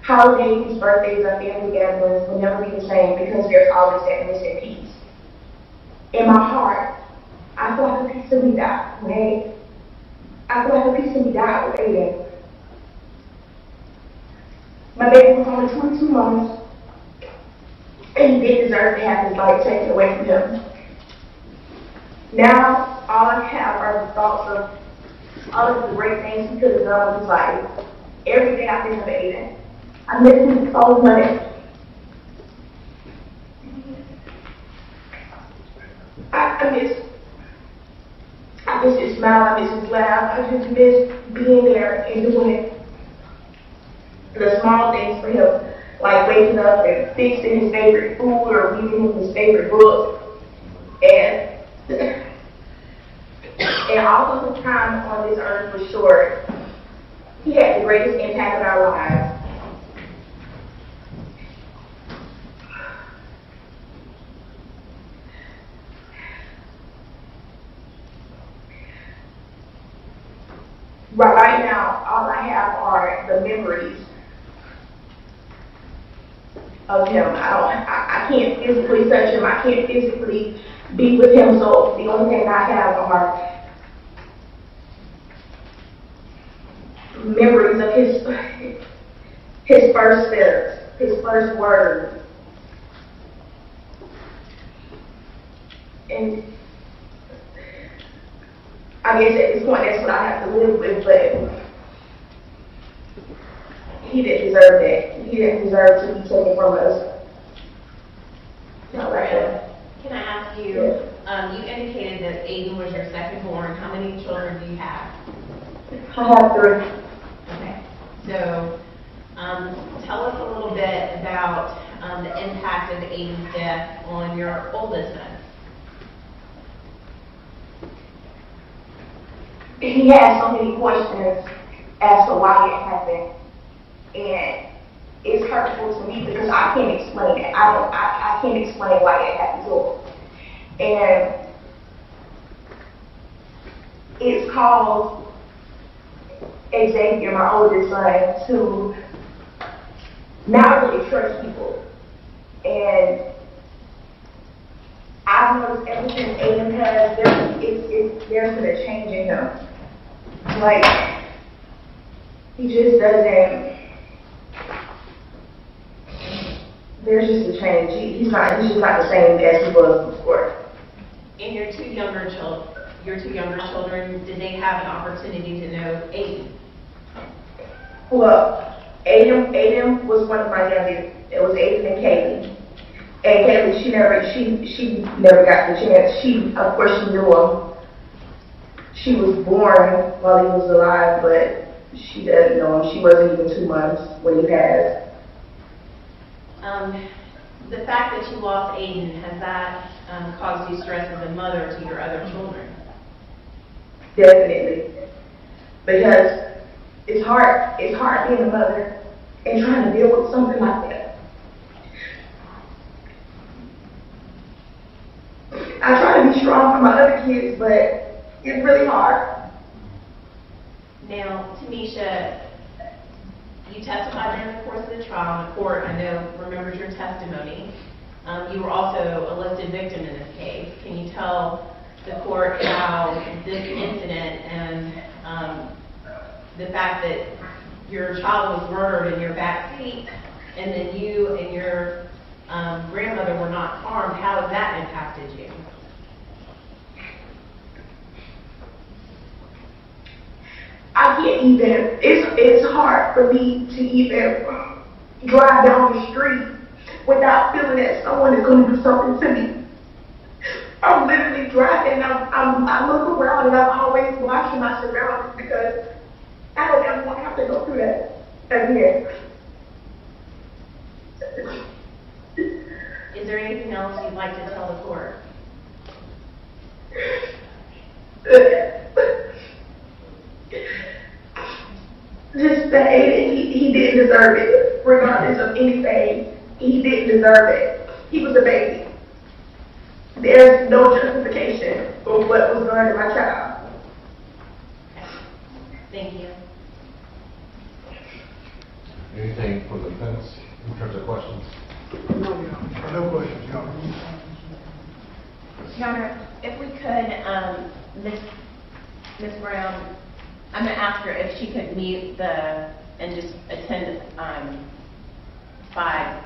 Holidays, birthdays, or family gatherings will never be the same because there's always that missing piece. In my heart, I feel like a piece of me died, right? I feel like a piece of me died with Aiden. My baby was only 22 months, and he did deserve to have his life taken away from him. Now, all I have are the thoughts of all of the great things he could have done with his life. Every day I think of Aiden. I miss him so much. I miss his smile, I miss his laugh, I just miss being there and doing the small things for him, like waking up and fixing his favorite food or reading him his favorite book. And although his time on this earth was short, he had the greatest impact on our lives. Right now, all I have are the memories of him. I can't physically touch him. I can't physically be with him. So the only thing I have are memories of his first steps, his first words. And I guess at this point that's what I have to live with, but he didn't deserve that. He didn't deserve to be taken from us. Not like that. Can I ask you, you indicated that Aiden was your second born. How many children do you have? I have 3. Okay. So, tell us a little bit about the impact of Aiden's death on your oldest son. He has so many questions as to why it happened, and it's hurtful to me because I can't explain it. I can't explain why it happened to him, and it's caused Xavier, my oldest son, to not really trust people, and I've noticed ever since Aiden passed, there's been a change in him. Like, he just doesn't, there's just a change. He's just not the same as he was before. And your two younger children, did they have an opportunity to know Aiden? Well, Aiden was one of my youngest. It was Aiden and Kaylee. And Kaylee, she never got the chance. Of course, she knew him. She was born while he was alive, but she doesn't know him. She wasn't even 2 months when he passed. The fact that you lost Aiden, has that caused you stress as a mother to your other children? Definitely. Because it's hard being a mother and trying to deal with something like that. I try to be strong for my other kids, but it's really hard. Now, Tamisha, you testified during the course of the trial, and the court, I know, remembers your testimony. You were also a listed victim in this case. Can you tell the court how this incident and the fact that your child was murdered in your back seat, and then you and your grandmother were not harmed, how has that impacted you? I can't even, it's hard for me to even drive down the street without feeling that someone is going to do something to me. I'm literally driving and I look around and I'm always watching my surroundings because I don't ever want to have to go through that again. Is there anything else you'd like to tell the court? Just that he didn't deserve it, regardless of anything. He didn't deserve it. He was a baby. There's no justification for what was done to my child. Thank you. Anything from the defense in terms of questions? No questions, Your Honor. Your Honor, if we could, Ms. Brown, I'm going to ask her if she could mute and just attend by,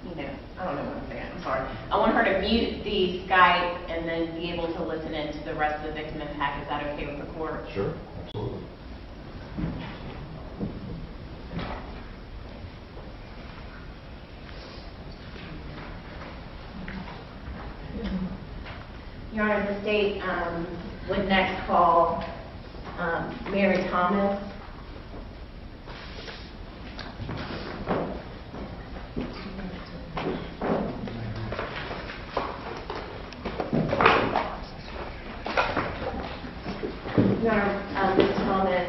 I don't know what I'm saying, I'm sorry. I want her to mute the Skype and then be able to listen in to the rest of the victim impact. Is that okay with the court? Sure, absolutely. Your Honor, the state would next call Mary Thomas. Your Honor, Ms. Thomas.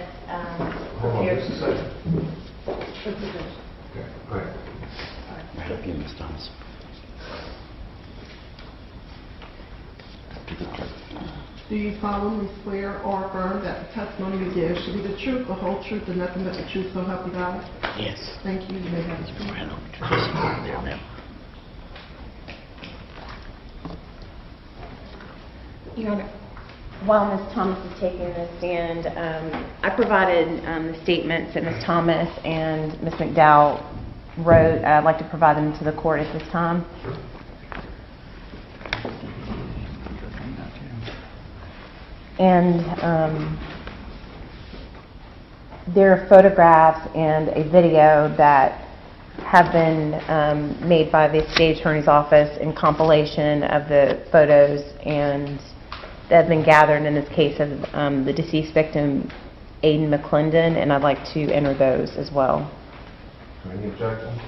Hold on just a second. Okay, go ahead. Right up here, Ms. Thomas. After the clerk. Do you solemnly swear or affirm that the testimony you give should be the truth, the whole truth, and nothing but the truth, so help you God? Yes. Thank you. You may have your seat. Right over to this one there now. Your Honor, while Ms. Thomas is taking the stand, I provided the statements that Ms. Thomas and Ms. McDowell wrote. I'd like to provide them to the court at this time. And there are photographs and a video that have been made by the state attorney's office in compilation of the photos and that have been gathered in this case of the deceased victim, Aiden McClendon, and I'd like to enter those as well. Any objections?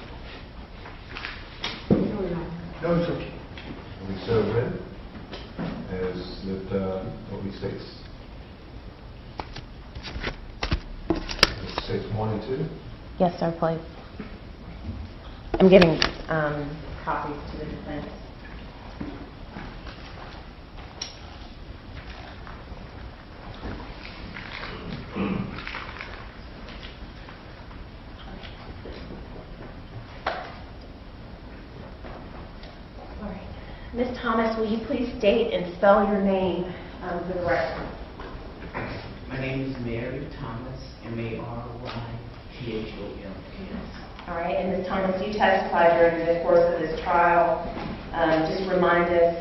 No, it's okay. We so read as it what we states. It states 1 and 2. Yes, sir, please. I'm giving copies to the defense. All right. Ms. Thomas, will you please state and spell your name for the record? My name is Mary Thomas, Marythomals. All right, and Ms. Thomas, you testified during the course of this trial. Just remind us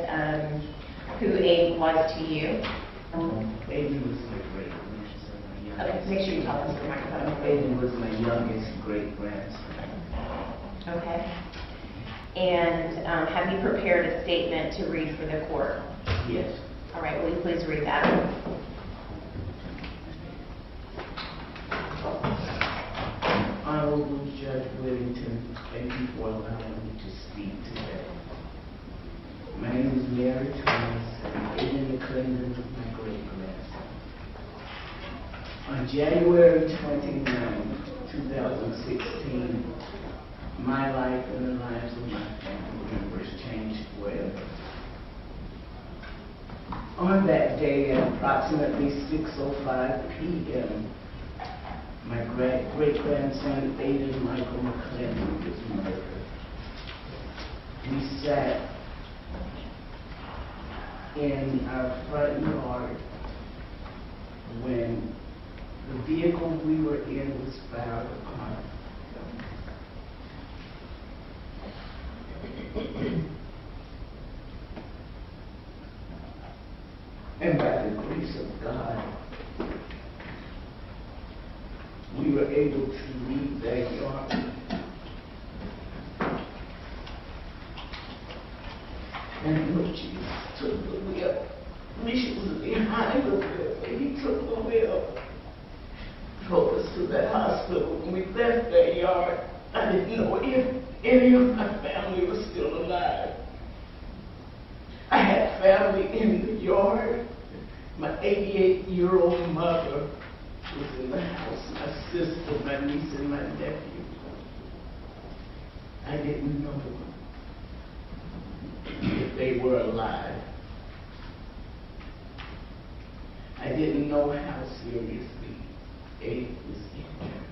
who Aiden was to you. Aiden was my great grandson. Okay, make sure you talk into the microphone. Aiden was my youngest great grandson. Okay. And have you prepared a statement to read for the court? Yes. All right, will you please read that? Honorable Judge Whittington, thank you for allowing me to speak today. My name is Mary Thomas, and Aiden McClendon is my great grandson. On January 29, 2016, my life and the lives of my family members changed forever. On that day at approximately 6:05 p.m., my great-grandson, Aiden Michael McClendon, was murdered. We sat in our front yard when the vehicle we were in was fired upon. And by the grace of God, we were able to leave that yard. And Lord Jesus took the wheel. Misha was behind the wheel, and he took the wheel, drove us to that hospital. When we left that yard, I didn't know if any of my family was still alive. I had family in the yard. My 88-year-old mother was in the house, my sister, my niece, and my nephew. I didn't know if they were alive. I didn't know how seriously Abe was injured.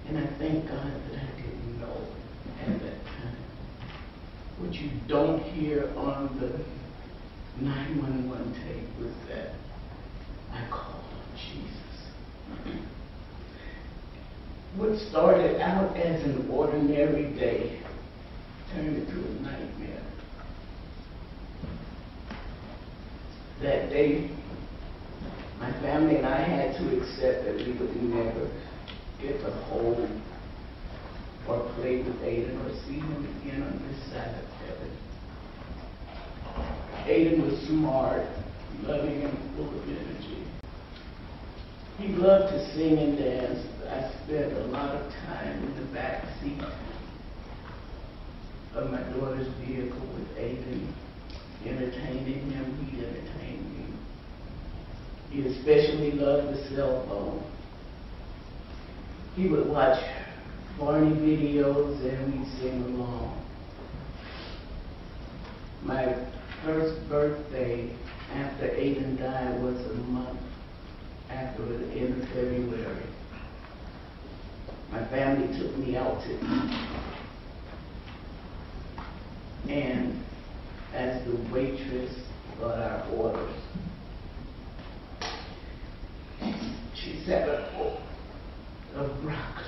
And I thank God that I didn't know at that time. What you don't hear on the 911 tape was that I called on Jesus. What started out as an ordinary day turned into a nightmare. That day, my family and I had to accept that we would never get to hold or play with Aiden or see him again on this side of heaven. Aiden was smart, loving, and full of energy. He loved to sing and dance. I spent a lot of time in the back seat of my daughter's vehicle with Aiden, entertaining him. He entertained me. He especially loved the cell phone. He would watch Barney videos and we'd sing along. My first birthday after Aiden died was a month after the end of February. My family took me out to eat. And as the waitress got our orders, she set a bowl of broccoli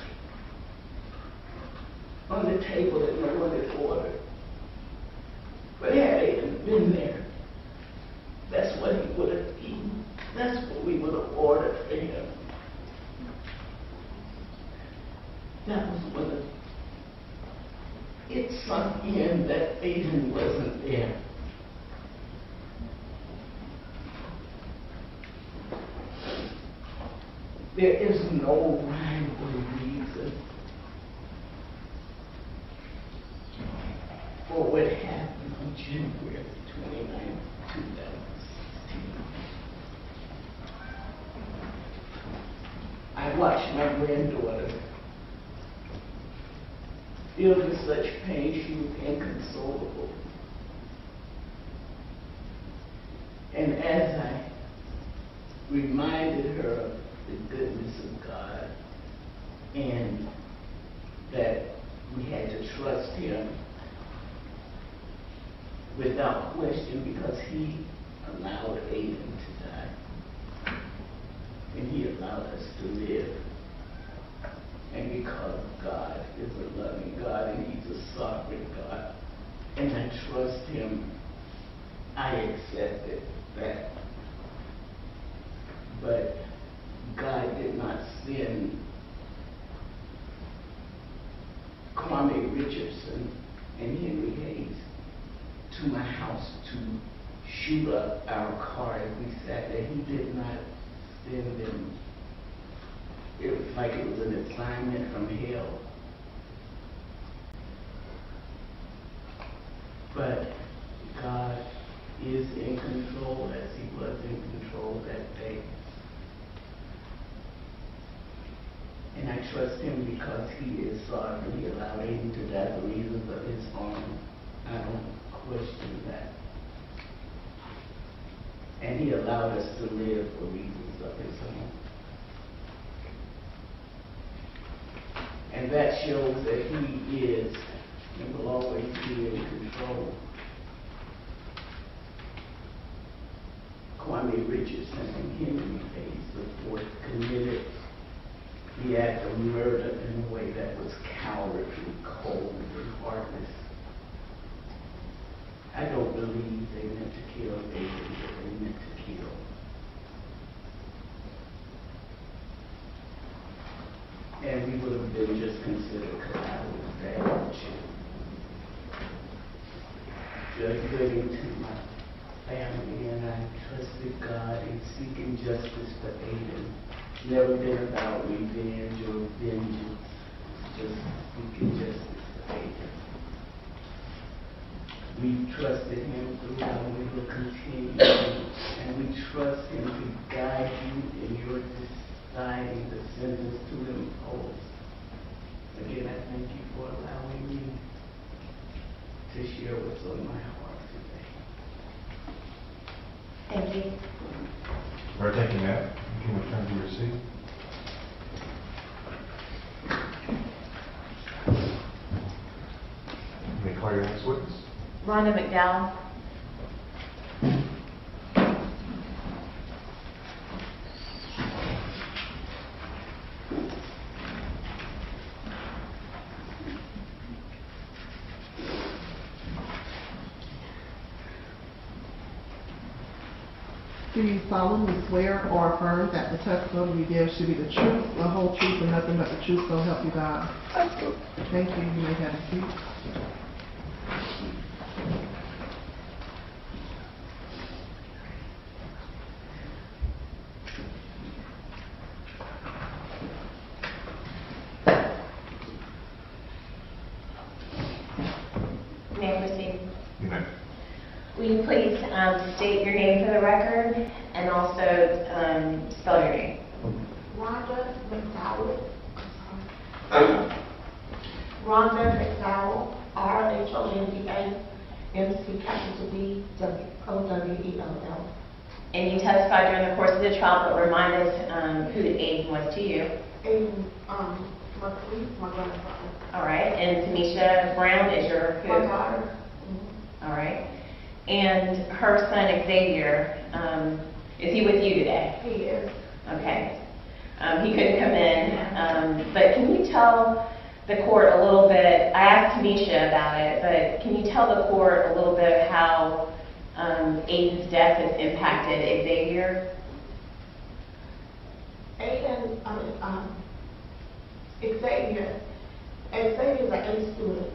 on the table that no one had ordered. But had Aiden been there, that's what he would have eaten. That's what we would have ordered for him. That was when it sunk in that Aiden wasn't there. There is no rhyme or reason for what happened on January 29, 2016. I watched my granddaughter filled with such pain, she was inconsolable. And as I reminded her of the goodness of God and that we had to trust Him without question because He allowed Aiden to die and He allowed us to live. And because God is a loving God and He's a sovereign God, and I trust Him, I accepted that. But God did not send Kwame Richardson and Henry Hayes to my house to shoot up our car as we sat there. He did not send them. It was like it was an assignment from hell. But God is in control as He was in control that day. And I trust Him because He is sovereign. He allowed Aiden to die for reasons of His own. I don't question that. And He allowed us to live for reasons of His own. And that shows that He is and will always be in control. Kwame Richardson and Henry Hayes IV committed the act of murder in a way that was cowardly, cold, and heartless. I don't believe they meant to kill Aiden, but they meant to kill. And we would have been just considered collateral damage. Just living to my family, and I trusted God in seeking justice for Aiden. Never been about revenge or vengeance, just seeking justice for Aiden. We trusted Him throughout, and we will continue to, and we trust Him to guide you in your deciding the sentence to impose. Again, I thank you for allowing me to share what's on my heart today. Thank you. We're taking that. You can return to your seat. May I call your next witness? Rhonda McDowell. Do you solemnly swear or affirm that the testimony you give should be the truth, the whole truth, and nothing but the truth, so help you God? I do. Thank you. You may have a seat. May I proceed? You may. Will you please state your name for the record and also spell your name? Rhonda McDowell. Rhonda McDowell, RHONDA MC_D_WOWELL. And you testified during the course of the trial, but remind us who Aiden was to you. Aiden, my grandfather. All right. And Tamisha Brown is your who? My daughter. All right. And her son Xavier, is he with you today? He is. Okay. He couldn't come in, but can you tell the court a little bit, I asked Tamisha about it, but can you tell the court a little bit how Aiden's death has impacted Xavier? Xavier's an A student,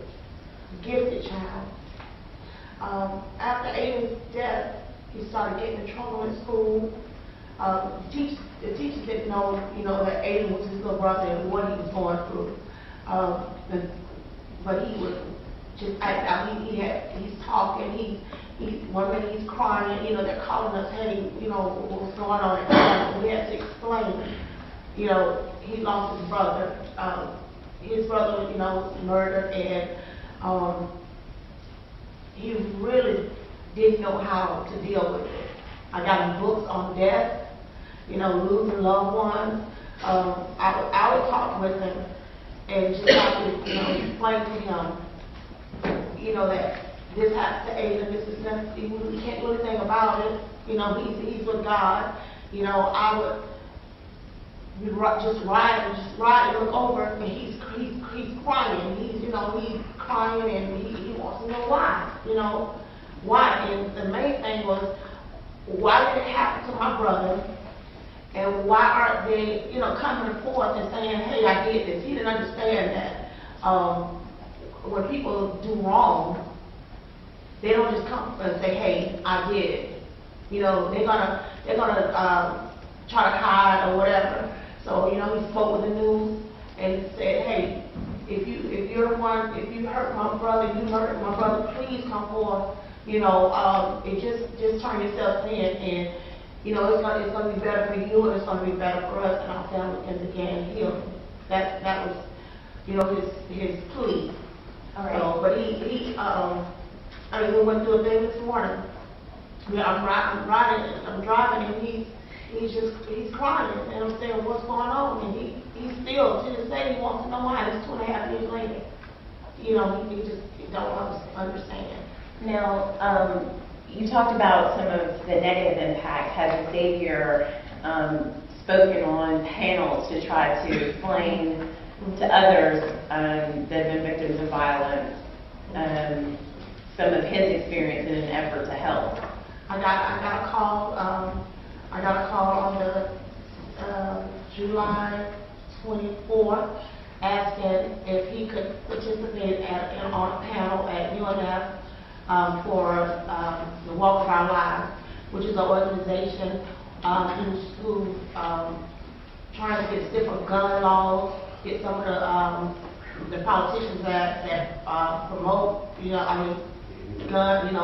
gifted child. After Aiden's death, he started getting in trouble in school. The teachers didn't know, that Aiden was his little brother and what he was going through. But he was just acting out. He's talking. One minute he's crying. They're calling us, hey, what's going on? And we had to explain. He lost his brother. His brother, was murdered, and he really didn't know how to deal with it. I got him books on death, losing loved ones. I would talk with him and just have to, explain to him, that this happens to Aiden, this is nothing, we can't do anything about it. He's with God. I would just ride and look over, and he's crying. He's crying, and he wants to know why. Why? And the main thing was, why did it happen to my brother? And why aren't they, coming forth and saying, hey, I did this? He didn't understand that when people do wrong, they don't just come and say, hey, I did it. They're gonna try to hide or whatever. So, he spoke with the news and said, hey, if you're the one, if you hurt my brother, you murdered my brother, please come forth. Just turn yourself in, and it's gonna be better for you, and it's gonna be better for us and our family, and again healing. That was, his plea. All right. So, but we went through a thing this morning. I'm driving, and he's crying, and I'm saying, what's going on? And he still, to this day, he wants to know why. It's 2.5 years later. He just don't understand. Now, you talked about some of the negative impact. Has Xavier spoken on panels to try to explain to others that have been victims of violence some of his experience in an effort to help? I got a call on the July 24th asking if he could participate on a panel at UNF for the Walk of Our Lives, which is an organization who's trying to get different gun laws, get some of the politicians that promote,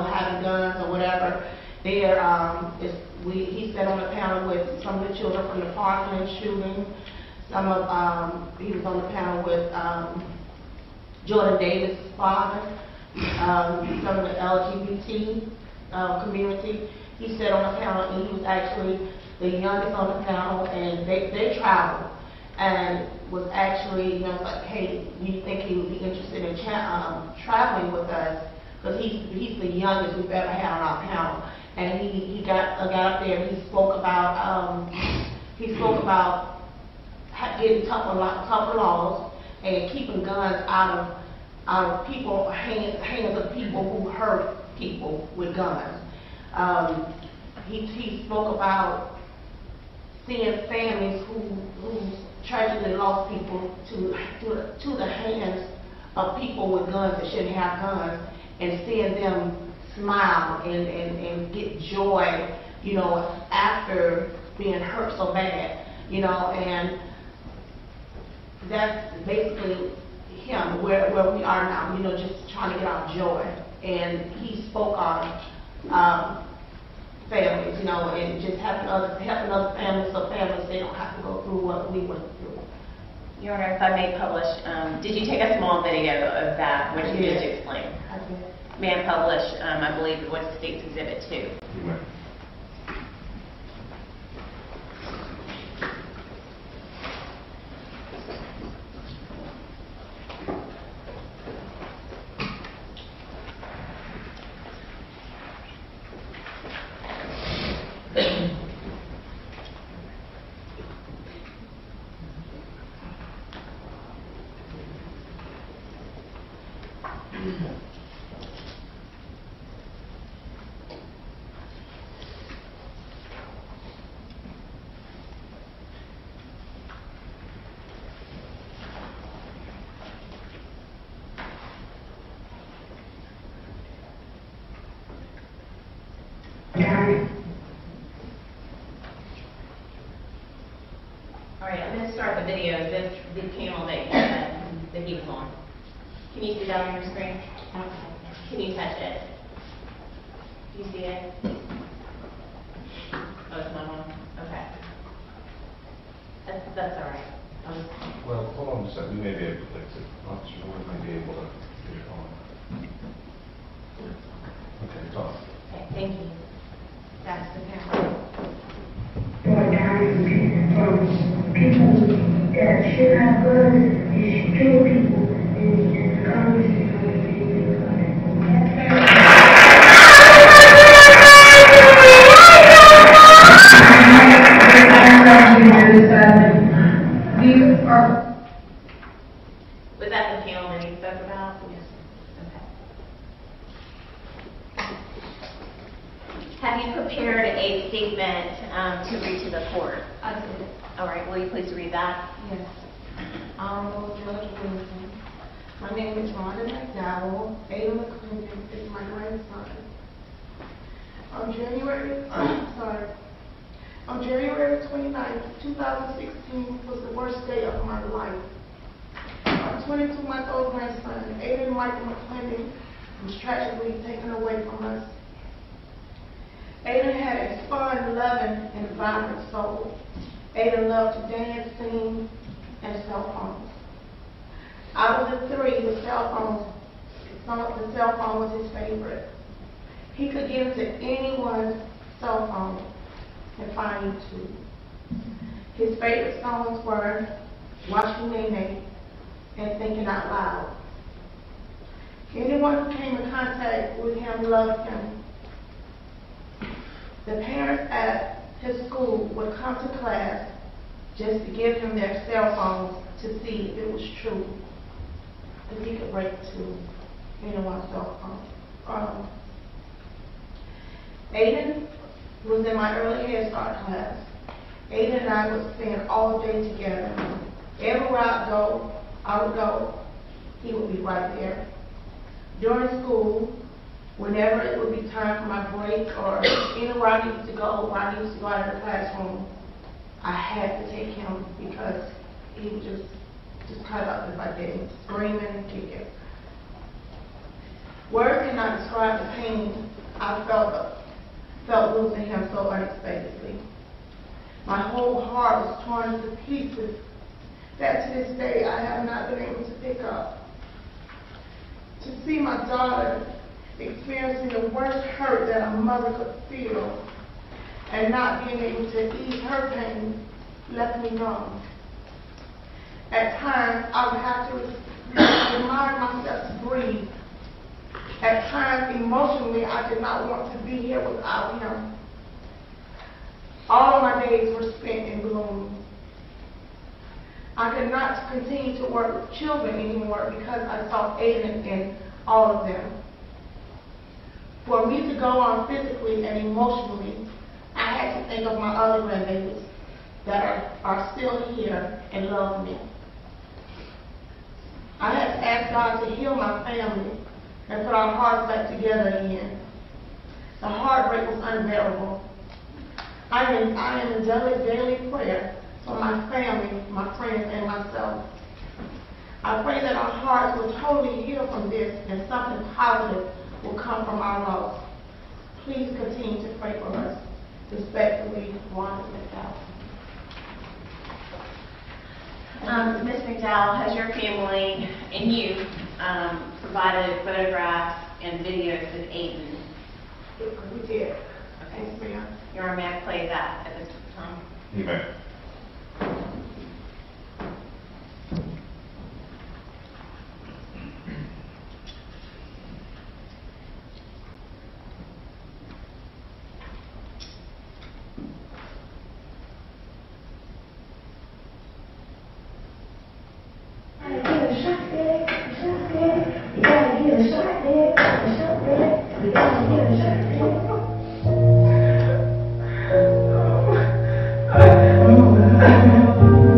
having guns or whatever. He sat on a panel with some of the children from the Parkland shooting. He was on the panel with Jordan Davis' father, some of the LGBT community. He sat on a panel, and he was actually the youngest on the panel, and they traveled, and was actually, like, hey, you think he would be interested in traveling with us? Because he's the youngest we've ever had on our panel. And he got up there and he spoke about getting tougher laws and keeping guns out of hands of people who hurt people with guns. He spoke about seeing families who tragically lost people to the hands of people with guns that shouldn't have guns, and seeing them smile and get joy, after being hurt so bad, and that's basically him, where we are now, just trying to get our joy. And he spoke on families, and just helping other families, so families, they don't have to go through what we went through. Your Honor, if I may publish, did you take a small video of that, which you just explained? I did. may I publish, I believe it was State's Exhibit 2. You may. All right, I'm going to start the video. This the panel that he was on. Can you see that on your screen? Can you touch it? Do you see it? Oh, it's not on. Okay. That's all right. Well, hold on just a second. We may be able to fix it. Officer Ward may be able to get it on. Okay, it's on. Okay, thank you. That's the panel. People that should have guns and kill people and Congress is going to be these are. Was that the panel that he spoke about? Yes. Okay. Have you prepared a statement to read to the court? I did. All right, will you please read that? Yes. Honorable Judge Wilson, my name is Rhonda McDowell. Ada McClinton is my grandson. On January 29th, 2016 was the worst day of my life. Our 22-month-old grandson, Aiden Michael McClinton, was tragically taken away from us. Aiden had a fun, loving, and vibrant soul. Aiden loved to dance, sing, and cell phones. Out of the three, the cell phone was his favorite. He could get into anyone's cell phone and find YouTube. His favorite songs were Watching Nene and Thinking Out Loud. Anyone who came in contact with him loved him. The parents at his school would come to class just to give him their cell phones to see if it was true, if he could break to anyone's cell phone. Aiden was in my early Head Start class. Aiden and I would spend all day together. Everywhere I would go, he would be right there. During school, whenever it would be time for my break or anywhere I needed to go, or I needed to go out of the classroom, I had to take him because he would just cut up if I didn't, screaming and kicking. Words cannot describe the pain I felt losing him so unexpectedly. My whole heart was torn to pieces that to this day I have not been able to pick up. To see my daughter experiencing the worst hurt that a mother could feel and not being able to ease her pain left me numb. At times, I would have to remind myself to breathe. At times, emotionally, I did not want to be here without him. All of my days were spent in gloom. I could not continue to work with children anymore because I saw Aiden in all of them. For me to go on physically and emotionally, I had to think of my other grandbabies that are still here and love me. I had to ask God to heal my family and put our hearts back together again. The heartbreak was unbearable. I am in daily prayer for my family, my friends, and myself. I pray that our hearts will totally heal from this and something positive will come from our loss. Please continue to pray for us. Respectfully, Rhonda McDowell. Ms. McDowell, has your family and you provided photographs and videos with Aiden. We did. Okay. Yes, ma'am. Your Honor, may I play that at this time? You may.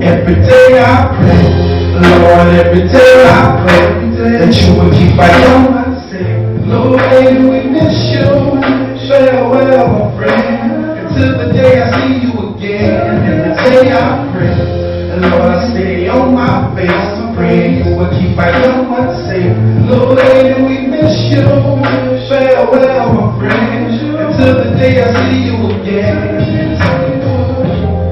Every day I pray, Lord, every day I pray that you would keep my young mind safe. Lord, baby, we miss you. Farewell, my friend, until the day I see you again. Every day I pray, Lord, I stay on my face, praying you would keep my young mind safe. Lord, baby, we miss you. Farewell, my friend, until the day I see you again.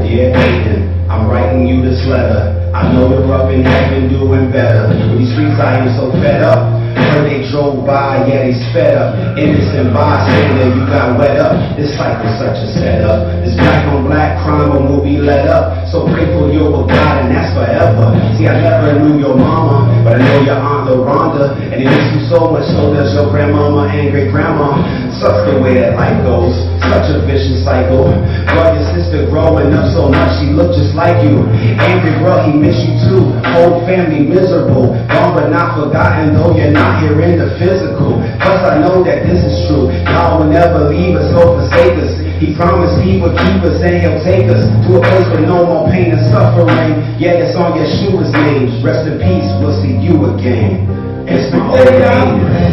Dear Aiden, I'm writing you this letter. I know you're up in heaven doing better. With these streets I am so fed up. Heard they drove by, yeah they sped up. Innocent bystander, you got wet up. This cycle's such a setup. This black on black crime will be let up. So grateful you're with God and that's forever. See, I never knew your mama, but I know your aunt Rhonda. And it makes you so much, so does your grandmama and great grandma. Sucks the way that life goes, such a vicious cycle. Brought your sister growing up so much, she looked just like you. Angry bro, he missed you too. Whole family miserable, gone but not forgotten, though you're not here in the physical. Plus I know that this is true, God will never leave us or forsake us. He promised he would keep us and he'll take us to a place with no more pain and suffering. Yeah, it's on Yeshua's name. Rest in peace, we'll see you again. It's my day I pray,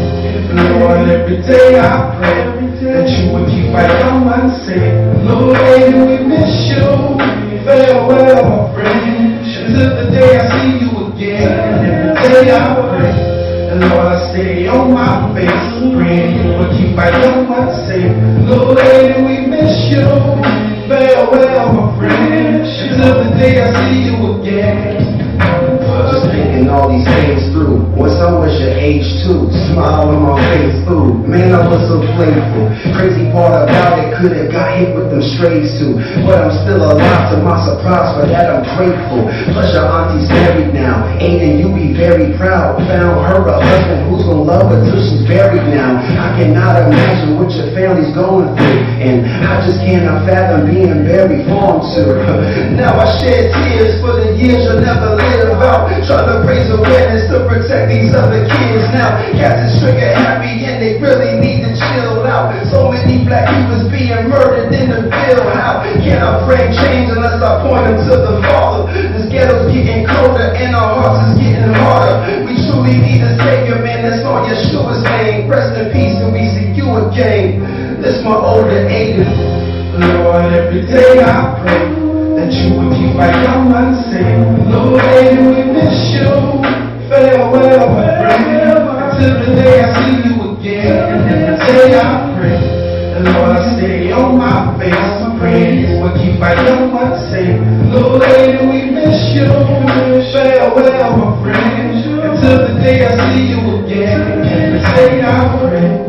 Lord, every day I pray that you would keep my young mind safe. Lord, baby, we miss you. Farewell, my friend, until the day I see you again. Every day I pray, Lord, I stay on my face, praying you would keep my young mind safe. Lord, baby, we miss you. Farewell, my friend, until the day I see you again. Just thinking all these things through. Once I was your age too, smile on my face through. Man, I was so playful. Crazy part about it, could've got hit with them strays too. But I'm still alive to my surprise, for that I'm grateful. Plus your auntie's married now. Aiden, you be very proud. Found her a husband who's gonna love her till she's buried now. I cannot imagine what your family's going through, and I just cannot fathom being buried for them too. Now I shed tears for the years you'll never live out. Trying to raise awareness to protect these other kids now. Cats is trigger happy and they really need to chill out. So many black people being murdered in the bill. How can I bring change unless I point them to the Father? This ghetto's getting colder and our hearts is getting harder. We truly need a savior, man, that's on Yeshua's name. Rest in peace and we see you again. This my older Aiden. Lord, every day I pray that you would keep my young mind safe. Lord, baby, we miss you. Farewell, my friend, until the day I see you again. Every day I pray, Lord, I stay on my face, praying you would keep my young mind safe. Lord, baby, we miss you. Farewell, my friend, until the day I see you again. Every day I pray.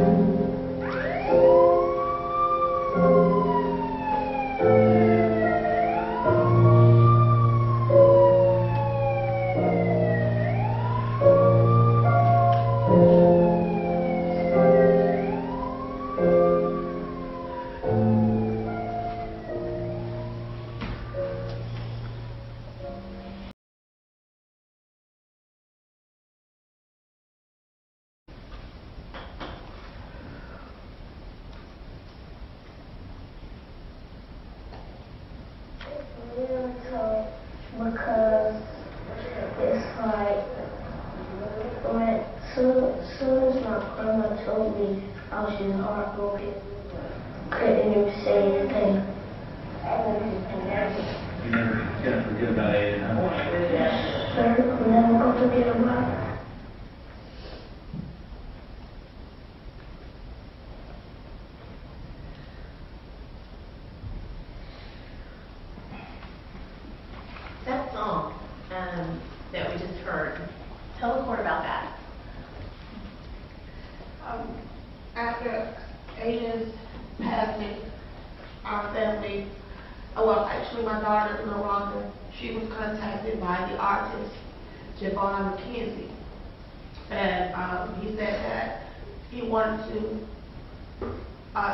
Because it's like when soon as my grandma told me I was just heartbroken, couldn't even say anything. You never gonna forget about Aiden, huh? Sir, I'm never gonna forget about it. That song that we just heard, tell the court about that. our family, well, actually my daughter, Loranda, she was contacted by the artist, Javon McKenzie. And he said that he wanted to,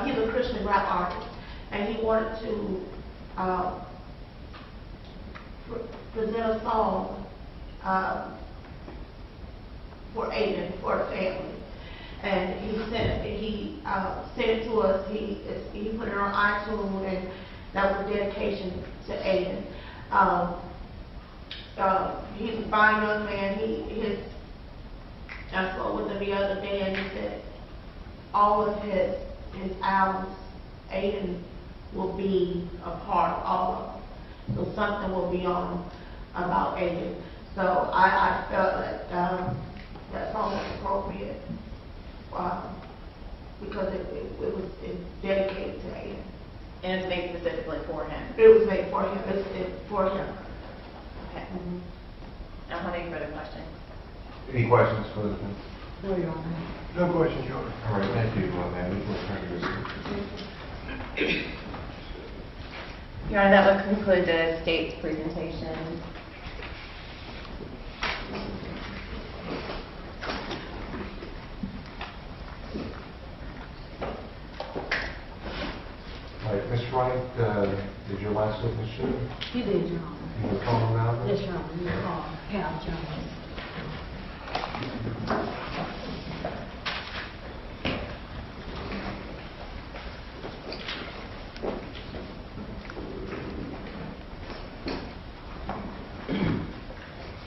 he's a Christian rap artist, and he wanted to present a song for Aiden, for a family. And he sent it to us. He put it on iTunes, and that was a dedication to Aiden. He's a fine young man. I spoke with him the other day, and he said all of his albums, Aiden will be a part of all of them. So something will be on about Aiden. So I felt that that song was appropriate because it's dedicated to Aiden. And it's made specifically for him. It was made for him. It's for him. Okay. I don't have any further questions. Any questions for the defense? No, Your Honor. No questions, Your Honor. All right, thank you, ma'am. We can return to this. Your Honor, that would conclude the state's presentation. All right, Ms. Wright, did your last witness show? He did, Your Honor. You were calling him out? Yes, Your Honor. He was called Hal Jones.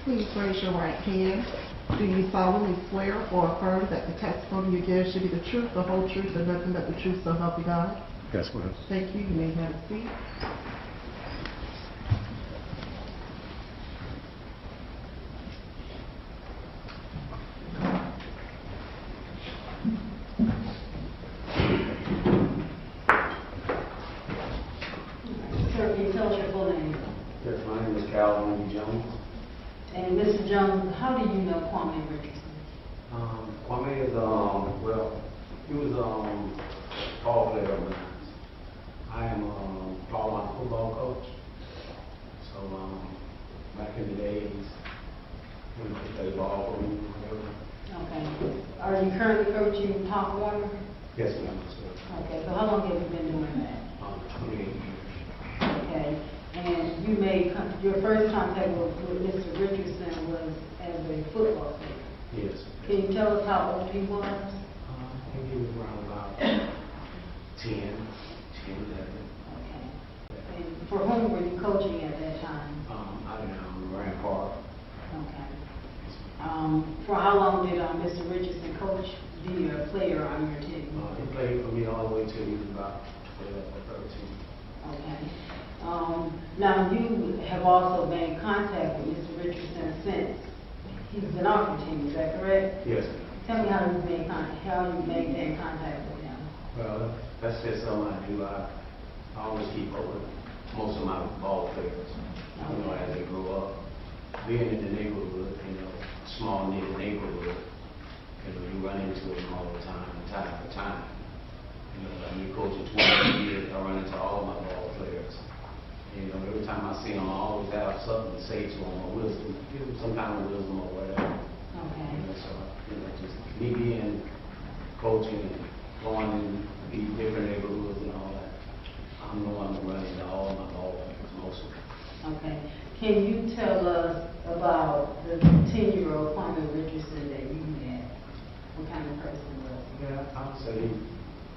Please raise your right hand. Do you solemnly swear or affirm that the testimony you give should be the truth, the whole truth, and nothing but the truth, so help you God? Yes, ma'am. Thank you. You may have a seat. Sir, can you tell us your full name? Yes, my name is Calvin Jones. And Mr. Jones, how do you know Kwame Richardson? Kwame is, well, he was ball player of mine. I am all-around football coach. So back in the days, when he played ball for me, whatever. Okay. Are you currently coaching Pop Warner? Yes, ma'am. Sir. Okay, so how long have you been doing that? 28 years. Okay. And you made, your first contact with Mr. Richardson was as a football player. Yes. Can you tell us how old he was? I think he was around about 10, 11. Okay. And for whom were you coaching at that time? I didn't know, Grand Park. Okay. For how long did Mr. Richardson coach, be a player on your team? He played for me all the way till he was about 12 or 13. Okay. Now you have also been in contact with Mr. Richardson since he's been off your team, is that correct? Yes. Tell me how you maintain contact with him. Well, that's just something I do. I always keep up with most of my ball players. You know, as they grow up. Being in the neighborhood, small knit neighborhood, you run into them all the time for time. I've been coaching 20 years, I run into all of my ball players. Every time I see them, I always have something to say to them, or wisdom, give them some kind of wisdom or whatever. Okay. So, just me being coaching and going in these different neighborhoods and all that, I'm the one who runs into all of my ball players, mostly. Okay. Can you tell us about the 10-year-old Kwame Richardson that you met? What kind of person was he? Yeah, I would say he's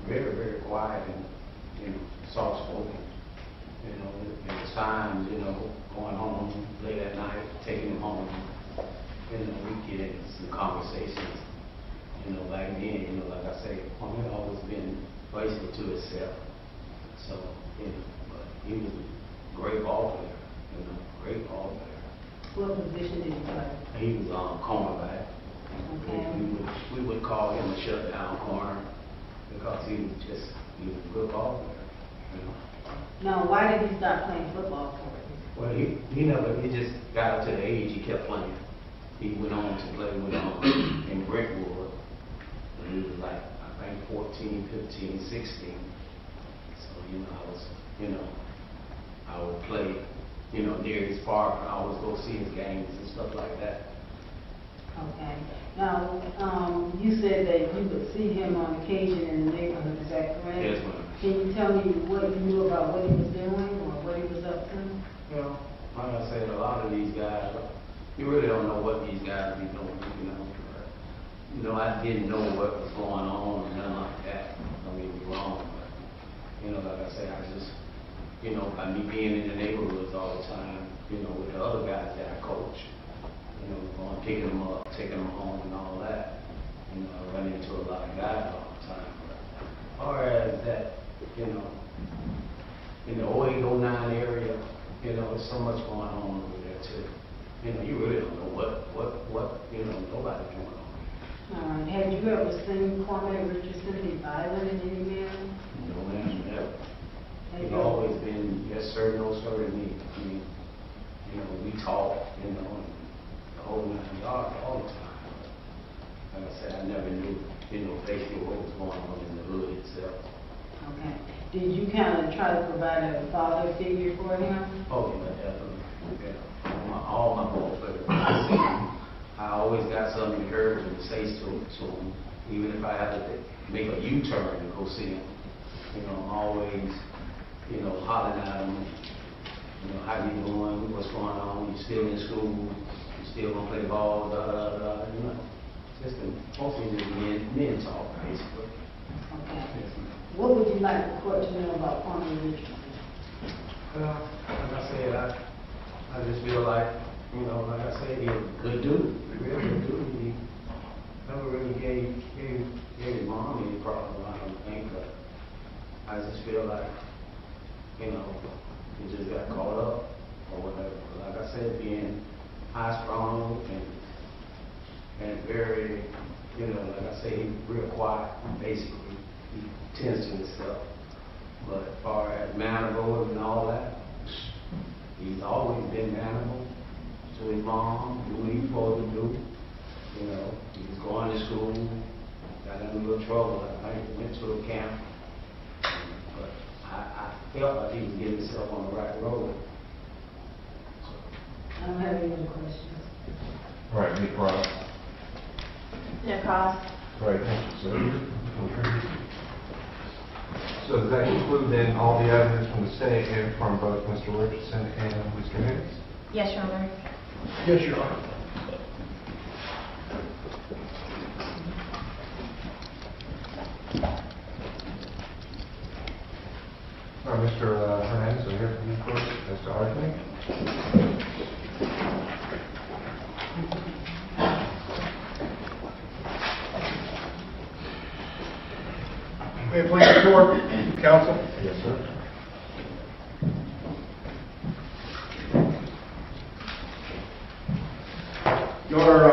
very, very quiet and soft-spoken. At times, going home late at night, taking him home, we get into some conversations. Back then, like I say, Kwame always been faithful to himself. So, but he was a great ball player, great ball player. What position did he play? He was cornerback. Okay. We would call him a shutdown corner because he was a good ball player. Now, why did he stop playing football for you? Well, he just got up to the age he kept playing. He went on to play with in Brentwood. When he was like, I think 14, 15, 16. So, I was you know, I would play, you know, near his park. I always go see his games and stuff like that. Okay. Now, you said that you would see him on occasion in the neighborhood, is that correct? Yes, ma'am. Can you tell me what you knew about what he was doing or what he was up to? Well, like I said, a lot of these guys, you really don't know what these guys be doing, you know. You know, I didn't know what was going on or nothing like that. Don't get me wrong, but, you know, like I said, I just, you know, by me being in the neighborhoods all the time, you know, with the other guys that I coach, you know, going picking them up, taking them home and all that, you know, I run into a lot of guys all the time. But as far as that, you know, in the 08, 09 area, you know, there's so much going on over there too. You know, you really don't know what, you know, nobody's going on. All right. Have you ever seen Kwame Richardson be violent in any manner? No, ma'am, never. Have He's you- always been yes sir, no sir to me. I mean, you know, we talk, you know, and the whole 9 yards all the time. Like I said, I never knew, you know, basically what was going on in the hood itself. Okay. Did you kind of try to provide a father figure for him? Oh, yeah, definitely. Yeah. All my ball players. I always got something encouraging to say to him, even if I have to make a U-turn to go see him. You know, I'm always, you know, hollering at him. You know, how you doing? What's going on? You still in school? You still gonna play ball? Da da da. You know, just mostly just men talk basically. Okay. Yes, ma'am. What would you like the court to know about Kwame Richardson? Like I said, I just feel like, you know, like I said, he's a good dude, a real good dude. He never really gave his mom any problem, I don't think, but I just feel like, you know, he just got caught up or whatever. Like I said, being high strung and very, you know, like I say, he's real quiet, basically. He tends to himself. But as far as mannerable and all that, he's always been mannerable to his mom, do what he's supposed to do. You know, he was going to school, got in a little trouble. I went to a camp. But I felt like he was getting himself on the right road. I don't have any other questions. All right, Nick Ross. No cost. All right, thank you, sir. So does that include then all the evidence from the Senate and from both Mr. Richardson and Mr. Hicks? Yes, Your Honor. Yes, Your Honor. All right, Mr. Hernandez, we'll hear from you first. Mr. Arthur. May it please the court, counsel? Yes, sir. Your Honor,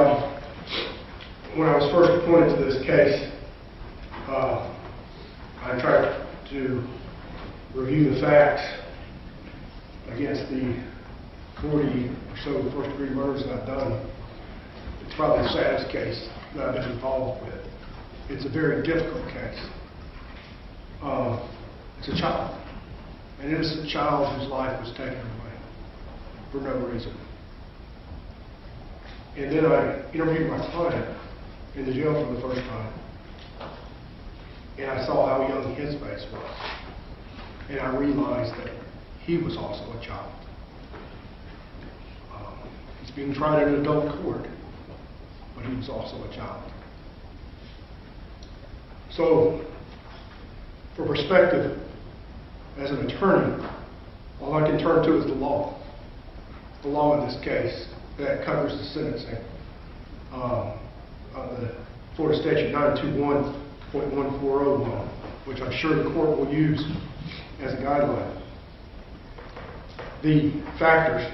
when I was first appointed to this case, I tried to review the facts against the 40 or so first-degree murders that I've done. It's probably the saddest case that I've been involved with. It's a very difficult case. It's a child, an innocent child whose life was taken away for no reason. And then I interviewed my client in the jail for the first time. And I saw how young his face was. And I realized that he was also a child. He's being tried in an adult court, but he was also a child. So, for perspective, as an attorney, all I can turn to is the law. The law in this case that covers the sentencing. The Florida Statute 921.1401, which I'm sure the court will use as a guideline. The factors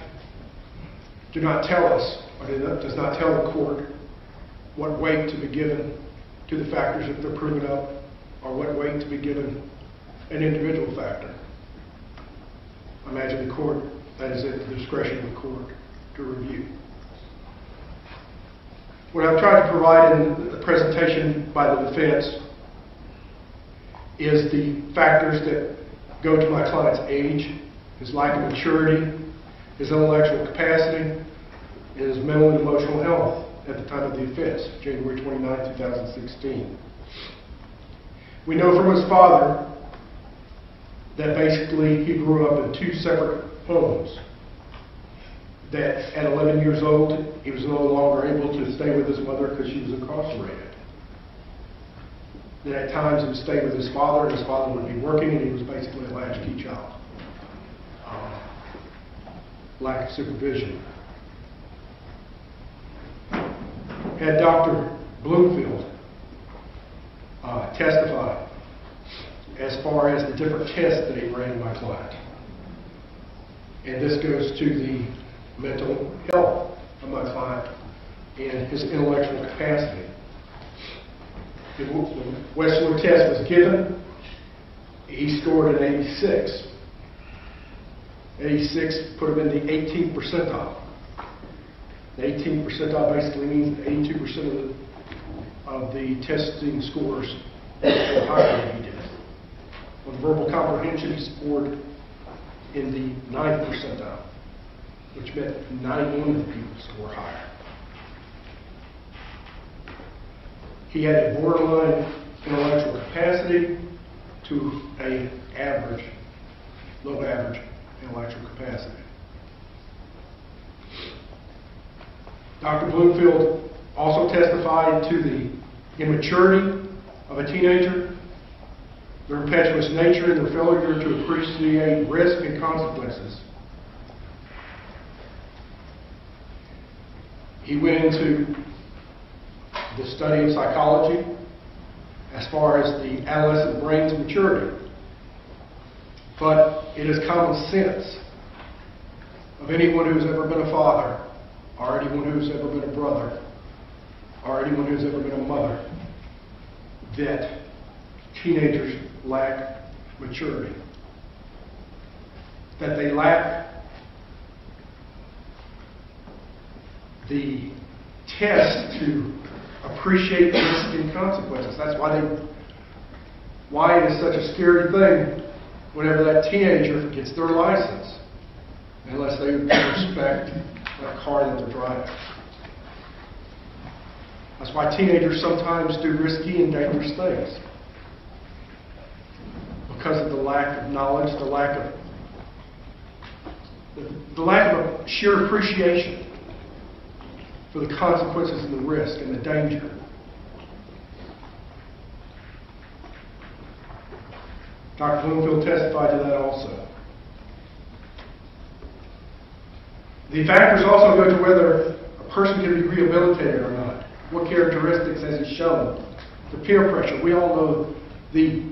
do not tell us, or does not tell the court what weight to be given to the factors if they're proven up, or what weight to be given an individual factor. I imagine the court, that is at the discretion of the court to review. What I've tried to provide in the presentation by the defense is the factors that go to my client's age, his lack of maturity, his intellectual capacity, and his mental and emotional health at the time of the offense, January 29, 2016. We know from his father that basically he grew up in two separate homes. That at 11 years old, he was no longer able to stay with his mother because she was incarcerated. That at times he would stay with his father, and his father would be working, and he was basically a latchkey child. Lack of supervision. Had Dr. Bloomfield testify as far as the different tests that he ran in my client. And this goes to the mental health of my client and his intellectual capacity. The Westwood test was given. He scored an 86. 86 put him in the 18th percentile. The 18th percentile basically means that 82% of the testing scores were higher than he did. On verbal comprehension, he scored in the 9th percentile, which meant 91 of the people scored higher. He had a borderline intellectual capacity to a average, low average intellectual capacity. Dr. Bloomfield also testified to the immaturity of a teenager, their impetuous nature, and their failure to appreciate risk and consequences. He went into the study of psychology as far as the adolescent brain's maturity. But it is common sense of anyone who's ever been a father, or anyone who's ever been a brother, or anyone who's ever been a mother, that teenagers lack maturity. That they lack the test to appreciate risk and consequences. That's why it is such a scary thing whenever that teenager gets their license, unless they respect that car that they're driving. That's why teenagers sometimes do risky and dangerous things. Because of the lack of knowledge, the lack of a sheer appreciation for the consequences and the risk and the danger. Dr. Bloomfield testified to that also. The factors also go to whether a person can be rehabilitated or not. What characteristics has he shown? The peer pressure. We all know the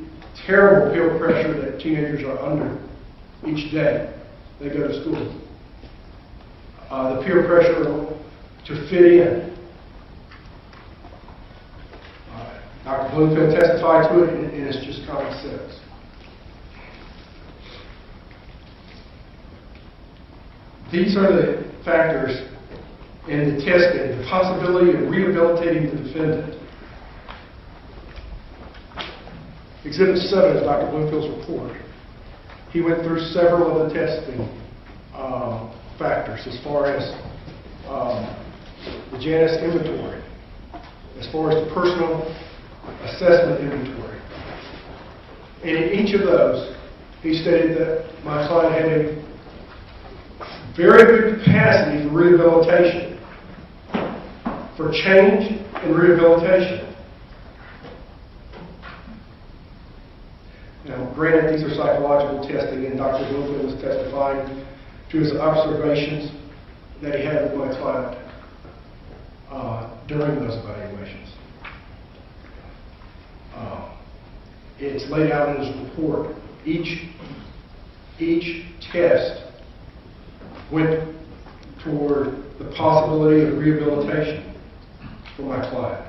terrible peer pressure that teenagers are under each day they go to school. The peer pressure to fit in. Dr. Bloomfield testified to it, and it's just common sense. These are the factors in the testing, the possibility of rehabilitating the defendant. Exhibit 7 is Dr. Bloomfield's report. He went through several of the testing factors as far as the Janus inventory, as far as the personal assessment inventory. And in each of those, he stated that my client had a very good capacity for rehabilitation, for change and rehabilitation. Now, granted, these are psychological testing, and Dr. Bloomfield was testifying to his observations that he had with my client during those evaluations. It's laid out in his report. Each test went toward the possibility of rehabilitation for my client.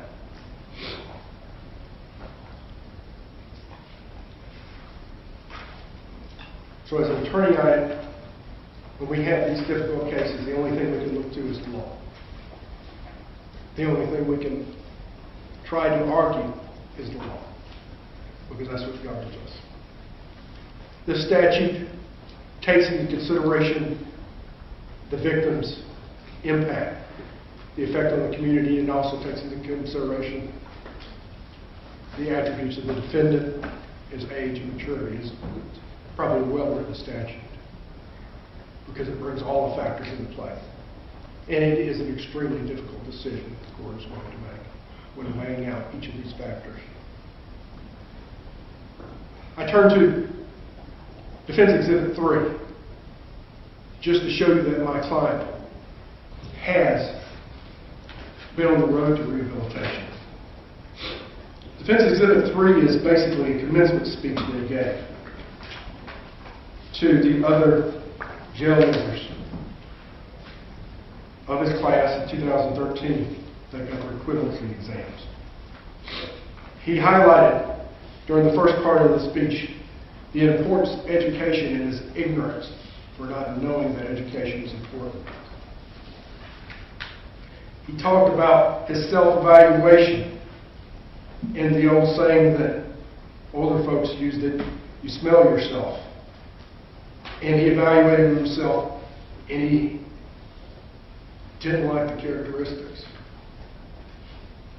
So as an attorney, when we have these difficult cases, the only thing we can look to is the law. The only thing we can try to argue is the law, because that's what governs us. The statute takes into consideration the victim's impact, the effect on the community, and also takes into consideration the attributes of the defendant, his age and maturity. It's probably a well-written statute because it brings all the factors into play. And it is an extremely difficult decision that the court is going to make when weighing out each of these factors. I turn to Defense Exhibit 3, just to show you that my client has been on the road to rehabilitation. Defense Exhibit 3 is basically a commencement speech that he gave to the other jail members of his class in 2013 that got their equivalency exams. He highlighted during the first part of the speech the importance of education and his ignorance for not knowing that education is important. He talked about his self-evaluation and the old saying that older folks used it, you smell yourself. And he evaluated himself and he didn't like the characteristics.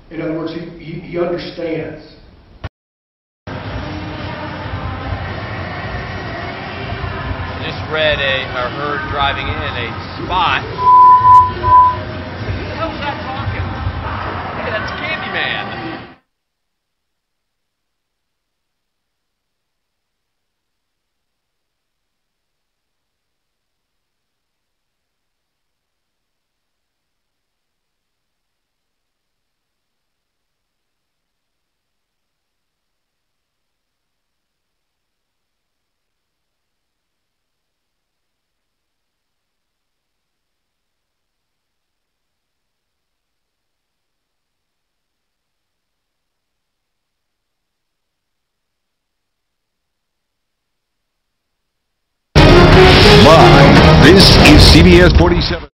In other words, he understands. Just read or heard driving in a spot. Who the hell's that talking? Hey, that's Candyman. Live, this is CBS 47.